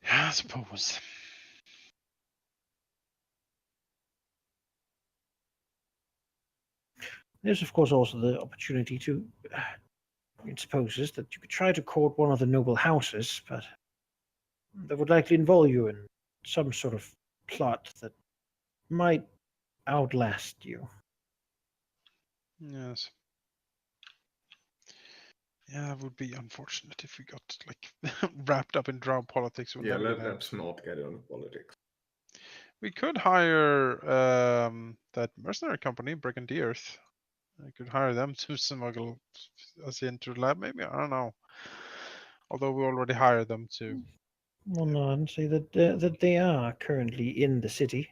Yeah, I suppose. There's of course also the opportunity to, it supposes that you could try to court one of the noble houses, but that would likely involve you in some sort of plot that might outlast you. Yes. Yeah, it would be unfortunate if we got like wrapped up in drow politics. When Yeah, that would let's not get into politics. We could hire that mercenary company, Brigandiers. I could hire them to smuggle us into the lab, maybe. I don't know. Although we already hired them to. Well, no, I'd say that they are currently in the city,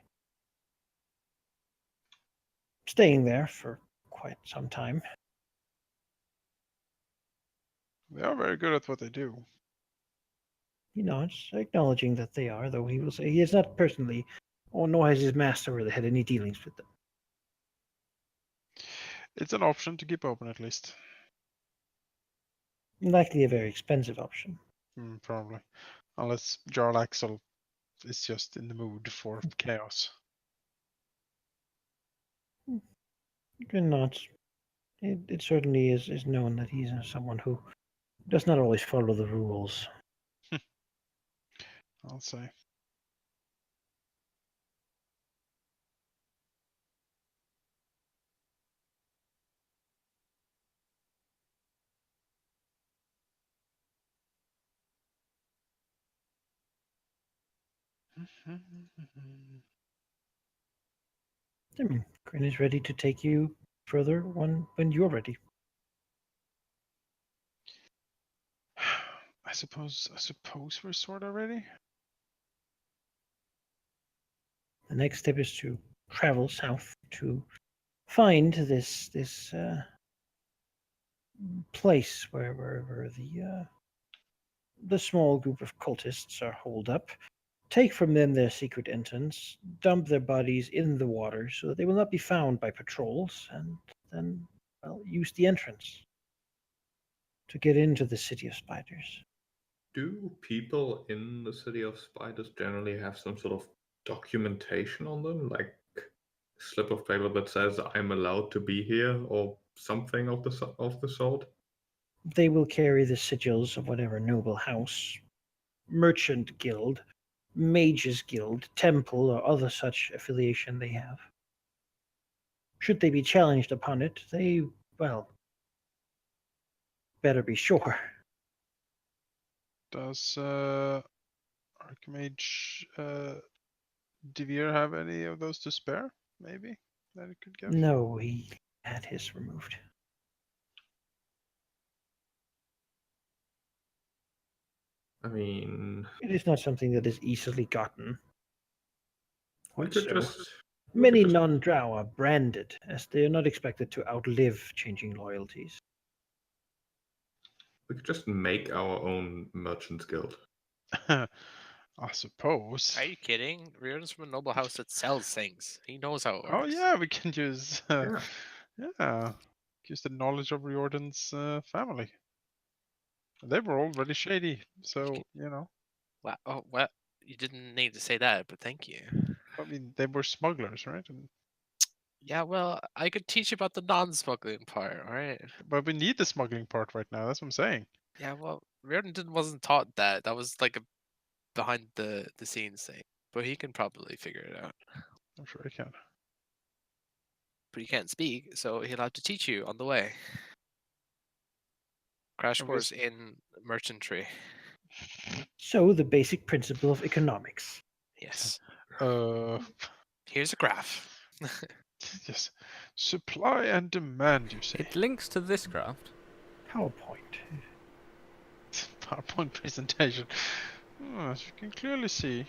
staying there for quite some time. They are very good at what they do. He nods, acknowledging that they are, though he will say he has not personally or nor has his master really had any dealings with them. It's an option to keep open at least. Likely a very expensive option. Probably. Unless Jarl Axel is just in the mood for chaos. Not. It certainly is known that he's someone who does not always follow the rules. I'll say. I mean, Grin is ready to take you further when you're ready. I suppose we're sort of ready. The next step is to travel south to find this place where the small group of cultists are holed up. Take from them their secret entrance, dump their bodies in the water so that they will not be found by patrols, and then, well, use the entrance to get into the City of Spiders. Do people in the City of Spiders generally have some sort of documentation on them, like a slip of paper that says I'm allowed to be here, or something of the sort? They will carry the sigils of whatever noble house, merchant guild, mages guild, temple, or other such affiliation they have. Should they be challenged upon it, they, well, better be sure. Does Archmage Devere have any of those to spare? Maybe that it could give. No, he had his removed. I mean, It is not something that is easily gotten. we Quite could so. just Many non-drow are branded, as they are not expected to outlive changing loyalties. we could just make our own merchants guild. I suppose. Are you kidding? Riordan's from a noble house that sells things. He knows how it works. Oh yeah, we can use. Yeah. Yeah, use the knowledge of Riordan's family. They were already shady, so you know. Wow. Oh, well, you didn't need to say that, but thank you. I mean, they were smugglers, right? And, Yeah, well, I could teach you about the non-smuggling part, all right? but we need the smuggling part right now. That's what I'm saying. Yeah, well, wasn't taught that. That was like a behind the scenes thing. But he can probably figure it out. I'm sure I can. But he can't speak, so he'll have to teach you on the way. Crash course in merchantry. So, the basic principle of economics. Yes. Here's a graph. Yes. Supply and demand, you say. It links to this craft. PowerPoint. PowerPoint presentation. As you can clearly see.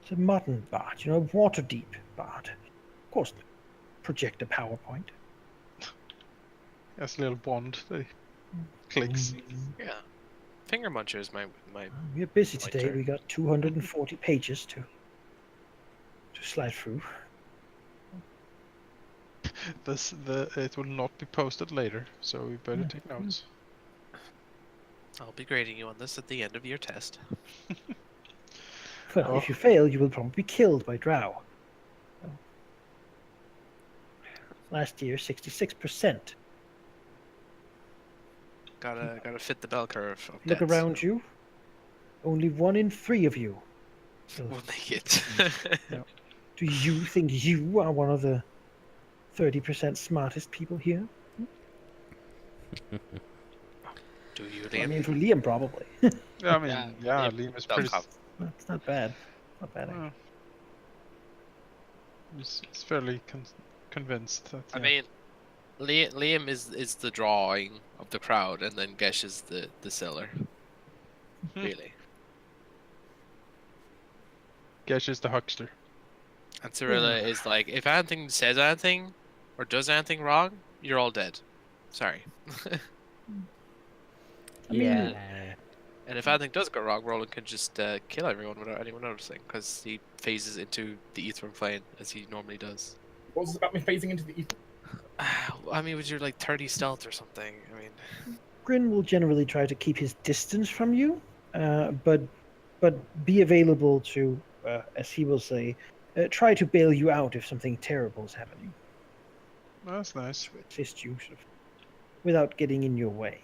It's a modern bard, a water-deep bard. Of course, project a PowerPoint. Yes, a little wand that clicks. Yeah. Finger munchers, my We're busy Like today. turn. We got 240 pages to slide through. It will not be posted later, so we better Yeah. take notes. I'll be grading you on this at the end of your test. Well, if you fail, you will probably be killed by drow. Last year, 66%. Gotta fit the bell curve. Of Look deaths. around you. Only 1 in 3 of you. We'll make it. Do you think you are one of the 30% smartest people here? Do you, I Liam? mean, for Liam, probably. Yeah, I mean, yeah, Liam is pretty. It's not bad. Not bad. Uh, he's fairly convinced that. I mean, Liam is the drawing of the crowd, and then Gesh is the seller. Really. Gesh is the huckster. And Cyrilla is like, if anything says anything or does anything wrong, you're all dead. Sorry. I mean, And if anything does go wrong, Roland can just kill everyone without anyone noticing, because he phases into the Ethereal plane as he normally does. What's this about me phasing into the ether? I mean, with your like 30 stealth or something. I mean, Grin will generally try to keep his distance from you, but be available to, as he will say, try to bail you out if something terrible is happening. That's nice. To assist you, sort of, without getting in your way.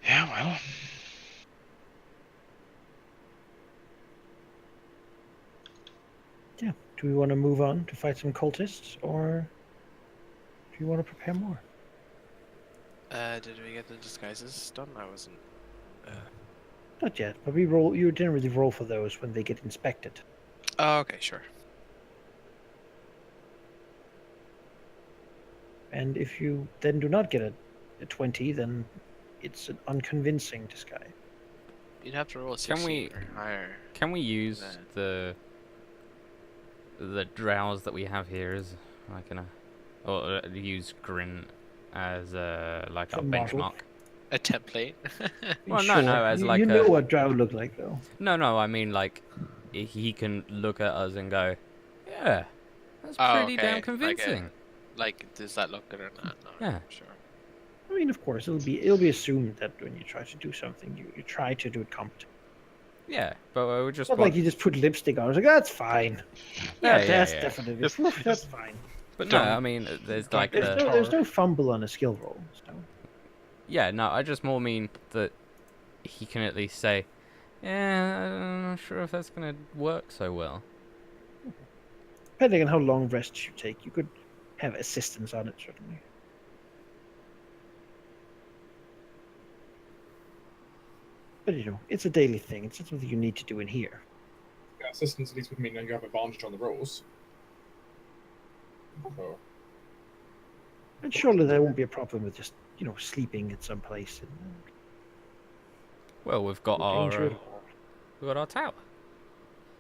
Yeah, well. Yeah. Do we want to move on to fight some cultists, or do you want to prepare more? did we get the disguises done? I wasn't. Not yet, but we roll. You generally roll for those when they get inspected. Oh, okay, sure. And if you then do not get a 20, then it's an unconvincing disguise. You'd have to roll a Can 16 we- or higher. Can we use That. the drows that we have here as like or use Grin as like A our model. benchmark? A template. Well, no, as you, like you know a- what drow look like, though. No, I mean like he can look at us and go, yeah, that's Oh, pretty okay, damn like a- convincing. Like, does that look good or not? No, Yeah. Sure. I mean, of course, it'll be assumed that when you try to do something, you try to do it competently. Yeah, but we just Not want, like you just put lipstick on. It's like, that's fine. Yeah, That's yeah. definitely Just- that's just- fine. but no, don't- I mean there's don't like get the into There's no fumble on a skill roll. So. yeah, no, I just more mean that he can at least say, yeah, I'm not sure if that's gonna work so well. Depending on how long rests you take, you could have assistance on it, certainly. But you know, it's a daily thing. It's not something you need to do in here. Yeah, assistance at least would mean that you have advantage on the rolls. So, And surely there won't be a problem with just, sleeping at some place. Well, we've got No danger our at all. we've got our tower.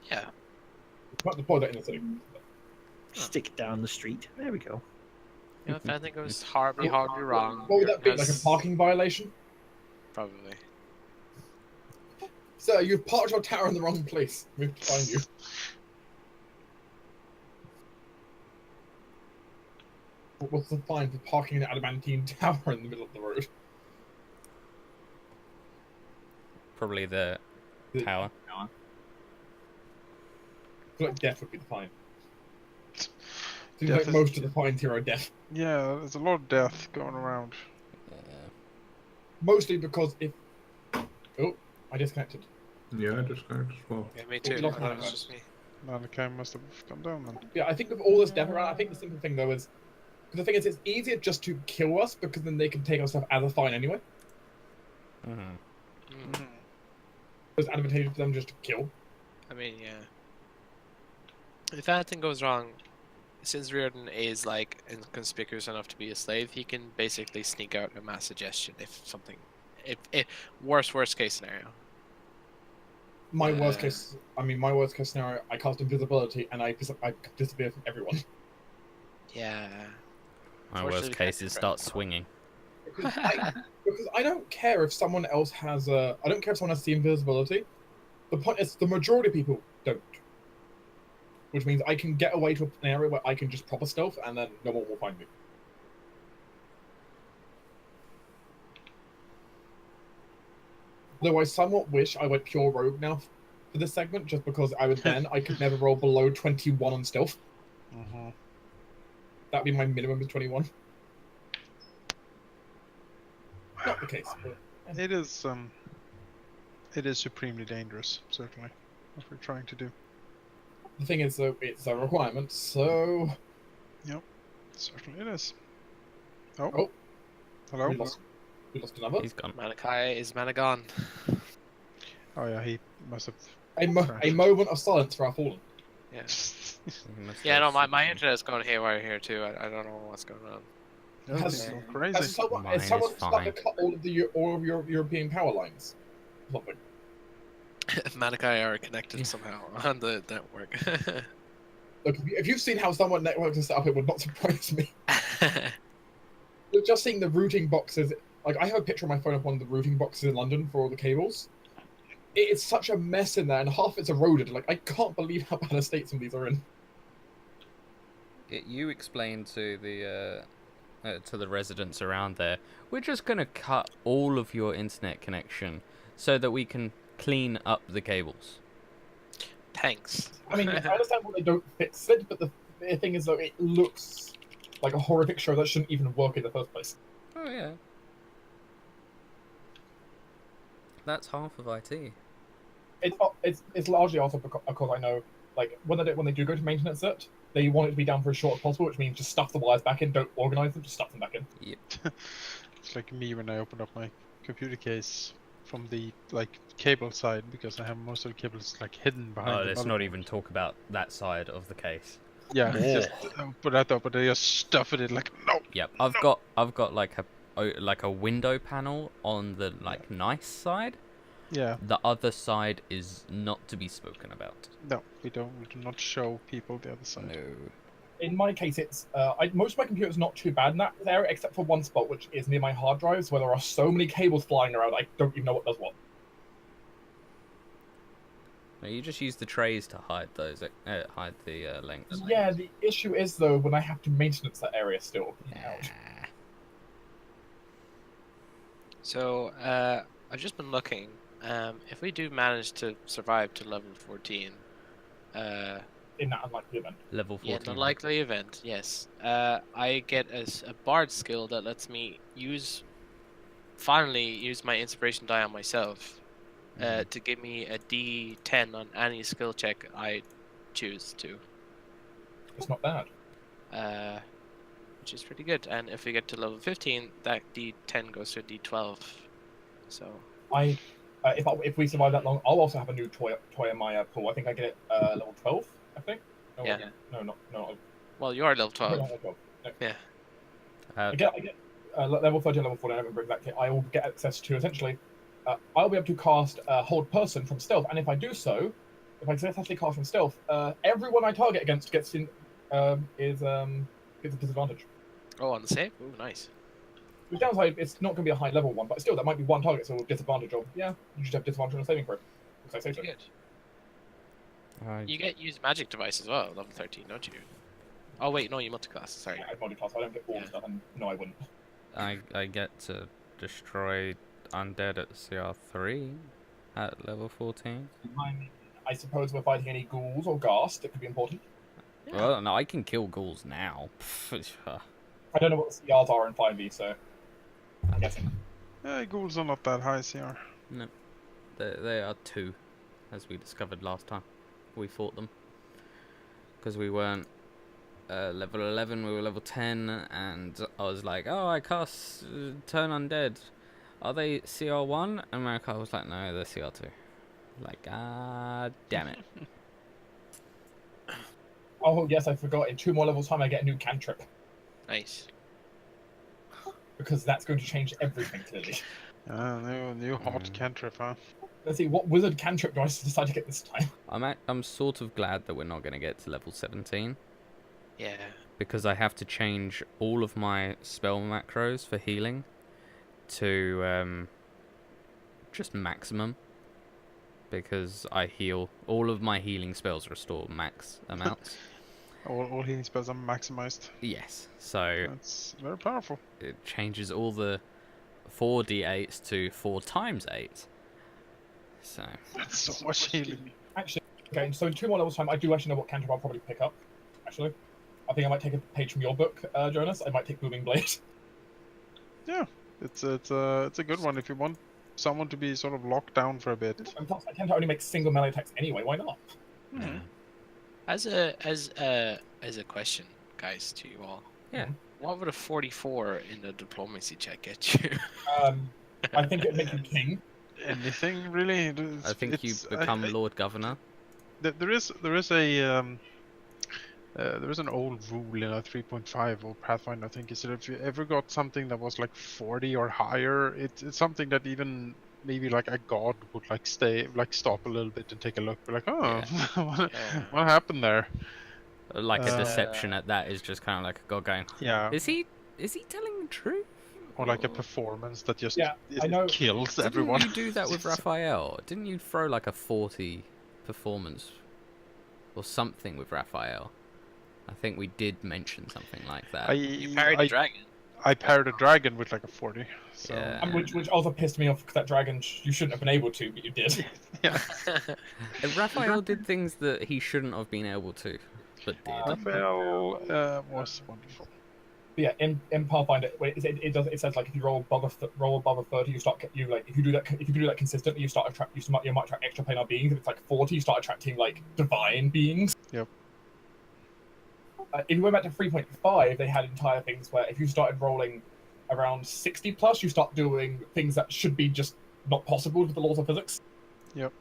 Yeah. you might deploy that in the city. Stick down the street. There we go. You know, if anything goes horribly wrong, What would that be? Like a yes, parking violation? Probably. Sir, you've parked your tower in the wrong place. We have to find you. What's the fine for parking an adamantine tower in the middle of the road? Probably the The- tower. I feel like death would be the fine. Seems Death like is- most of the fines here are death. Yeah, there's a lot of death going around. Mostly because if... Oh, I disconnected. Yeah, I disconnected as well. Yeah, me We too. lost I thought it my was just me. Malachi must have come down then. Yeah, I think with all this death around, I think the simple thing though is... Because the thing is, it's easier just to kill us because then they can take our stuff as a fine anyway. Mm-hmm. Mm. It's advantageous for them just to kill. I mean, yeah. If anything goes wrong, since Riordan is like inconspicuous enough to be a slave, he can basically sneak out a mass suggestion if something, if worst case scenario. My worst case scenario, I cast invisibility and I disappear from everyone. Yeah. My Unfortunately, worst we can't case do is that. start swinging. Because I don't care if someone else has I don't care if someone has the invisibility. The point is, the majority of people don't. Which means I can get away to an area where I can just proper stealth and then no one will find me. Though I somewhat wish I went pure rogue now for this segment, just because I could never roll below 21 on stealth. Mm-hmm. That'd be my minimum is 21. Not the case, but It is supremely dangerous, certainly, what we're trying to do. the thing is, though, it's a requirement, so... Certainly it is. Oh. Oh. Hello? We lost another. He's gone. Malachi is Managon. Oh yeah, he must have... A moment of silence for our fallen. Yeah. He must Yeah, no, have my something. internet is going haywire here too. I don't know what's going on. This Has- is so Okay. crazy. Has someone, Mine is someone is starting fine. to cut all of your European power lines? Something. Manikai are connected somehow on the network. Look, if you've seen how someone networks is set up, it would not surprise me. You're just seeing the routing boxes. Like, I have a picture on my phone of one of the routing boxes in London for all the cables. It's such a mess in there, and half it's eroded. Like, I can't believe how bad a state some of these are in. You explained to the residents around there, we're just gonna cut all of your internet connection so that we can clean up the cables. Thanks. I mean, I understand why they don't fix it, but the thing is, though, it looks like a horrific show that shouldn't even work in the first place. Oh yeah. That's half of IT. It's largely also because I know, like, when they do go to maintenance it, they want it to be down for as short as possible, which means just stuff the wires back in, don't organize them, just stuff them back in. Yep. It's like me when I open up my computer case from the cable side, because I have most of the cables hidden behind. Oh, the let's not motherboard. even talk about that side of the case. Yeah, Oh. just put that up, but they just stuff it in no. Yep. I've got like a window panel on the nice side. Yeah, The other side is not to be spoken about. no, we do not show people the other side. No. In my case, it's most of my computer's not too bad in that area, except for one spot, which is near my hard drives, where there are so many cables flying around, I don't even know what does what. No, you just use the trays to hide those, hide the lengths. Yeah, the issue is, though, when I have to maintenance that area still. Ouch. So, I've just been looking. If we do manage to survive to level 14, In that unlikely event. Level 14. yeah, in the likely event, yes, I get a bard skill that lets me finally use my inspiration die on myself, to give me a D10 on any skill check I choose to, It's not bad. which is pretty good. And if we get to level 15, that D10 goes to D12. So If we survive that long, I'll also have a new toy in my pool. I think I get it level 12, I think. No, Yeah. No. well, you are level Okay, 12. level 12. No. Yeah. I get level 13, level 14. I remember exactly. I will get access to essentially. I'll be able to cast Hold Person from stealth, and if I do so, if I successfully cast from stealth, everyone I target against gets a disadvantage. Oh, on the save? Ooh, nice. Which downside, it's not going to be a high level one, but still, that might be one target, so disadvantage of, you just have disadvantage on a saving throw. Because I say so. Pretty good. You get use magic device as well, level 13, don't you? Oh wait, no, you multiclass. Sorry. Yeah, I multi-class, I don't get all the stuff, and no, I wouldn't. I get to destroy undead at CR3 at level 14. I suppose we're fighting any ghouls or ghast, it could be important. Yeah. Well, no, I can kill ghouls now. I don't know what the CRs are in 5e, so I'm guessing. Yeah, ghouls are not that high, CR. No, they are 2, as we discovered last time we fought them. Because we weren't level 11, we were level 10, and I was like, oh, I cast Turn Undead. Are they CR1? And Marika was like, no, they're CR2. Like, god damn it. Oh, yes, I forgot. In 2 more levels' time, I get a new cantrip. Nice. Because that's going to change everything, clearly. New hot cantrip, huh? Let's see, what wizard cantrip do I decide to get this time? I'm sort of glad that we're not going to get to level 17. Yeah. Because I have to change all of my spell macros for healing to just maximum. Because I heal. All of my healing spells restore max amounts. All healing spells are maximized. Yes, so That's very powerful. it changes all the 4d8s to 4 times 8. So, That's so much healing. Actually, okay, so in 2 more levels' time, I do actually know what cantrip I'll probably pick up, actually. I think I might take a page from your book, Jonas. I might take Booming Blade. Yeah, it's a good one if you want someone to be sort of locked down for a bit. And plus, I tend to only make single melee attacks anyway, why not? Mhm. As a question, guys, to you all. Yeah. What would a 44 in the diplomacy check get you? I think it'd make you king. Anything really? I think you become Lord Governor. There is a There was an old rule in 3.5 or Pathfinder, I think, is that if you ever got something that was like 40 or higher, it's something that even maybe like a god would like stop a little bit and take a look, be like, oh, Yeah. what happened there? Like a Uh, deception at that is just kind of like a god going, Yeah, is he telling the truth? or like a performance that just Yeah, I know. kills Didn't everyone. you do that with Raphael? Didn't you throw like a 40 performance or something with Raphael? I think we did mention something like that. You parried a dragon. I parried a dragon with like a 40. So Yeah. And which also pissed me off because that dragon you shouldn't have been able to, but you did. yeah. Raphael did things that he shouldn't have been able to, but did. Raphael was wonderful. But yeah, in Pathfinder, it says like if you roll above a 30, you start if you do that consistently, you might attract extra planar beings. If it's like 40, you start attracting like divine beings. Yep. If you went back to 3.5, they had entire things where if you started rolling around 60 plus, you start doing things that should be just not possible with the laws of physics. Yep.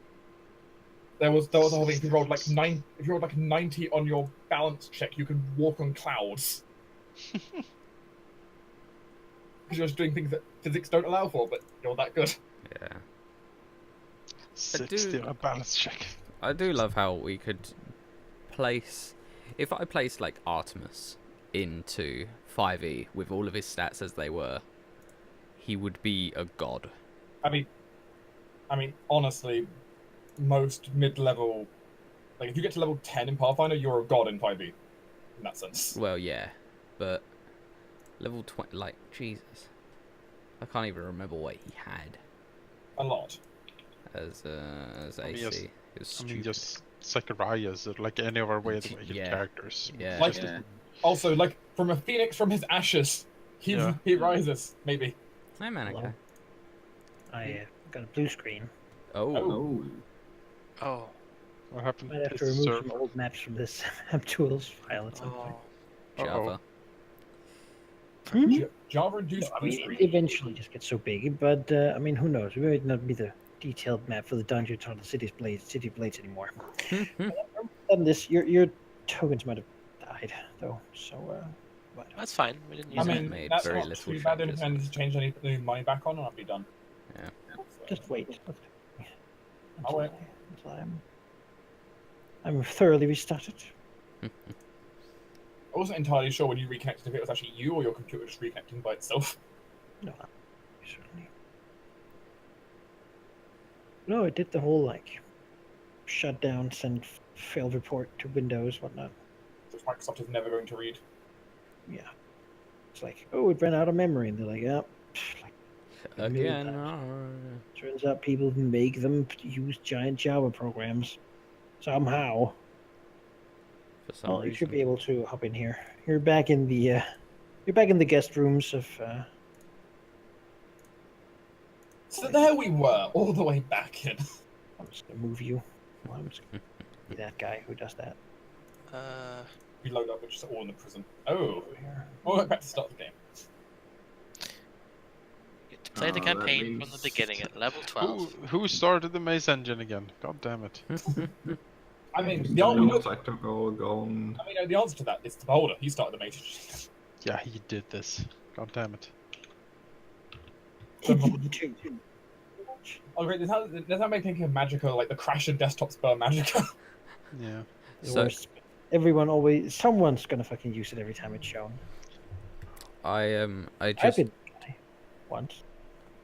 There was a whole thing. If you rolled like 90 on your balance check, you could walk on clouds. Because you're just doing things that physics don't allow for, but you're that good. Yeah. 60 on a balance check. I do love how we could place... If I placed, like, Artemis into 5e with all of his stats as they were, he would be a god. I mean, honestly, most mid-level... Like, if you get to level 10 in Pathfinder, you're a god in 5e. In that sense. Well, yeah. But level 20... Like, Jesus. I can't even remember what he had. A lot. As AC. I mean, yes. It was I stupid. mean, just Zacharias, or like any of our way to make it Yeah. characters. Yeah. Like, Yeah. Also, like, from a phoenix from his ashes, he rises, maybe. Hi, Manica. Hello. I got a blue screen. Oh. Oh. What happened? Might have to to the remove server? some old maps from this map tools file at some Oh. point. Java. Java reduced I blue mean, screen. it eventually just gets so big, but I mean, who knows? We might not be the detailed map for the dungeon or the city blades anymore. Done this, your tokens might have died though, so but That's fine. We didn't I use it. mean, made that's very not little too bad. changes. If I need to change any money back on, and I'll be done. Yeah. So, just wait. I'll wait. Until I'm thoroughly restarted. I wasn't entirely sure when you reconnected if it was actually you or your computer just reconnecting by itself. No, certainly. No, it did the whole like shut down, send failed report to Windows, whatnot. Which Microsoft is never going to read. Yeah, it's like, oh, it ran out of memory, and they're like, yeah. Like, a million Again. times. Turns out people make them use giant Java programs somehow. For some Well, you should reason. be able to hop in here. You're back in the guest rooms of. So there we were, all the way back in. I'm just gonna move you. Well, I'm just gonna be that guy who does that We load up, which is all in the prison. Oh, over here. we'll back to start the game. Get to play the that campaign means- from the beginning at level 12. Who started the maze engine again? God damn it! I mean, The the answer, tactical going. the answer to that is the beholder. He started the major. Yeah, he did this. God damn it! Oh great! Does that make me think of Magica, like the crash of desktop spur Magica? Yeah. The So- worst. Everyone always. Someone's gonna fucking use it every time it's shown. I I just did once,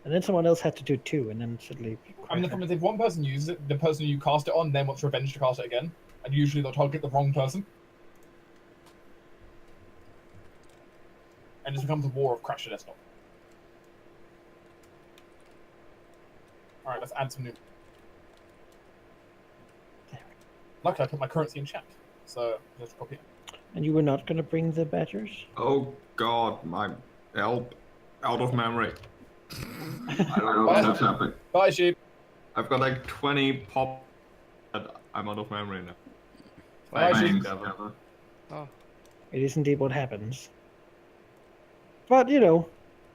and then someone else had to do it too, and then suddenly. I mean, the problem is if one person uses it, the person you cast it on then wants revenge to cast it again, and usually they'll target the wrong person. And it becomes a war of crash to desktop. Alright, let's add some new. Luckily, I put my currency in chat, so just copy it. And you were not gonna bring the badgers? Oh god, my help. Out of memory. I don't know what's happening. Bye, sheep. I've got like 20 pop. I'm out of memory now. Bye, Thanks, sheep. Devon. It is indeed what happens. But you know,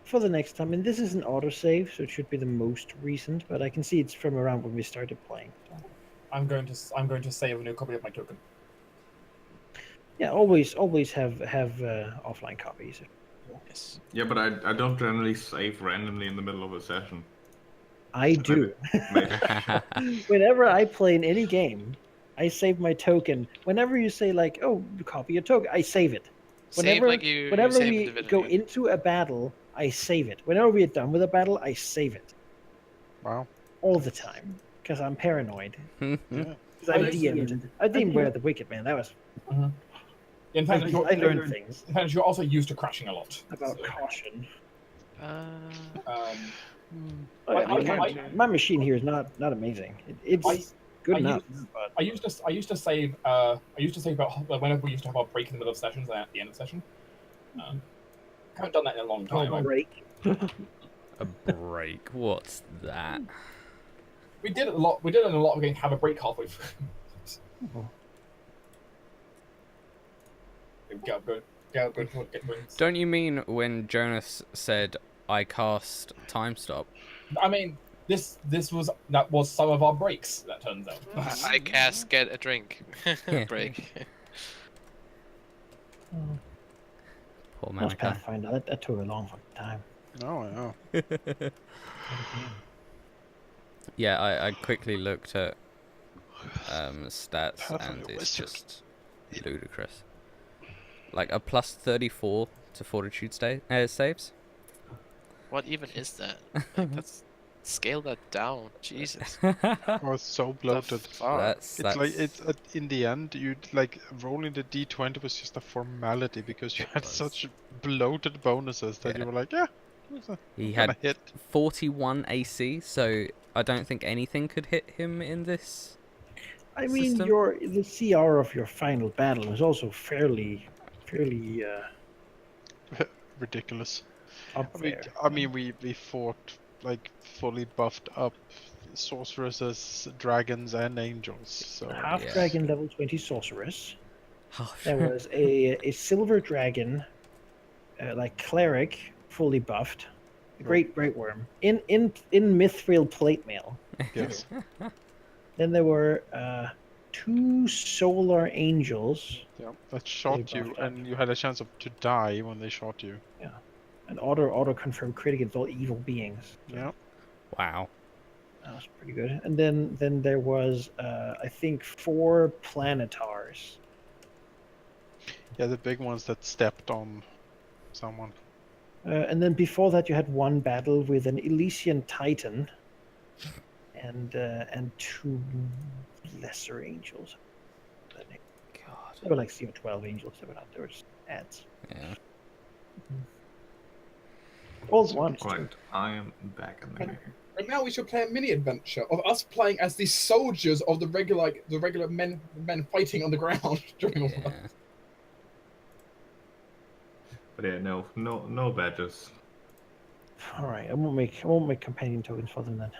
for the next time, and this is an autosave, so it should be the most recent. But I can see it's from around when we started playing. So. I'm going to save a new copy of my token. Yeah, always have offline copies. Yes. Yeah, but I don't generally save randomly in the middle of a session. I do. Maybe. Whenever I play in any game, I save my token. Whenever you say like, "Oh, copy a token," I save it. Save like you Whenever save we individually. go into a battle, I save it. Whenever we are done with a battle, I save it Wow. all the time because I'm paranoid. Yeah. Because I DM'd. I DM'd where the Wicked Man. That was. In fact, I learned things in fact, you're also used to crashing a lot. about so, caution. My machine here is not amazing. It's good enough. But I used to save about whenever we used to have our break in the middle of sessions and at the end of session. Haven't done that in a long time. break. A break. What's that? We did it a lot. We did it in a lot of games. Have a break halfway through. Go good. Get wins. Don't you mean when Jonas said I cast time stop? I mean, that was some of our breaks. That turns out. I cast get a drink. Break. Poor That was Manica. Pathfinder. That took a long fucking time. No, I know. Yeah, I quickly looked at stats Pathfinder and it's wizard. just ludicrous. Like a plus 34 to fortitude saves. What even is that? Like, that's scale that down. Jesus. I was so bloated. That's It's like in the end, you like rolling the d20 was just a formality because you had was. such bloated bonuses that Yeah. you were like, yeah, He gonna had hit. 41 AC, so I don't think anything could hit him in this. I mean, System? the CR of your final battle was also fairly Ridiculous. up there. I mean, we fought like fully buffed up sorceresses, dragons, and angels. So Half yeah. dragon level 20 sorceress. Oh, There was a silver dragon, like cleric, fully buffed. A great worm in mithril plate mail. yes, Then there were 2 solar angels, yeah, that shot you, buffed up. and you had a chance to die when they shot you. an auto confirmed crit against all evil beings. So Yeah, wow. that was pretty good. And then there was I think 4 planetars. yeah, the big ones that stepped on someone. And then before that, you had 1 battle with an Elysian Titan, and 2 lesser angels. God. There were like 12 angels. There were just ads. Yeah. All at once. Right, I am back in the game. But now we should play a mini adventure of us playing as the soldiers of the regular men fighting on the ground during all Yeah. that. But yeah, no badges. All right, I won't make companion tokens for them then.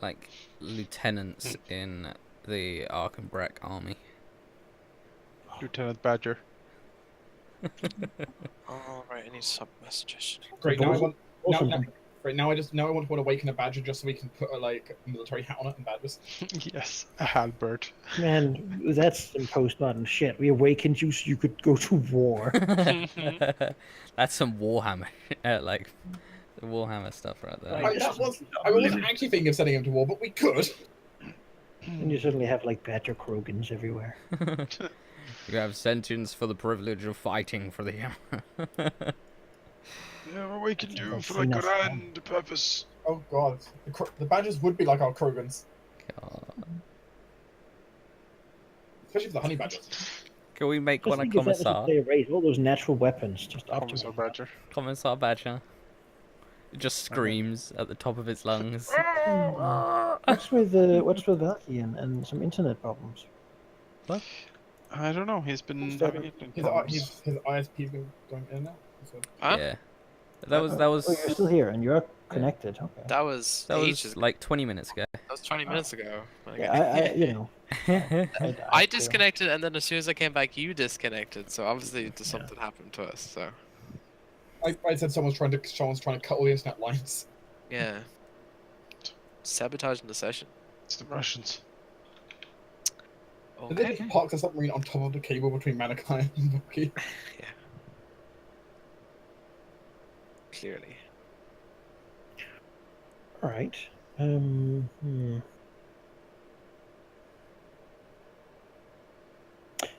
Like lieutenants in the Arkenbrack army. Lieutenant Badger. All right, I need sub messages. Great. Now I want. Also, Now I want to awaken a badger just so we can put a military hat on it and badges. Yes, a halberd. man, that's some postmodern shit. We awakened you so you could go to war. That's some Warhammer, like the Warhammer stuff right there. I wasn't actually thinking of sending him to war, but we could. And you suddenly have like badger krogans everywhere. You have sentience for the privilege of fighting for the Yeah, awakened you That's for a enough. grand purpose. Oh god, the badgers would be like our krogans, God. especially for the honey badgers. Can we make Just one a think if that was a commissar? player race, all those natural weapons just up to Commissar me. Badger. Commissar Badger. It just screams at the top of its lungs. What's with Valky and some internet problems? I don't know. He's been His- having it in problems. His ISP's been going in and out. So. Huh? Yeah. That was Oh, you're still here and you're connected. Okay. That was ages ago. like 20 minutes ago. That was 20 minutes ago. Like, Yeah, I you know. I disconnected, and then as soon as I came back, you disconnected. So obviously, something happened to us. So I said someone's trying to cut all the internet lines. yeah, sabotaging the session. It's the Russians. Did they Okay. just park the submarine on top of the cable between Malachi and Bucky? Yeah. Clearly. All right.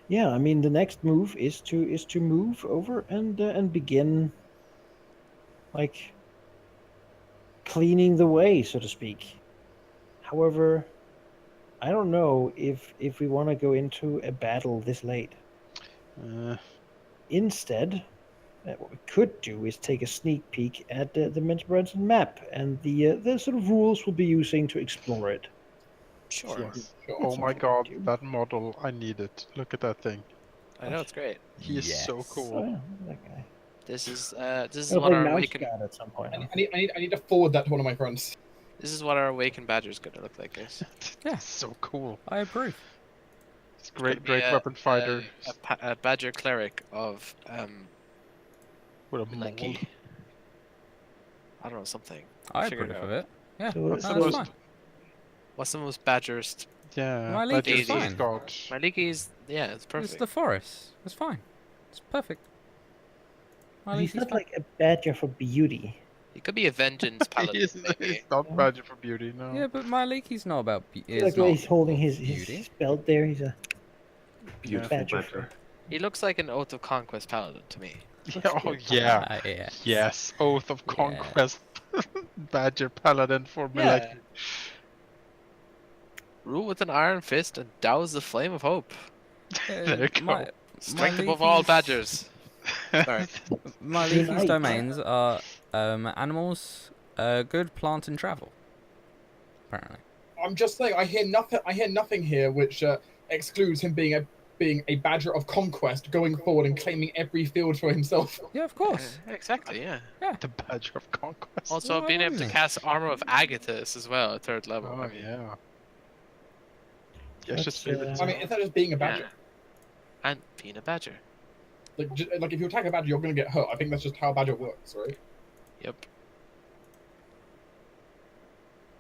Yeah, I mean the next move is to move over and begin like cleaning the way, so to speak. However, I don't know if we want to go into a battle this late. Instead, what we could do is take a sneak peek at the Mental Branson map and the sort of rules we'll be using to explore it. Sure. Sure. Oh my Something god, to do. that model, I need it. Look at that thing. I know it's great. He is so Yes. Oh cool. yeah, that guy. This is I'll what play our Mouse awakened Guard at some point. Huh? I need to forward that to one of my friends. this is what our awakened badger is gonna look like, guys. Yeah. He's so cool. I approve. It's It's gonna great, be great weapon fighter a badger cleric of with a mold. Miliki. I don't know, something. I Figure it approve out. of it. Yeah. So, What's No, the that's most? fine. What's the most badgerist? Yeah, My leak Badger's is fine. Scott. Maliki's, yeah, it's It's perfect. the forest. It's fine. It's perfect. he's Maliki's not fine. like a badger for beauty. He could be a vengeance paladin, maybe. He's not Badger for beauty, no. Yeah, but Maliki's not about. I feel It's like the way not he's holding of his beauty. belt there. He's a Beautiful badger. badger. He looks like an Oath of Conquest paladin to me. Oh yeah. Yeah. Yes, Oath of Yeah. Conquest. Badger Paladin for Yeah. Miliki. Rule with an iron fist and douse the flame of hope. There you go. Strength above all Maliki's- badgers. Sorry. Maliki's Nice. domains are animals, good plant and travel. Apparently. I'm just saying, I hear nothing here which excludes him being a badger of conquest, going forward and claiming every field for himself. Yeah, of course. Exactly, yeah. The Badger of Conquest. Also, Why being able to wouldn't cast Armor of Agathis as well at 3rd level. Oh I mean, yeah. Yeah, it's just That's, favorite. I mean, it's not just being a yeah. badger. And being a badger. Like if you attack a badger, you're going to get hurt. I think that's just how a badger works, right? Yep.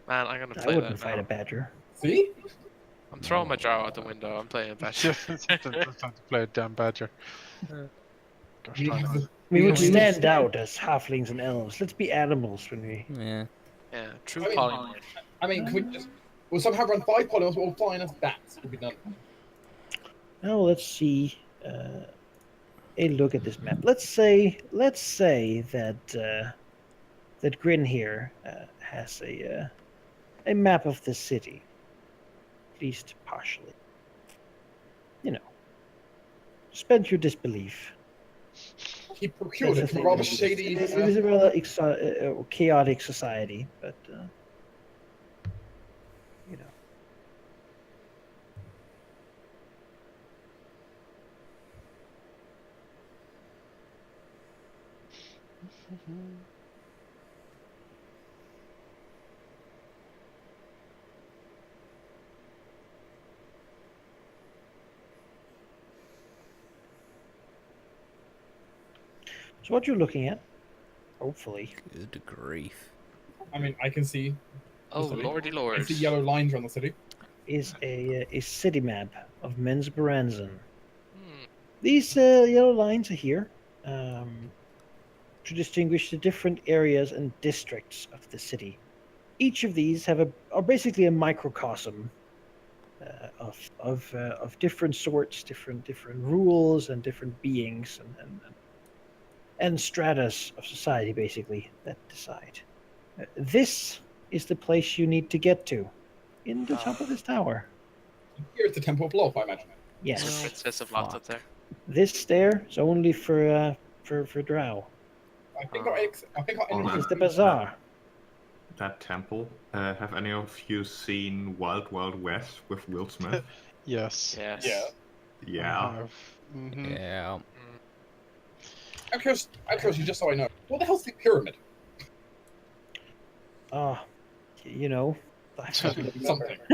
Man, I'm gonna I play wouldn't that fight now. a badger. See? I'm throwing my draw out the window. I'm playing a badger. It's time to play a damn Badger. Gosh We darn have it. the- We would we stand out as halflings and elves. Let's be animals when we. Yeah. Yeah, true I mean, polymorph. I mean, can we just... We'll somehow run 5 polymorphs all flying as bats. We'll be done. Now let's see. A look at this map. Let's say that that Grin here has a map of the city, at least partially. You know, suspend your disbelief. He procured That's it the from a rather thing. shady... It is a rather chaotic society, but you know. So what you're looking at, hopefully, Good grief. I mean, I can see... Oh, City. lordy I lord. see yellow lines around the city. is a city map of Mens Baranzan. Hmm. These yellow lines are here to distinguish the different areas and districts of the city. Each of these are basically a microcosm of different sorts, different rules, and different beings and stratas of society, basically, that decide. This is the place you need to get to, in the top of this tower. Here it's the Temple of Love, I imagine. Yes. There's a princess of locked up there. This stair is only for Drow. I think our Oh, This enemies is the bazaar. That temple. Have any of you seen Wild Wild West with Will Smith? Yes. Yes. Yeah. Yeah. Mm-hmm. Yeah. I'm curious, just so I know. What the hell's the pyramid? You know, I Something.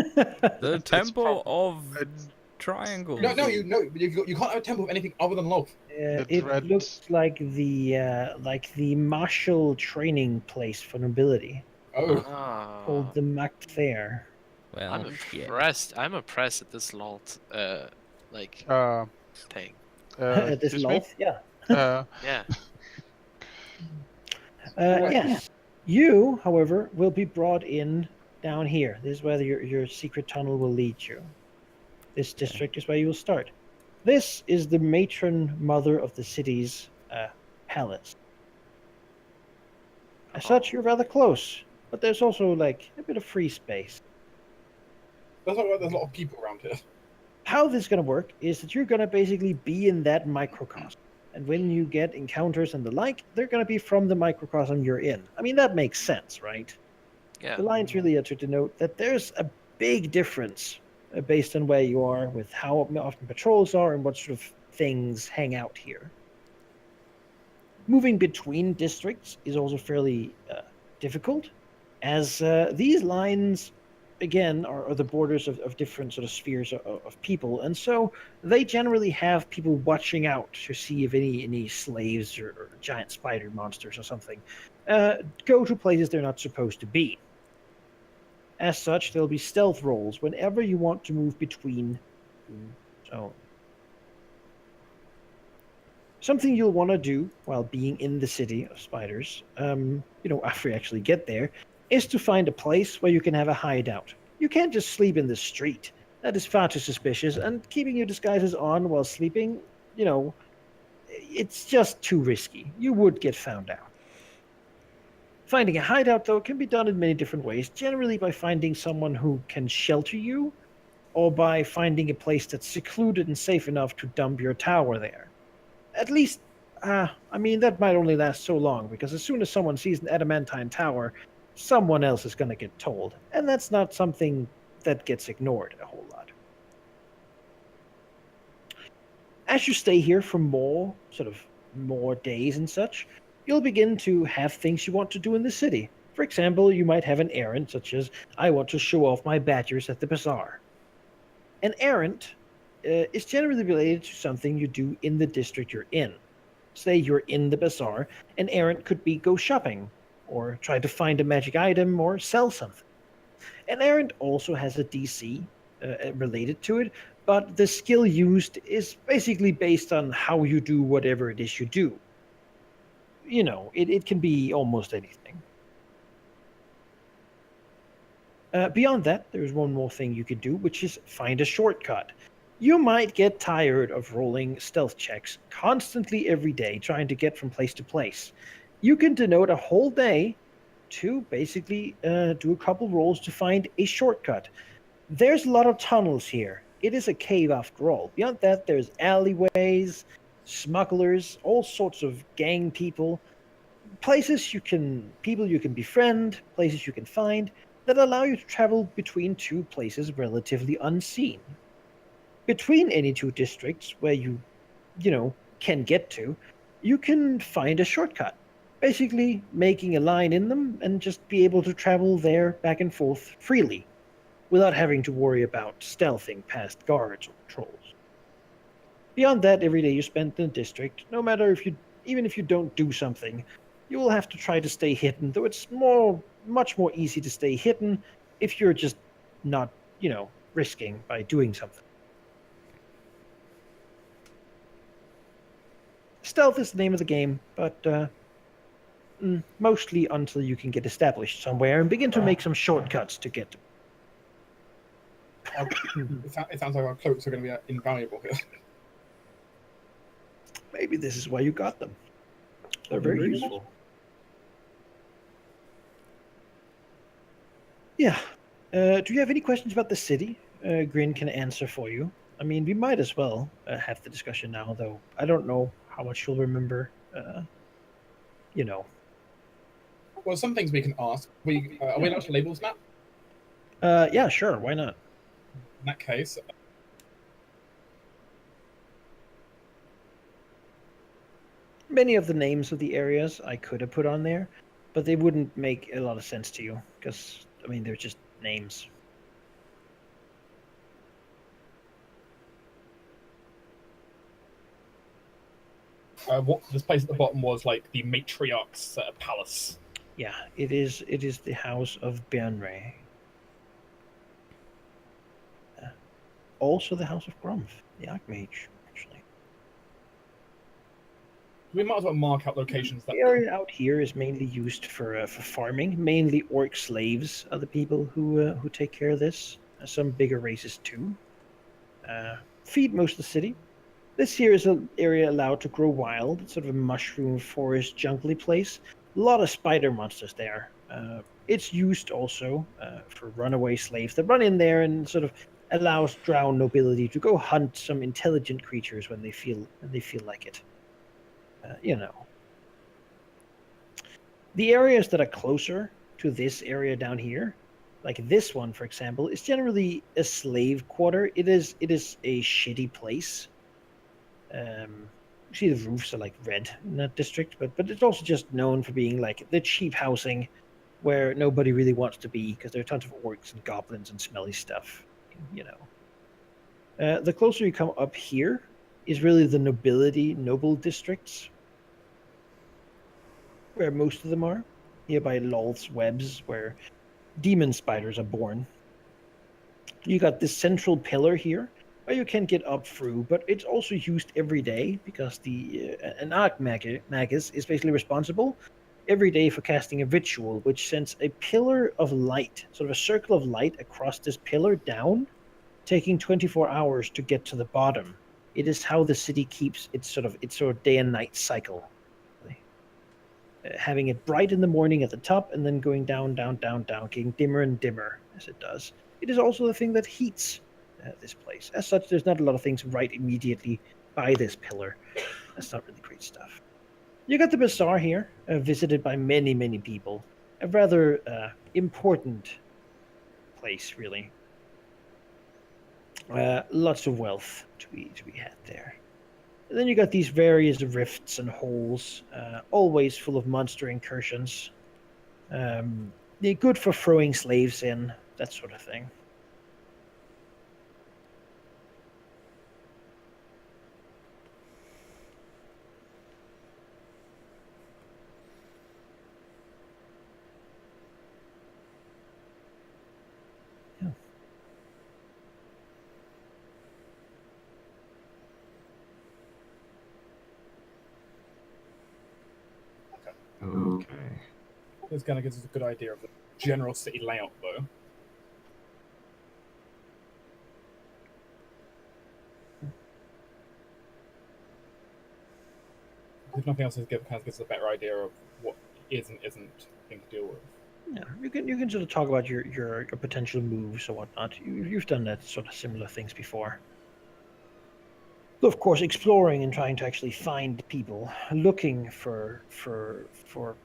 The temple of It's triangles. No, you can't have a temple of anything other than love. it dread- looks like the martial training place for nobility Oh, Ah. called the Macht Fair. Well, I'm yeah. impressed. I'm impressed at this lot, like Uh, thing. This excuse me? loaf, yeah. Yeah. Yes. You, however, will be brought in down here. This is where your secret tunnel will lead you. This district is where you will start. This is the matron mother of the city's palace. As such, you're rather close, but there's also like a bit of free space. There's a lot of people around here. How this is going to work is that you're going to basically be in that microcosm. And when you get encounters and the like, they're going to be from the microcosm you're in. I mean, that makes sense, right? Yeah. The lines really are to denote that there's a big difference based on where you are with how often patrols are and what sort of things hang out here. Moving between districts is also fairly difficult, as these lines, again, are the borders of different sort of spheres of people, and so they generally have people watching out to see if any slaves or giant spider monsters or something go to places they're not supposed to be. As such, there'll be stealth rolls whenever you want to move between zones. Something you'll want to do while being in the city of spiders, after you actually get there, is to find a place where you can have a hideout. You can't just sleep in the street. That is far too suspicious, and keeping your disguises on while sleeping, it's just too risky. You would get found out. Finding a hideout, though, can be done in many different ways, generally by finding someone who can shelter you, or by finding a place that's secluded and safe enough to dump your tower there. At least, that might only last so long, because as soon as someone sees an adamantine tower, someone else is going to get told, and that's not something that gets ignored a whole lot. As you stay here for more days and such, you'll begin to have things you want to do in the city. For example, you might have an errand, such as, I want to show off my badgers at the bazaar. An errand is generally related to something you do in the district you're in. Say you're in the bazaar, an errand could be go shopping, or try to find a magic item, or sell something. An errand also has a DC related to it, but the skill used is basically based on how you do whatever it is you do. It can be almost anything. Beyond that, there's one more thing you could do, which is find a shortcut. You might get tired of rolling stealth checks constantly every day trying to get from place to place. You can denote a whole day to basically do a couple rolls to find a shortcut. There's a lot of tunnels here. It is a cave after all. Beyond that, there's alleyways, smugglers, all sorts of gang people, people you can befriend, places you can find that allow you to travel between two places relatively unseen. Between any two districts where you can get to, you can find a shortcut. Basically, making a line in them and just be able to travel there back and forth freely, without having to worry about stealthing past guards or patrols. Beyond that, every day you spend in the district, no matter even if you don't do something, you will have to try to stay hidden, though it's much more easy to stay hidden if you're just not, risking by doing something. Stealth is the name of the game, but mostly until you can get established somewhere and begin to make some shortcuts to get to. It sounds like our cloaks are going to be invaluable here. Maybe this is why you got them. They're very useful. Yeah. Do you have any questions about the city? Grin can answer for you. I mean, we might as well have the discussion now, though I don't know how much you'll remember. Well, some things we can ask. Are we allowed to label this map? Yeah, sure. Why not? In that case, Many of the names of the areas I could have put on there, but they wouldn't make a lot of sense to you because, they're just names. what this place at the bottom was like the matriarch's palace. Yeah, it is the house of Bernray. also the House of Grumph, the Archmage, actually. We might as well mark out locations that The area out here is mainly used for farming. Mainly orc slaves are the people who take care of this. Some bigger races too. Feed most of the city. This here is an area allowed to grow wild. It's sort of a mushroom forest, jungly place. A lot of spider monsters there. It's used also for runaway slaves that run in there and sort of allows drowned nobility to go hunt some intelligent creatures when they feel like it. The areas that are closer to this area down here, like this one, for example, is generally a slave quarter. It is a shitty place. You see the roofs are like red in that district, but it's also just known for being like the cheap housing where nobody really wants to be because there are tons of orcs and goblins and smelly stuff. The closer you come up here is really the noble districts, where most of them are, nearby Lolth's webs, where demon spiders are born. You got this central pillar here, where you can get up through, but it's also used every day because an Archmagus is basically responsible every day for casting a ritual, which sends a pillar of light, sort of a circle of light across this pillar down, taking 24 hours to get to the bottom. It is how the city keeps its sort of day and night cycle. Having it bright in the morning at the top and then going down, getting dimmer and dimmer as it does. It is also the thing that heats this place. As such, there's not a lot of things right immediately by this pillar. That's not really great stuff. You got the bazaar here, visited by many, many people. A rather important place, really. Lots of wealth to be had there. And then you got these various rifts and holes, always full of monster incursions. They're good for throwing slaves in, that sort of thing. Okay. This kind of gives us a good idea of the general city layout, though. If nothing else, it kind of gives us a better idea of what is and isn't thing to deal with. Yeah, you can sort of talk about your potential moves or whatnot. You've done that sort of similar things before. Though, of course, exploring and trying to actually find people, looking for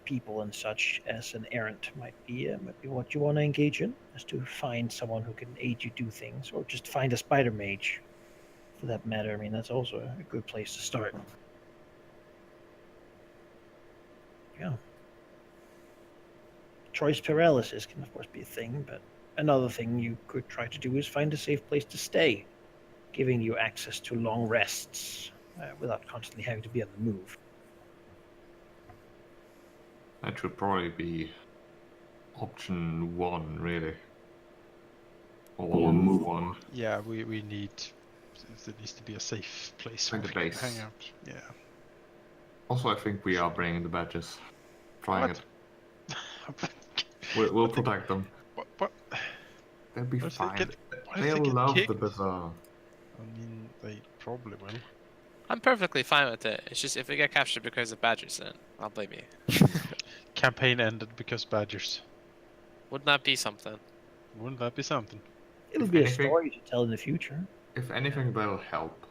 people and such as an errant might be what you want to engage in, is to find someone who can aid you do things, or just find a spider mage, for that matter. I mean, that's also a good place to start. Yeah. Choice paralysis can, of course, be a thing, but another thing you could try to do is find a safe place to stay, giving you access to long rests without constantly having to be on the move. That should probably be option 1, really. Or move 1. Yeah, we need. There needs to be a safe place Like where the we base. can hang out. Yeah. Also, I think we are bringing the badges. Trying What? it. We'll protect them. What? They'll be What if they fine. get- what if They'll they get love the kicked? bazaar. I mean, they probably will. I'm perfectly fine with it. It's just if we get captured because of badgers, then I'll blame you. Campaign ended because badgers. Wouldn't that be something? Wouldn't that be something? It'll If be anything- a story to tell in the future. If anything, they'll help.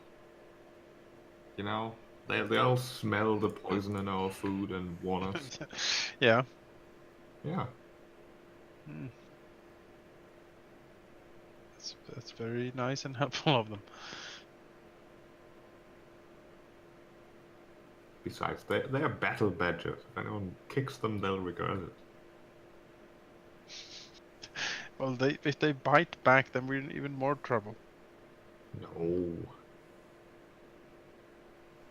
You know, they'll smell the poison in our food and warn us. Yeah. Yeah. Hmm. That's very nice and helpful of them. Besides, they are battle badgers. If anyone kicks them, they'll regret it. Well, if they bite back, then we're in even more trouble.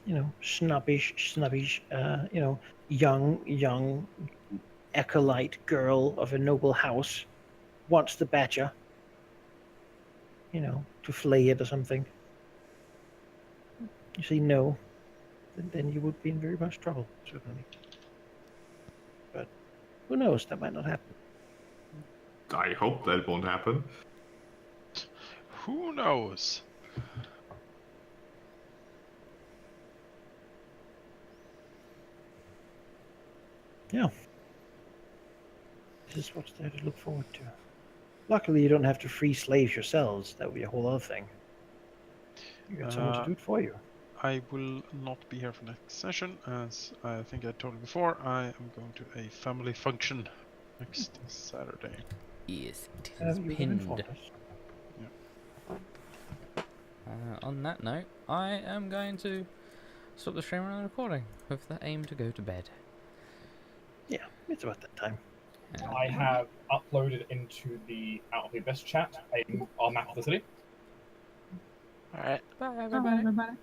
No. Snobbish, young acolyte girl of a noble house wants the badger. to flay it or something. You say no, then you would be in very much trouble, certainly. But who knows? That might not happen. I hope that won't happen. Who knows? Yeah. This is what's there to look forward to. Luckily, you don't have to free slaves yourselves. That would be a whole other thing. You got someone to do it for you. I will not be here for next session, as I think I told you before. I am going to a family function next Saturday. Yes, it is You have pinned. informed us. On that note, I am going to stop the stream and the recording with the aim to go to bed. Yeah, it's about that time. I have uploaded into the Out of the Abyss chat our map of the city. All right. Bye, everybody. Bye, everybody.